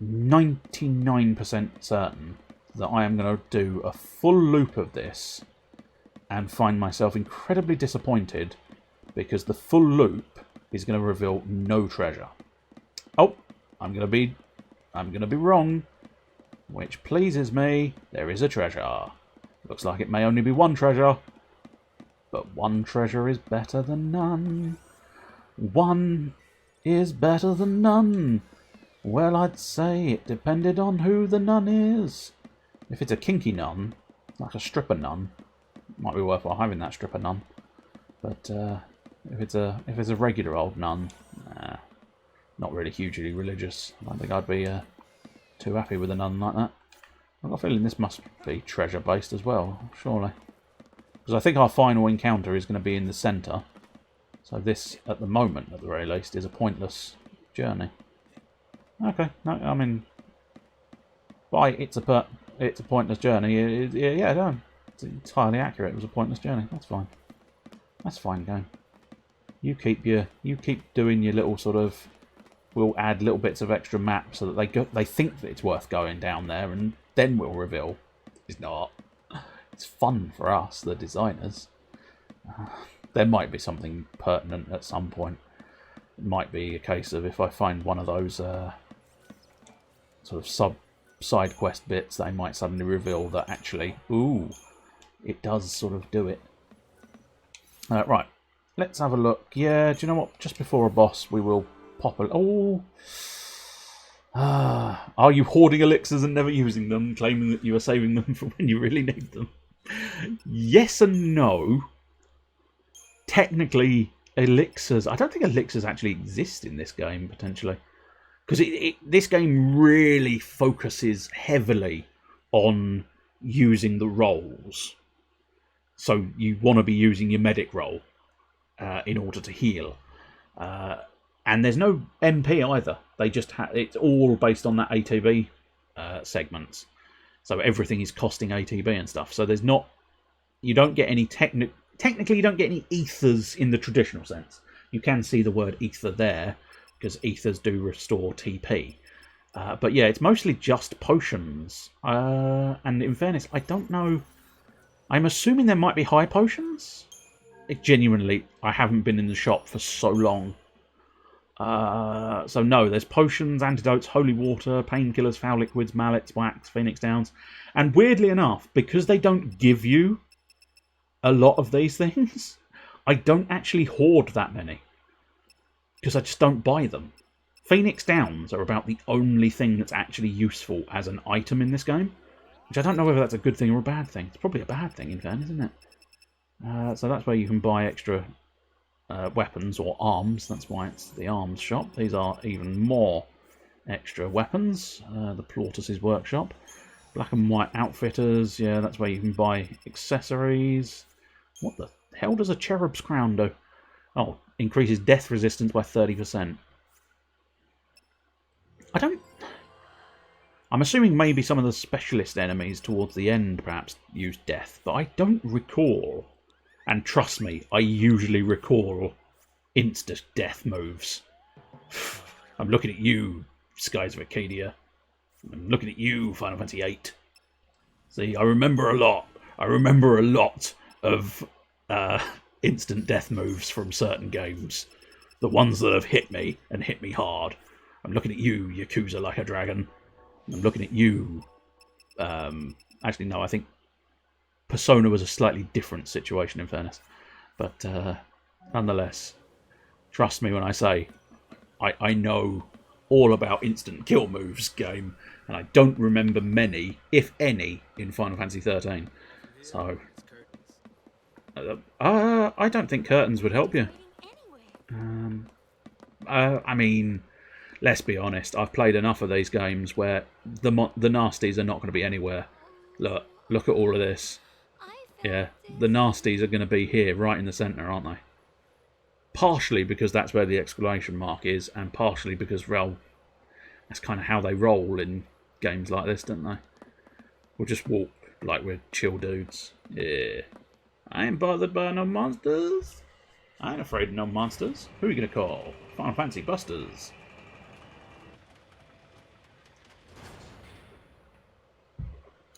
99% certain that I am going to do a full loop of this and find myself incredibly disappointed because the full loop is going to reveal no treasure. Oh, I'm going to be wrong, which pleases me. There is a treasure. Looks like it may only be 1 treasure, but 1 treasure is better than none. 1 is better than none. Well, I'd say it depended on who the nun is. If it's a kinky nun, like a stripper nun, it might be worthwhile having that stripper nun. But if it's a regular old nun, not really hugely religious. I don't think I'd be too happy with a nun like that. I've got a feeling this must be treasure-based as well, surely. Because I think our final encounter is going to be in the centre. So this, at the moment, at the very least, is a pointless journey. Okay, no, I mean, it's a pointless journey. Yeah, no, it's entirely accurate. It was a pointless journey. That's fine. That's fine, game. You keep doing your little sort of. We'll add little bits of extra map so that they think that it's worth going down there, and then we'll reveal it's not. It's fun for us, the designers. There might be something pertinent at some point. It might be a case of if I find one of those sort of side quest bits, they might suddenly reveal that actually, ooh, it does sort of do it. Right, let's have a look. Yeah, do you know what? Just before a boss, we will pop a... Oh! Are you hoarding elixirs and never using them, claiming that you are saving them for when you really need them? Yes and no. Technically, elixirs... I don't think elixirs actually exist in this game, potentially. Because this game really focuses heavily on using the rolls. So you want to be using your medic roll in order to heal. And there's no MP either. They just it's all based on that ATB segments. So everything is costing ATB and stuff. So there's not... You don't get any... Technically, you don't get any ethers in the traditional sense. You can see the word ether there, because ethers do restore TP. But yeah, it's mostly just potions. And in fairness, I don't know... I'm assuming there might be high potions? Genuinely, I haven't been in the shop for so long. So no, there's potions, antidotes, holy water, painkillers, foul liquids, mallets, wax, phoenix downs. And weirdly enough, because they don't give you a lot of these things, I don't actually hoard that many. Because I just don't buy them. Phoenix downs are about the only thing that's actually useful as an item in this game. Which I don't know whether that's a good thing or a bad thing. It's probably a bad thing, in fairness, isn't it? So that's where you can buy extra weapons or arms. That's why it's the arms shop. These are even more extra weapons. The Plautus's workshop. Black and white outfitters. Yeah, that's where you can buy accessories. What the hell does a cherub's crown do? Oh, increases death resistance by 30%. I'm assuming maybe some of the specialist enemies towards the end perhaps use death, but I don't recall. And trust me, I usually recall instant death moves. I'm looking at you, Skies of Arcadia. I'm looking at you, Final Fantasy VIII. See, I remember a lot. I remember a lot of instant death moves from certain games. The ones that have hit me, and hit me hard. I'm looking at you, Yakuza Like a Dragon. I'm looking at you. Actually, no, I think Persona was a slightly different situation, in fairness. But nonetheless, trust me when I say I know all about instant kill moves game, and I don't remember many, if any, in Final Fantasy XIII. So, I don't think curtains would help you. I mean, let's be honest. I've played enough of these games where the nasties are not going to be anywhere. Look at all of this. Yeah, the nasties are going to be here, right in the centre, aren't they? Partially because that's where the exclamation mark is, and partially because, well, that's kind of how they roll in games like this, don't they? We'll just walk like we're chill dudes. Yeah. I ain't bothered by no monsters. I ain't afraid of no monsters. Who are you going to call? Final Fantasy Busters.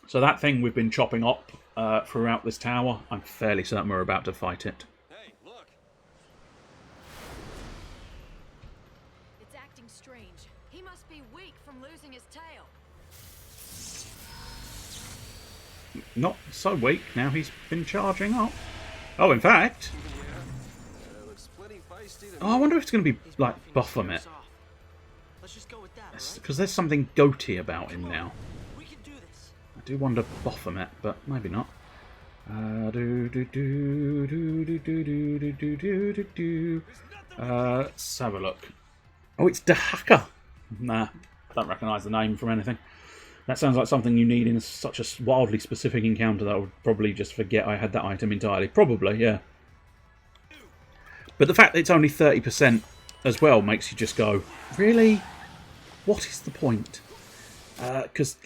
So that thing we've been chopping up throughout this tower, I'm fairly certain we're about to fight it. Hey, look. It's acting strange. He must be weak from losing his tail. Not so weak now he's been charging up. Oh, in fact... Looks plenty feisty to Oh, I wonder if it's going to be, like, Baphomet. Let's just go with that, Because there's something goatee about him now. We can do this. I do wonder Baphomet, but maybe not. Let's have a look. Oh, it's Dahaka. Nah, don't recognise the name from anything. That sounds like something you need in such a wildly specific encounter that I would probably just forget I had that item entirely. Probably, yeah. But the fact that it's only 30% as well makes you just go, really? What is the point? Because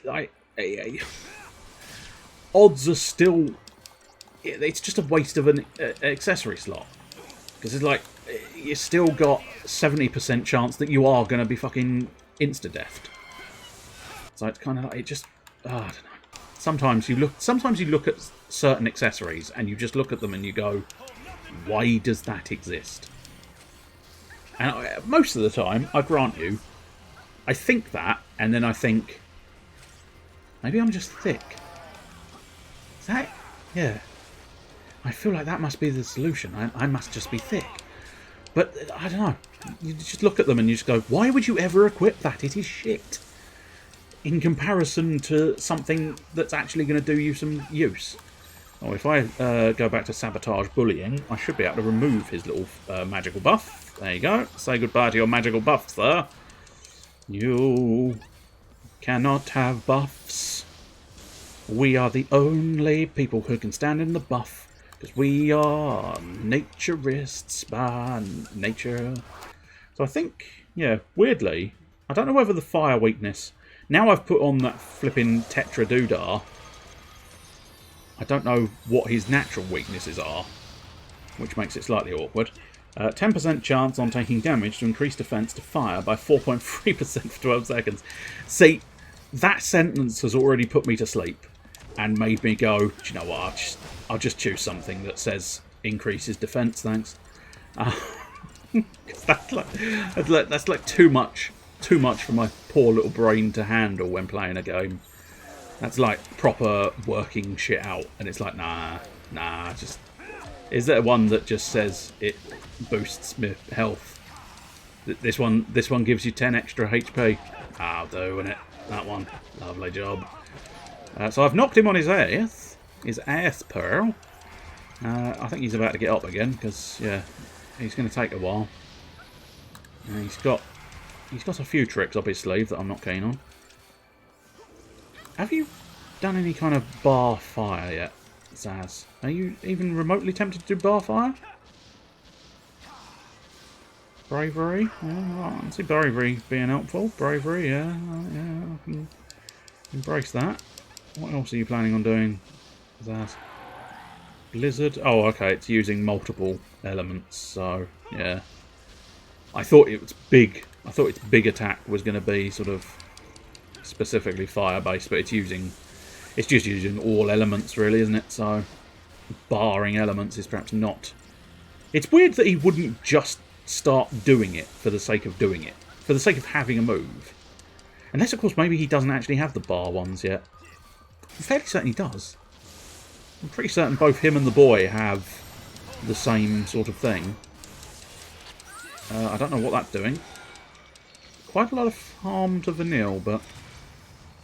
odds are still... It's just a waste of an accessory slot. Because it's like, you still got 70% chance that you are going to be fucking insta-deathed. So it's kind of like, it just... I don't know. Sometimes you look at certain accessories and you just look at them and you go, why does that exist? And most of the time, I grant you, I think that, and then I think, maybe I'm just thick. Is that... Yeah. I feel like that must be the solution. I must just be thick. But, I don't know. You just look at them and you just go, why would you ever equip that? It is shit. In comparison to something that's actually going to do you some use. Oh, if I go back to sabotage bullying, I should be able to remove his little magical buff. There you go. Say goodbye to your magical buff, sir. You cannot have buffs. We are the only people who can stand in the buff. Because we are naturists by nature. So I think, yeah, weirdly, I don't know whether the fire weakness... Now I've put on that flipping Tetra Doodah, I don't know what his natural weaknesses are, which makes it slightly awkward. 10% chance on taking damage to increase defense to fire by 4.3% for 12 seconds. See, that sentence has already put me to sleep and made me go, do you know what, I'll just choose something that says increases defense, thanks. That's like too much for my poor little brain to handle when playing a game. That's like proper working shit out, and it's like, nah, just... Is there one that just says it boosts my health? This one gives you 10 extra HP. I'll do, innit? That one. Lovely job. So I've knocked him on his ass. His ass pearl. I think he's about to get up again, because, yeah, he's going to take a while. He's got a few tricks up his sleeve that I'm not keen on. Have you done any kind of bar fire yet, Zaz? Are you even remotely tempted to do bar fire? Bravery? Yeah, I see bravery being helpful. Bravery, yeah, I can embrace that. What else are you planning on doing, Zaz? Blizzard? Oh, okay, it's using multiple elements, so, yeah. I thought it was big. I thought its big attack was going to be sort of specifically fire-based, but it's just using all elements, really, isn't it? So, barring elements is perhaps not... It's weird that he wouldn't just start doing it for the sake of doing it, for the sake of having a move. Unless, of course, maybe he doesn't actually have the bar ones yet. I'm fairly certain he does. I'm pretty certain both him and the boy have the same sort of thing. I don't know what that's doing. Quite a lot of harm to Vanille, but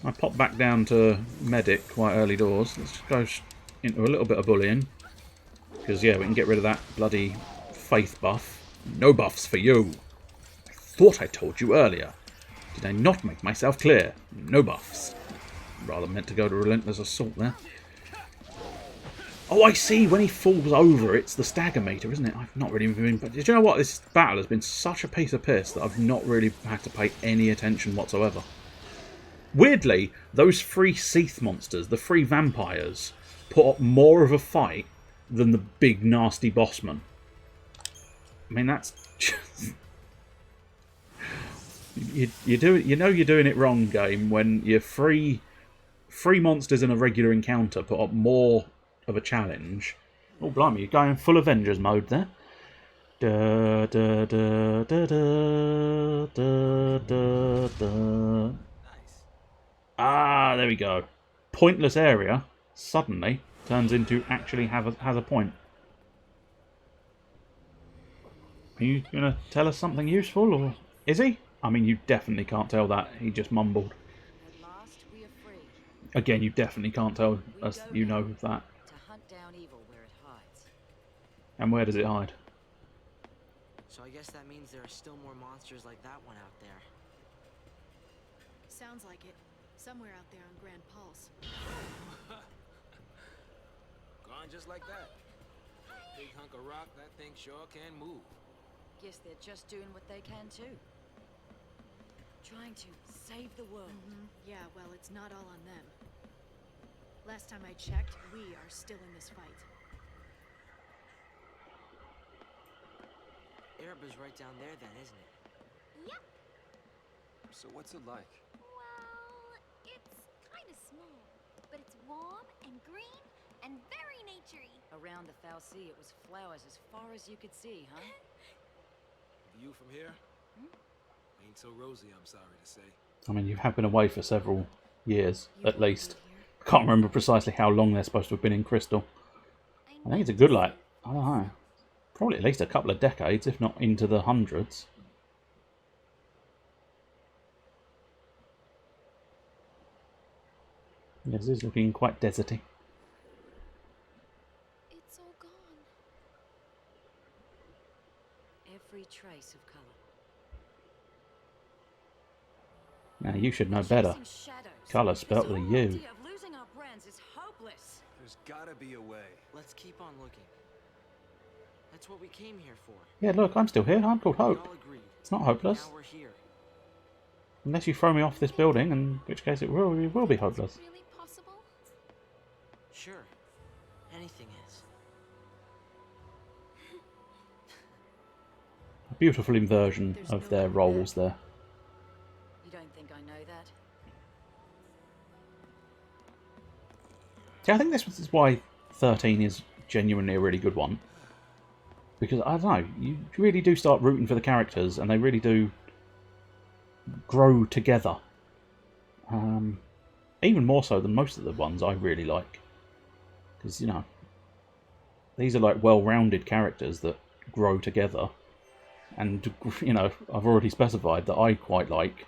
I popped back down to Medic quite early doors. Let's just go into a little bit of bullying. Because, yeah, we can get rid of that bloody faith buff. No buffs for you. I thought I told you earlier. Did I not make myself clear? No buffs. Rather meant to go to Relentless Assault there. Oh, I see. When he falls over, it's the stagger meter, isn't it? I've not really been... But do you know what? This battle has been such a piece of piss that I've not really had to pay any attention whatsoever. Weirdly, those 3 Seath monsters, the 3 vampires, put up more of a fight than the big, nasty bossman. I mean, that's... just... you know you're doing it wrong, game, when your 3 monsters in a regular encounter put up more of a challenge. Oh, blimey, you're going full Avengers mode there. Da, da, da, da, da, da, da, da. Ah, there we go. Pointless area suddenly turns into actually has a point. Are you going to tell us something useful, or is he? I mean, you definitely can't tell that. He just mumbled. At last we are free. Again, you definitely can't tell us, you know, that. To hunt down evil where it hides. And where does it hide? So I guess that means there are still more monsters like that one out there. Sounds like it. Somewhere out there on Grand Pulse. Gone just like that. Big hunk of rock, that thing sure can move. Guess they're just doing what they can too. Trying to save the world. Yeah, well, it's not all on them. Last time I checked, we are still in this fight. Ereba's right down there then, isn't it? Yep. So what's it like? Well, it's kind of small, but it's warm and green and very naturey. Around the Foul Sea, it was flowers as far as you could see, huh? View from here? Ain't so rosy, I'm sorry to say. I mean, you have been away for several years, at least. I can't remember precisely how long they're supposed to have been in Crystal. I think it's a good, like, I don't know, probably at least a couple of decades, if not into the hundreds. Yes, this is looking quite deserty. It's all gone. Every trace of color. Now, you should know better. Colour spelt with a U. The idea of losing our brands is hopeless. There's gotta be a way. Let's keep on looking. That's what we came here for. Yeah, look, I'm still here. I'm called We Hope. all agreed. It's not hopeless. Now we're here. Unless you throw me off this building, in which case it will be hopeless. Really possible? Sure. Anything is. A beautiful inversion There's of no their going roles back. there. You don't think I know that? See, I think this is why 13 is genuinely a really good one. Because, I don't know, you really do start rooting for the characters, and they really do grow together. Even more so than most of the ones I really like. Because, you know, these are like well-rounded characters that grow together. And, you know, I've already specified that I quite like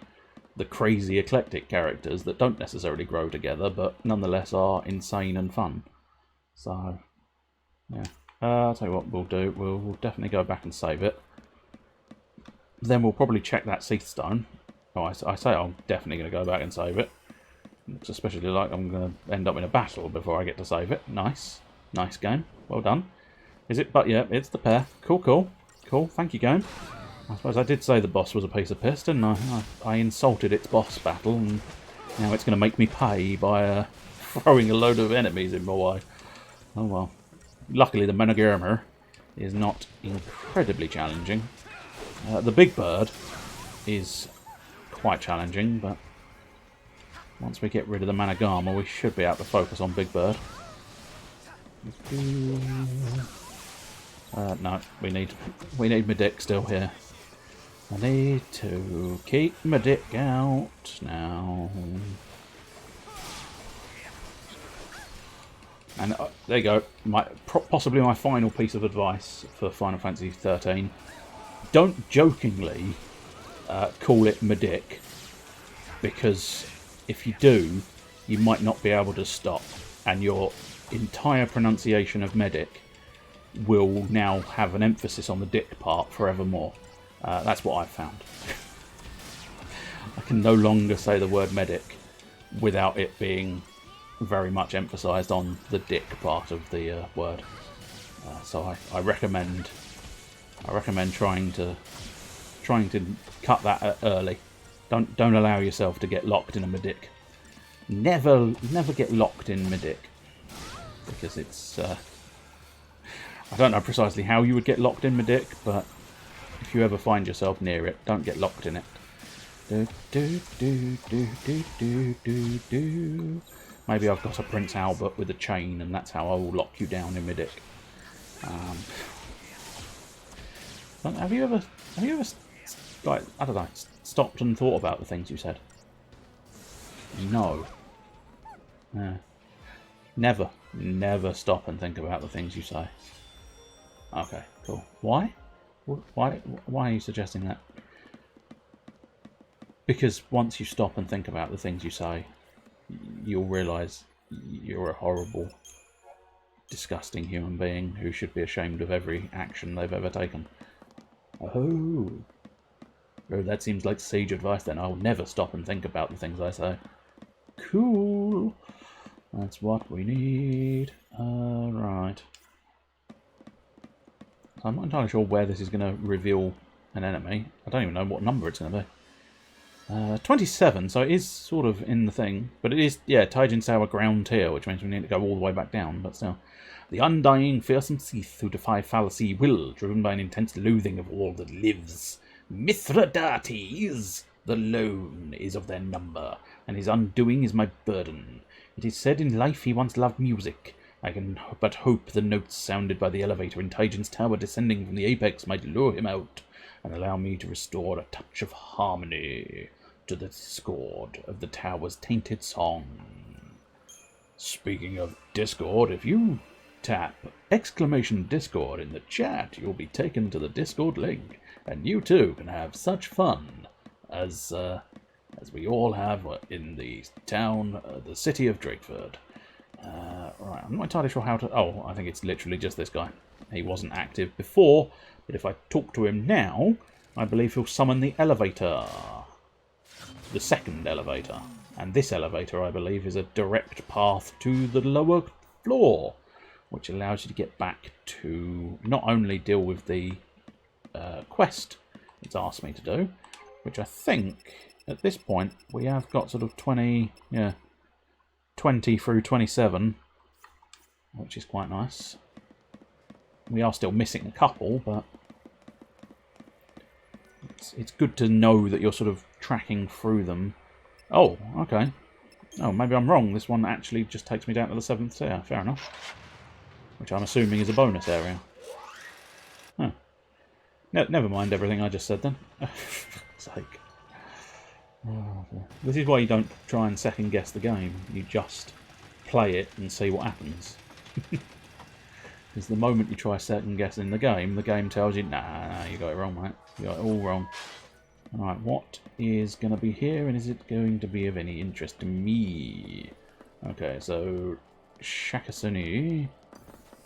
the crazy eclectic characters that don't necessarily grow together, but nonetheless are insane and fun. So, yeah. I'll tell you what we'll do. We'll definitely go back and save it. Then we'll probably check that Seath Stone. Oh, I say I'm definitely going to go back and save it. Looks especially like I'm going to end up in a battle before I get to save it. Nice. Nice game. Well done. Is it? But yeah, it's the pair. Cool, cool. Cool, thank you, game. I suppose I did say the boss was a piece of piss, didn't I? I insulted its boss battle, and now it's going to make me pay by throwing a load of enemies in my way. Oh well. Luckily, the Menagirmer is not incredibly challenging. The Big Bird is quite challenging, but once we get rid of the Managama, we should be able to focus on Big Bird. No, we need my dick still here. I need to keep my dick out now. And there you go. Possibly my final piece of advice for Final Fantasy XIII. Don't jokingly call it my dick, because if you do, you might not be able to stop, and your entire pronunciation of medic will now have an emphasis on the dick part forevermore. That's what I've found. I can no longer say the word medic without it being very much emphasised on the dick part of the word. So I recommend trying to cut that early. Don't allow yourself to get locked in a medic. Never get locked in medic, because it's I don't know precisely how you would get locked in medic, but if you ever find yourself near it, don't get locked in it. Maybe I've got a Prince Albert with a chain, and that's how I will lock you down in medic. Have you ever like, I don't know, stopped and thought about the things you said? No. Never stop and think about the things you say. Okay, cool. Why? Why are you suggesting that? Because once you stop and think about the things you say, you'll realise you're a horrible, disgusting human being who should be ashamed of every action they've ever taken. Oh, that seems like sage advice then. I'll never stop and think about the things I say. Cool. That's what we need. Right. I'm not entirely sure where this is going to reveal an enemy. I don't even know what number it's going to be. 27, so it is sort of in the thing. But it is, yeah, Taijin Sour ground tier, which means we need to go all the way back down, but still. The undying, fearsome Seath who defy fallacy will, driven by an intense loathing of all that lives. Mithridates, the lone, is of their number, and his undoing is my burden. It is said in life he once loved music. I can but hope the notes sounded by the elevator in Taijin's tower descending from the apex might lure him out, and allow me to restore a touch of harmony to the discord of the tower's tainted song. Speaking of Discord, if you tap !Discord in the chat, you'll be taken to the Discord link, and you too can have such fun as we all have in the town, the city of Drakeford. Right, I'm not entirely sure how to... Oh, I think it's literally just this guy. He wasn't active before, but if I talk to him now, I believe he'll summon the elevator. The second elevator. And this elevator, I believe, is a direct path to the lower floor, which allows you to get back to not only deal with the quest it's asked me to do, which I think at this point, we have got sort of 20 through 27, which is quite nice. We are still missing a couple, but it's good to know that you're sort of tracking through them. Oh, okay. Oh, maybe I'm wrong. This one actually just takes me down to the 7th tier. Fair enough. Which I'm assuming is a bonus area. Huh. No, never mind everything I just said then. For fuck's sake. Oh, this is why you don't try and second guess the game. You just play it and see what happens. Because the moment you try second guessing the game tells you, nah, you got it wrong, mate. You got it all wrong. Alright, what is going to be here, and is it going to be of any interest to me? Okay, so Shakasuni,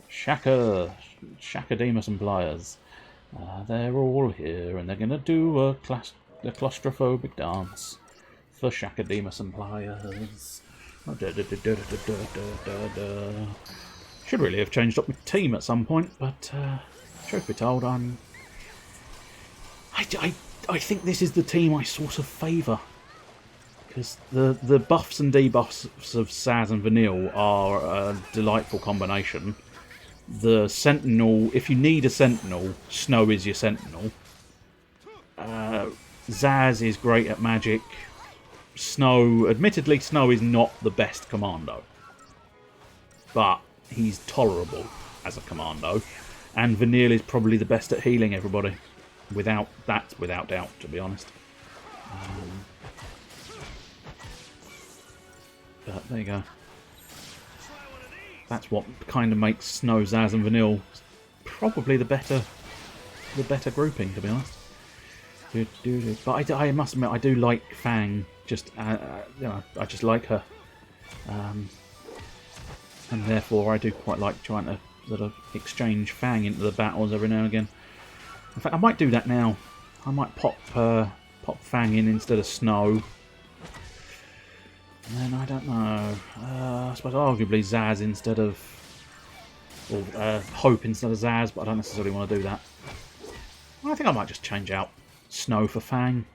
Shaka Demus and Pliers. They're all here, and they're going to do a claustrophobic dance for Shaka Demus and Pliers. Should really have changed up my team at some point, but truth be told, I think this is the team I sort of favour. Because the buffs and debuffs of Saz and Vanille are a delightful combination. The Sentinel, if you need a Sentinel, Snow is your Sentinel. Zaz is great at magic. Snow, admittedly, Snow is not the best commando. But he's tolerable as a commando. And Vanille is probably the best at healing everybody. Without doubt, to be honest. But there you go. That's what kind of makes Snow, Zaz, and Vanille probably the better grouping, to be honest. But I must admit, I do like Fang. Just you know, I just like her, and therefore I do quite like trying to sort of exchange Fang into the battles every now and again. In fact, I might do that now. I might pop Fang in instead of Snow. And then I don't know. I suppose arguably Zaz instead of, or Hope instead of Zaz, but I don't necessarily want to do that. I think I might just change out Snow for Fang.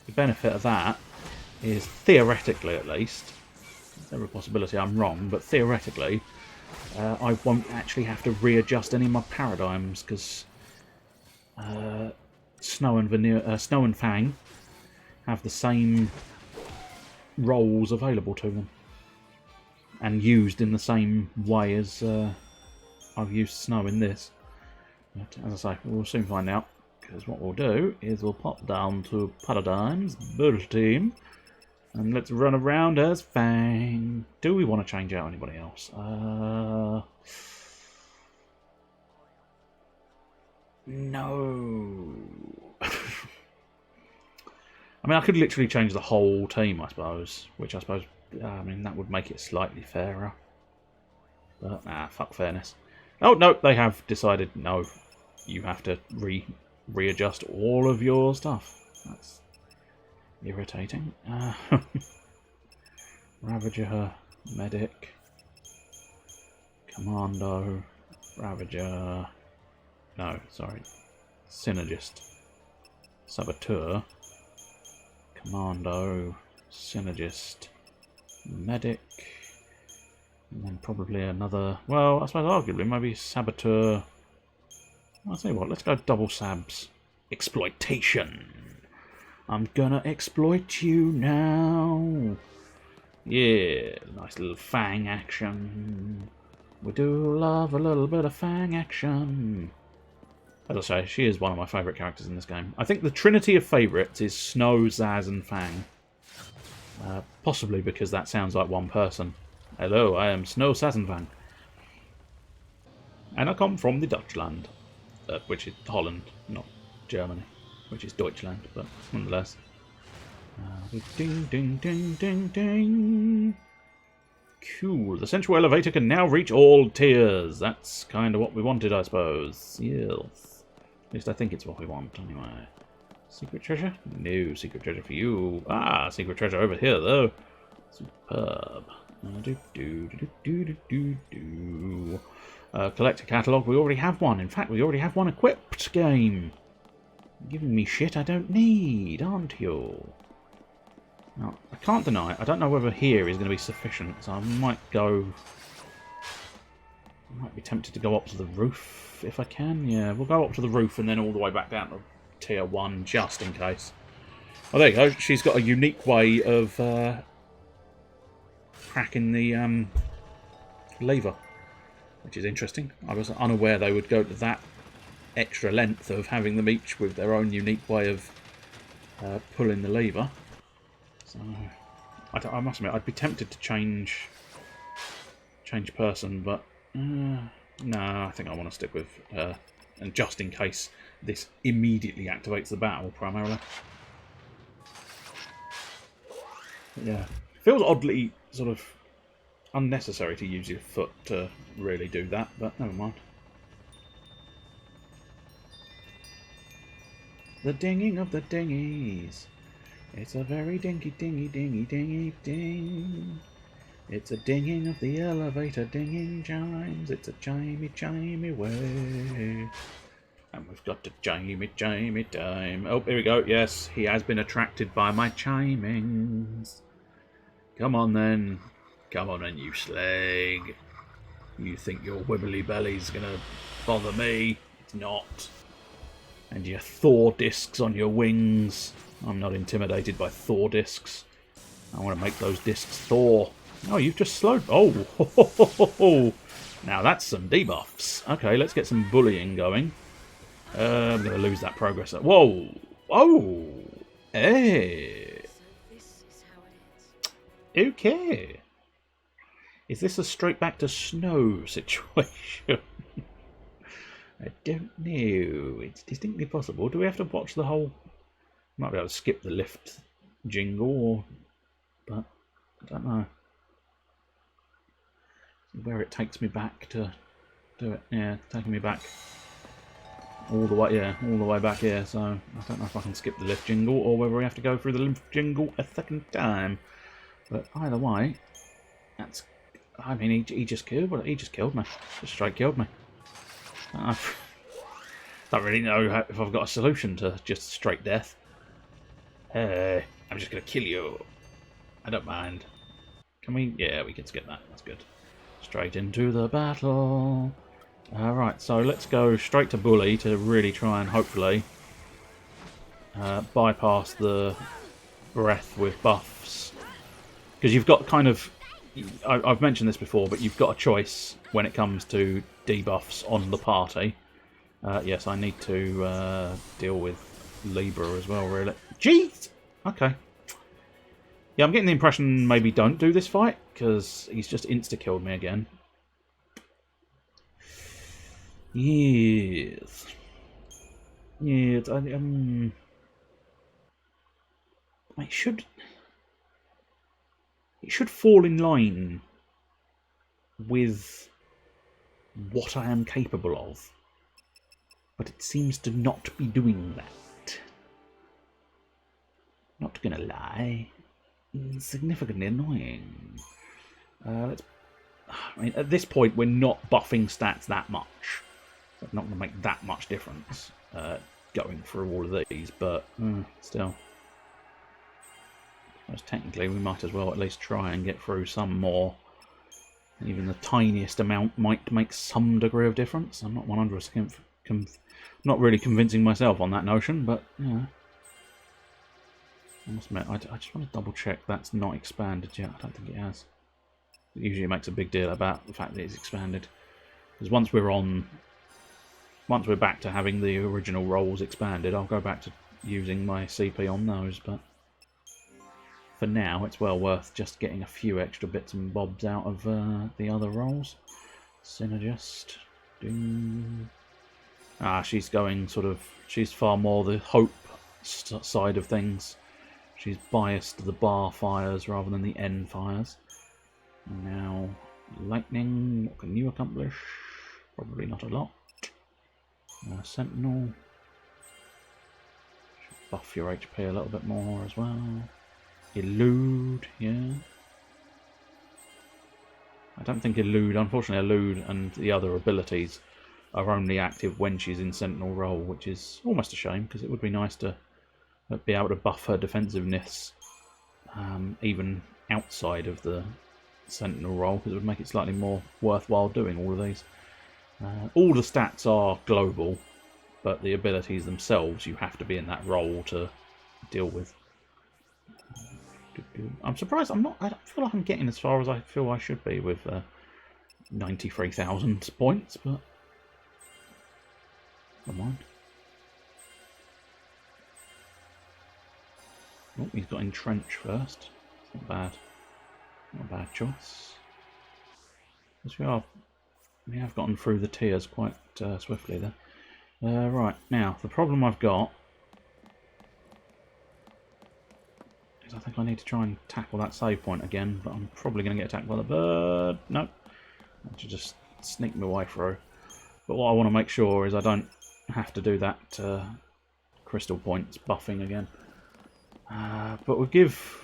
The benefit of that is, theoretically at least, there's every possibility I'm wrong, but theoretically, I won't actually have to readjust any of my paradigms, because Snow and Fang have the same roles available to them, and used in the same way as I've used Snow in this. But as I say, we'll soon find out, because what we'll do is we'll pop down to Paradigms, Build Team, and let's run around as Fang. Do we want to change out anybody else? No. I mean, I could literally change the whole team, I suppose. Which I suppose, I mean, that would make it slightly fairer. But, fuck fairness. Oh, no, they have decided, no, you have to readjust all of your stuff. That's irritating. Ravager, Medic, Commando, Ravager, no, sorry, Synergist, Saboteur, Commando, Synergist, Medic, and then probably another, well, I suppose arguably maybe Saboteur. I'll tell you what, let's go double Sabs. Exploitation. I'm gonna exploit you now. Yeah, nice little Fang action. We do love a little bit of Fang action. As I say, she is one of my favourite characters in this game. I think the trinity of favourites is Snow, Zaz and Fang. Possibly because that sounds like one person. Hello, I am Snow, Zaz and Fang. And I come from the Dutchland. Which is Holland, not Germany. Which is Deutschland, but nonetheless. Ding, ding, ding, ding, ding. Cool. The central elevator can now reach all tiers. That's kind of what we wanted, I suppose. Yes. At least I think it's what we want, anyway. Secret treasure? No secret treasure for you. Ah, secret treasure over here, though. Superb. Collect a catalogue. We already have one. In fact, we already have one equipped game. Giving me shit I don't need, aren't you? Now, I can't deny it. I don't know whether here is going to be sufficient, so I might go... I might be tempted to go up to the roof if I can. Yeah, we'll go up to the roof and then all the way back down to Tier 1 just in case. Oh, there you go. She's got a unique way of cracking the lever, which is interesting. I was unaware they would go to that extra length of having them each with their own unique way of pulling the lever. So I must admit, I'd be tempted to change person, but no, I think I want to stick with and just in case this immediately activates the battle primarily. But yeah, feels oddly sort of unnecessary to use your foot to really do that, but never mind. The dinging of the dinghies. It's a very dingy, dingy, dingy, dingy, ding. It's a dinging of the elevator, dinging chimes. It's a chimey, chimey way. And we've got to chimey, chimey time. Oh, here we go. Yes, he has been attracted by my chimings. Come on then. Come on then, you slag. You think your wibbly belly's gonna bother me? It's not. And your Thor discs on your wings. I'm not intimidated by Thor discs. I want to make those discs Thor. Oh, you've just slowed... Oh, ho, ho, ho, ho, ho. Now that's some debuffs. Okay, let's get some bullying going. I'm going to lose that progress. Whoa! Oh! Hey! So this is how it ends. Okay. Is this a straight back to snow situation? I don't know. It's distinctly possible. Do we have to watch the whole... Might be able to skip the lift jingle, but I don't know. Where it takes me back to do it. Yeah, taking me back all the way. Yeah, all the way back here. So I don't know if I can skip the lift jingle or whether we have to go through the lift jingle a second time. But either way, that's. I mean, he just killed. He just killed me. Just straight killed me. I don't really know if I've got a solution to just straight death. Hey, I'm just gonna kill you. I don't mind. Can we? Yeah, we can skip that. That's good. Straight into the battle. Alright, so let's go straight to Bully to really try and hopefully bypass the breath with buffs. Because you've got kind of... I've mentioned this before, but you've got a choice when it comes to debuffs on the party. Yes, I need to deal with Libra as well, really. Jeez! Okay. Yeah, I'm getting the impression maybe don't do this fight, because he's just insta-killed me again. Yes. Yes, it should fall in line with what I am capable of. But it seems to not be doing that. Not gonna lie. Significantly annoying. I mean, at this point, we're not buffing stats that much. So it's not going to make that much difference going through all of these, but still. Because technically, we might as well at least try and get through some more. Even the tiniest amount might make some degree of difference. I'm not 100% not really convincing myself on that notion, but yeah. I must admit, I just want to double check that's not expanded yet. I don't think it has. It usually makes a big deal about the fact that it's expanded. Because once we're back to having the original rolls expanded, I'll go back to using my CP on those. But for now, it's well worth just getting a few extra bits and bobs out of the other rolls. Synergist. Ding. Ah, she's going sort of... She's far more the hope side of things. She's biased to the bar fires rather than the N fires. And now, lightning. What can you accomplish? Probably not a lot. Sentinel. Should buff your HP a little bit more as well. Elude, yeah. I don't think Elude, unfortunately Elude and the other abilities are only active when she's in Sentinel role, which is almost a shame because it would be nice to be able to buff her defensiveness even outside of the Sentinel role, because it would make it slightly more worthwhile doing all of these. All the stats are global, but the abilities themselves you have to be in that role to deal with. I'm surprised I don't feel like I'm getting as far as I feel I should be with 93,000 points, but never mind. Oh, he's got Entrench first. It's not bad. Not a bad choice. Because we have gotten through the tiers quite swiftly there. Right, now, the problem I've got is I think I need to try and tackle that save point again, but I'm probably going to get attacked by the bird. Nope. I should just sneak my way through. But what I want to make sure is I don't have to do that crystal points buffing again. But we'll give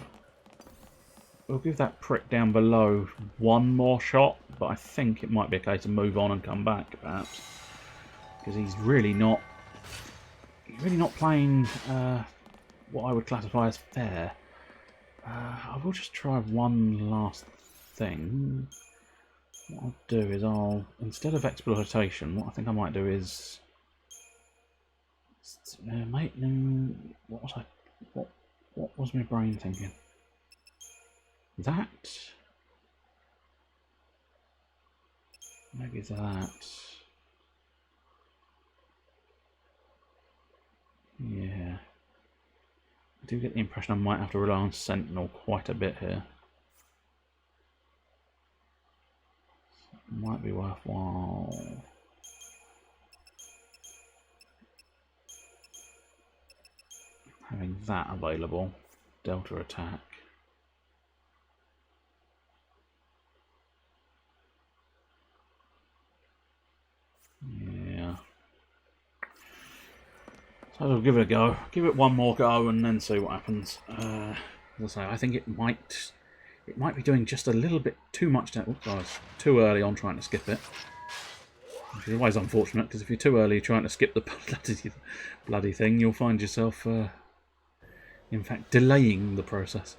that prick down below one more shot, but I think it might be a case of move on and come back, perhaps, because he's really not playing what I would classify as fair. I will just try one last thing. What I'll do is instead of exploitation, what I think I might do is what was my brain thinking? That? Maybe that. Yeah. I do get the impression I might have to rely on Sentinel quite a bit here. So it might be worthwhile. Having that available. Delta attack. Yeah. So I'll give it a go. Give it one more go and then see what happens. As I say, I think it might be doing just a little bit too much. Too early on trying to skip it. Which is always unfortunate, because if you're too early trying to skip the bloody thing, you'll find yourself, in fact, delaying the process.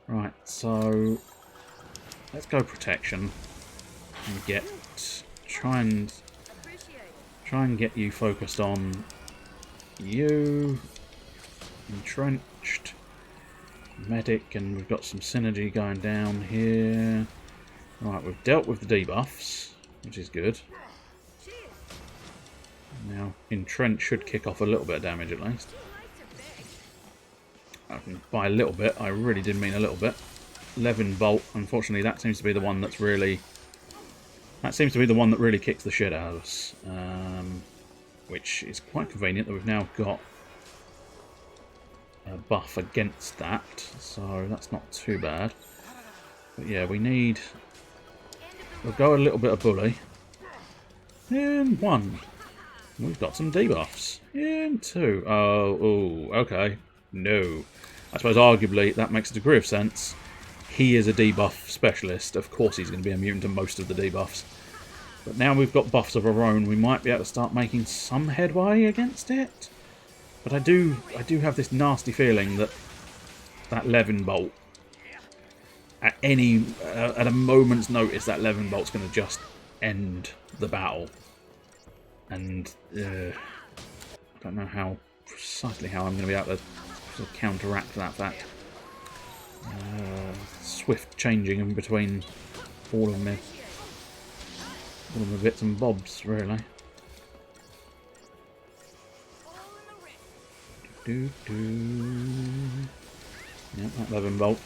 Right, so let's go protection and try and get you focused on you, entrenched, medic, and we've got some synergy going down here. Right, we've dealt with the debuffs, which is good. Now, entrenched should kick off a little bit of damage at least. By a little bit, I really did mean a little bit. Levin Bolt, unfortunately, that seems to be the one that's really... That seems to be the one that really kicks the shit out of us. Which is quite convenient that we've now got a buff against that. So that's not too bad. But yeah, we'll go a little bit of bully. In 1. We've got some debuffs. In 2. Oh, okay. No. I suppose arguably that makes a degree of sense. He is a debuff specialist. Of course he's going to be immune to most of the debuffs. But now we've got buffs of our own, we might be able to start making some headway against it. But I do have this nasty feeling that Levin Bolt, at a moment's notice, that Levin Bolt's going to just end the battle. And I don't know precisely how I'm going to be able to counteract that fact. Swift changing in between all of the bits and bobs, really. Yeah, that Levin Bolt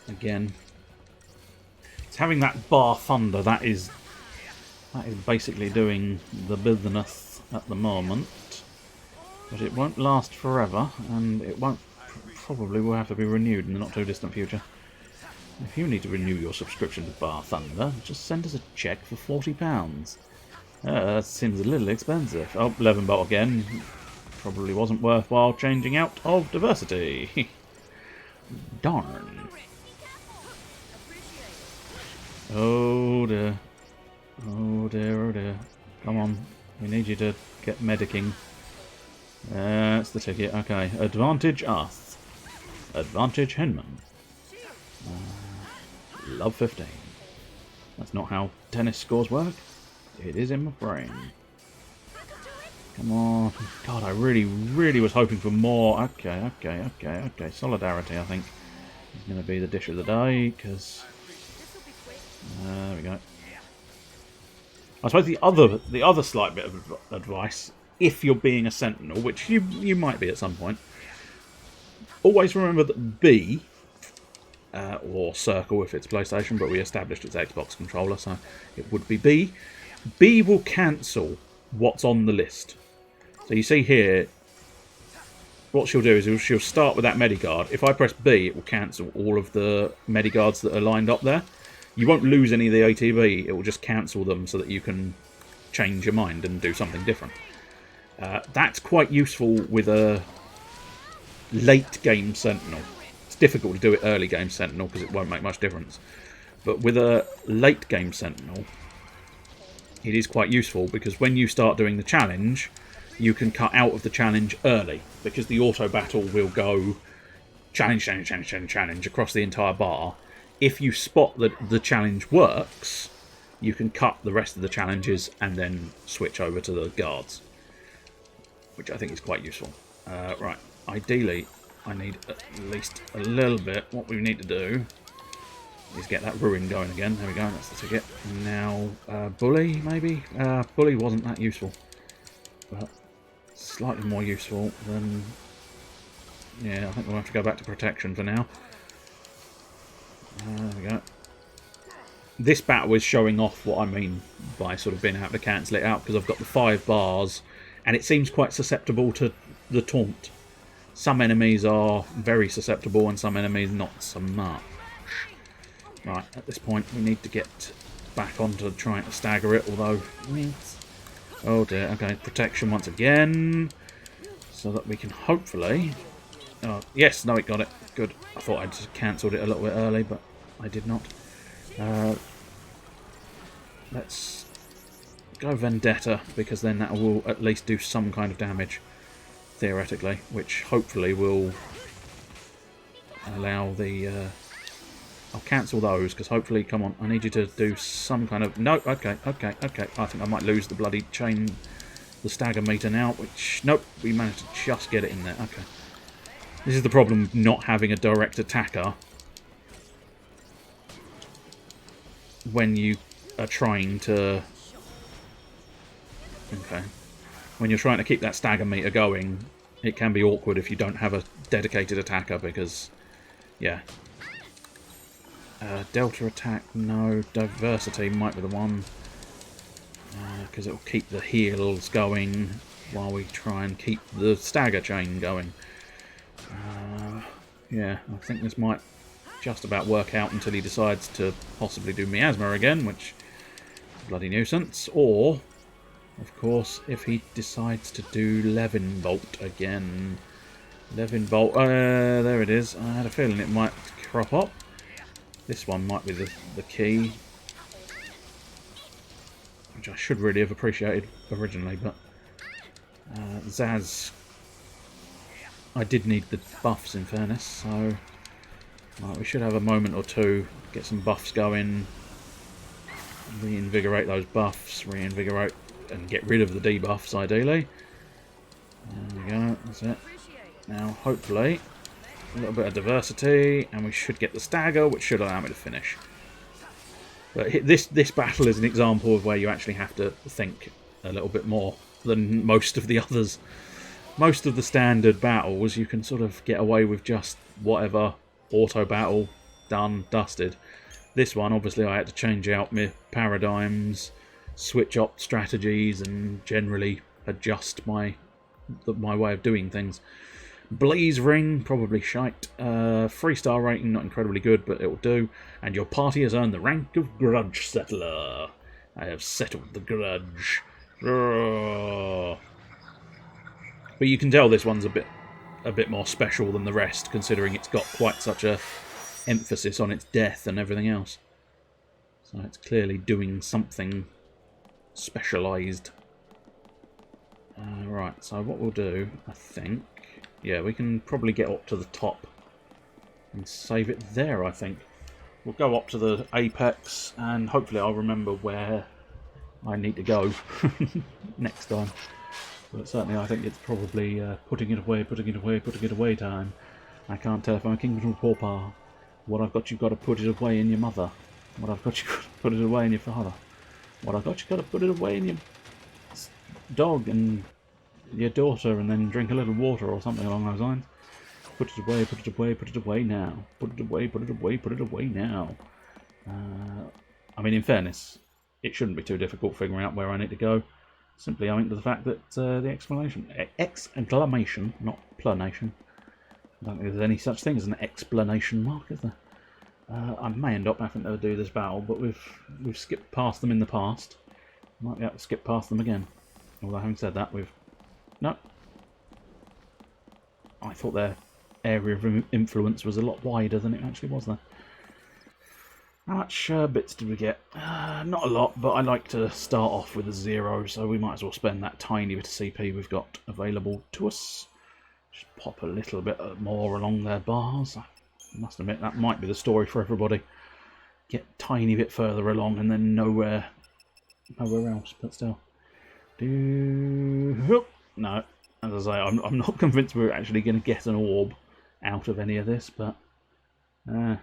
again. It's having that bar thunder. That is basically doing the business at the moment, but it won't last forever, and it probably will have to be renewed in the not too distant future. If you need to renew your subscription to Bar Thunder, just send us a cheque for £40. That seems a little expensive. Oh, Levin Bolt again. Probably wasn't worthwhile changing out of diversity. Darn. Oh dear. Oh dear, oh dear. Come on. We need you to get medicing. That's the ticket. Okay. Advantage us. Advantage Henman. Love 15. That's not how tennis scores work. It is in my brain. Come on. God, I really, really was hoping for more. Okay. Solidarity, I think, is going to be the dish of the day, because... there we go. I suppose the other slight bit of advice, if you're being a sentinel, which you might be at some point, always remember that B, or circle if it's PlayStation, but we established it's Xbox controller, so it would be B. B will cancel what's on the list. So you see here, what she'll do is she'll start with that Medigard. If I press B, it will cancel all of the Medigards that are lined up there. You won't lose any of the ATB, it will just cancel them so that you can change your mind and do something different. That's quite useful with a late game Sentinel. It's difficult to do it early game Sentinel because it won't make much difference. But with a late game Sentinel, it is quite useful because when you start doing the challenge, you can cut out of the challenge early because the auto battle will go challenge across the entire bar. If you spot that the challenge works, you can cut the rest of the challenges and then switch over to the guards, which I think is quite useful. Right, ideally, I need at least a little bit. What we need to do is get that ruin going again. There we go, that's the ticket. Now, bully, maybe? Bully wasn't that useful, but slightly more useful than... Yeah, I think we'll have to go back to protection for now. There we go. This battle is showing off what I mean by sort of being able to cancel it out, because I've got the 5 bars, and it seems quite susceptible to the taunt. Some enemies are very susceptible, and some enemies not so much. Right, at this point we need to get back onto trying to stagger it, although... Oh dear, okay, protection once again, so that we can hopefully... Oh, yes, no, it got it. Good. I thought I'd just cancelled it a little bit early, but I did not. Let's go Vendetta, because then that will at least do some kind of damage, theoretically, which hopefully will allow the... I'll cancel those, because hopefully, come on, I need you to do some kind of... No, okay. I think I might lose the bloody chain, the stagger meter now, which... Nope, we managed to just get it in there. Okay. This is the problem of not having a direct attacker when you are trying to... Okay. When you're trying to keep that stagger meter going, it can be awkward if you don't have a dedicated attacker, because... Yeah. Delta attack, no. Diversity might be the one. Because it will keep the heals going while we try and keep the stagger chain going. Yeah, I think this might just about work out until he decides to possibly do Miasma again, which is a bloody nuisance. Or, of course, if he decides to do Levin Bolt again. Levin Bolt, there it is. I had a feeling it might crop up. This one might be the key, which I should really have appreciated originally, but Zaz... I did need the buffs, in fairness, so right, we should have a moment or two, get some buffs going, reinvigorate those buffs, reinvigorate and get rid of the debuffs, ideally. There we go, that's it. Now, hopefully, a little bit of diversity, and we should get the stagger, which should allow me to finish. But this battle is an example of where you actually have to think a little bit more than most of the others. Most of the standard battles, you can sort of get away with just whatever, auto battle, done, dusted. This one, obviously, I had to change out my paradigms, switch up strategies, and generally adjust my way of doing things. Blaze Ring, probably shite. 3-star rating, not incredibly good, but it will do. And your party has earned the rank of Grudge Settler. I have settled the grudge. But you can tell this one's a bit more special than the rest, considering it's got quite such a emphasis on its death and everything else. So it's clearly doing something specialised. Right, so what we'll do, I think... Yeah, we can probably get up to the top and save it there, I think. We'll go up to the apex and hopefully I'll remember where I need to go next time. But certainly I think it's probably putting it away time. I can't tell if I'm a king or a pauper. What I've got, you've got to put it away in your mother. What I've got, you've got to put it away in your father. What I've got, you've got to put it away in your dog and your daughter, and then drink a little water or something along those lines. Put it away, put it away, put it away now. Put it away, put it away, put it away now. I mean, in fairness, it shouldn't be too difficult figuring out where I need to go. Simply owing to the fact that the exclamation, not planation. I don't think there's any such thing as an explanation mark, is there? I may end up having to do this battle, but we've skipped past them in the past. Might be able to skip past them again. Although having said that, no. I thought their area of influence was a lot wider than it actually was there. How much bits did we get? Not a lot, but I like to start off with a 0, so we might as well spend that tiny bit of CP we've got available to us. Just pop a little bit more along their bars. I must admit, that might be the story for everybody. Get a tiny bit further along and then nowhere else, but still. No, as I say, I'm not convinced we're actually going to get an orb out of any of this, but what are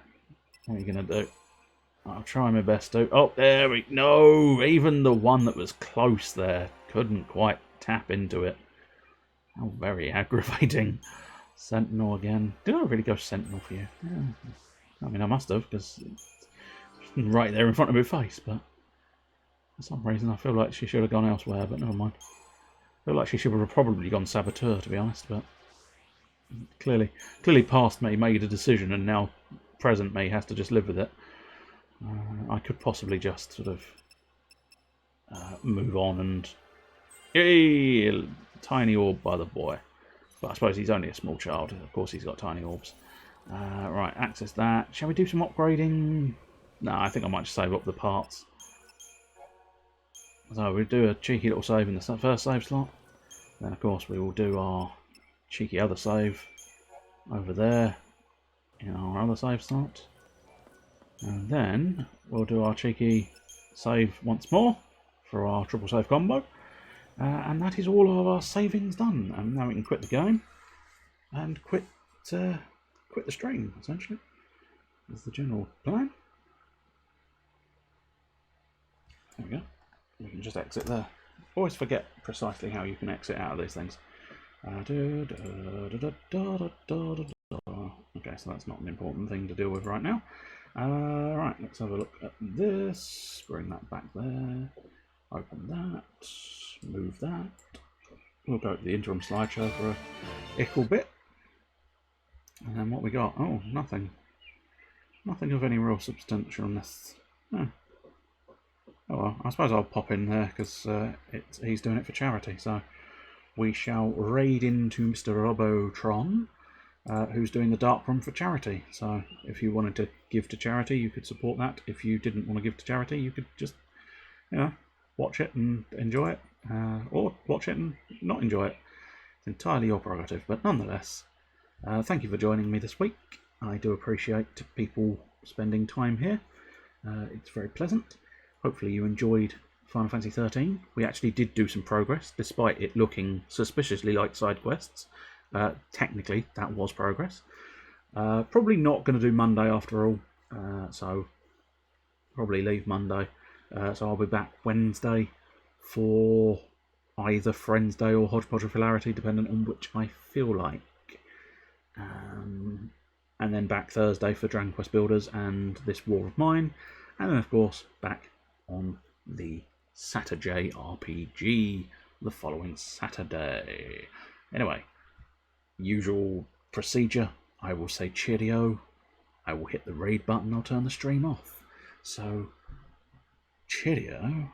you going to do? I'll try my best to. Oh, there we no. Even the one that was close there couldn't quite tap into it. How very aggravating. Sentinel again. Did I really go Sentinel for you? Yeah. I mean, I must have, because it's right there in front of my face, but for some reason I feel like she should have gone elsewhere, but never mind. I feel like she should have probably gone Saboteur, to be honest, but clearly past me made a decision, and now present me has to just live with it. I could possibly just sort of move on and... Yay! Tiny orb by the boy. But I suppose he's only a small child. Of course he's got tiny orbs. Right, access that. Shall we do some upgrading? No, I think I might just save up the parts. So we'll do a cheeky little save in the first save slot. Then of course we will do our cheeky other save over there in our other save slot. And then we'll do our cheeky save once more for our triple save combo. And that is all of our savings done. And now we can quit the game and quit the stream, essentially. That's the general plan. There we go. We can just exit there. Always forget precisely how you can exit out of these things. Okay, so that's not an important thing to deal with right now. Right, let's have a look at this. Bring that back there. Open that. Move that. We'll go to the interim slideshow for a ickle bit. And then what we got? Oh, nothing. Nothing of any real substantialness. Oh well, I suppose I'll pop in there because he's doing it for charity. So we shall raid into Mr. Robotron, who's doing the dark room for charity. So if you wanted to give to charity, you could support that. If you didn't want to give to charity, you could just, watch it and enjoy it, or watch it and not enjoy it. It's entirely your prerogative, but nonetheless, thank you for joining me this week. I do appreciate people spending time here. It's very pleasant. Hopefully you enjoyed Final Fantasy XIII. We actually did do some progress, despite it looking suspiciously like side quests. Technically, that was progress. Probably not going to do Monday after all, so probably leave Monday. So I'll be back Wednesday for either Friends Day or Hodgepodge of Hilarity, depending on which I feel like. And then back Thursday for Dragon Quest Builders and this War of Mine. And then, of course, back on the SaturJay RPG the following Saturday. Anyway, usual procedure. I will say cheerio. I will hit the raid button. I'll turn the stream off. So, cheerio.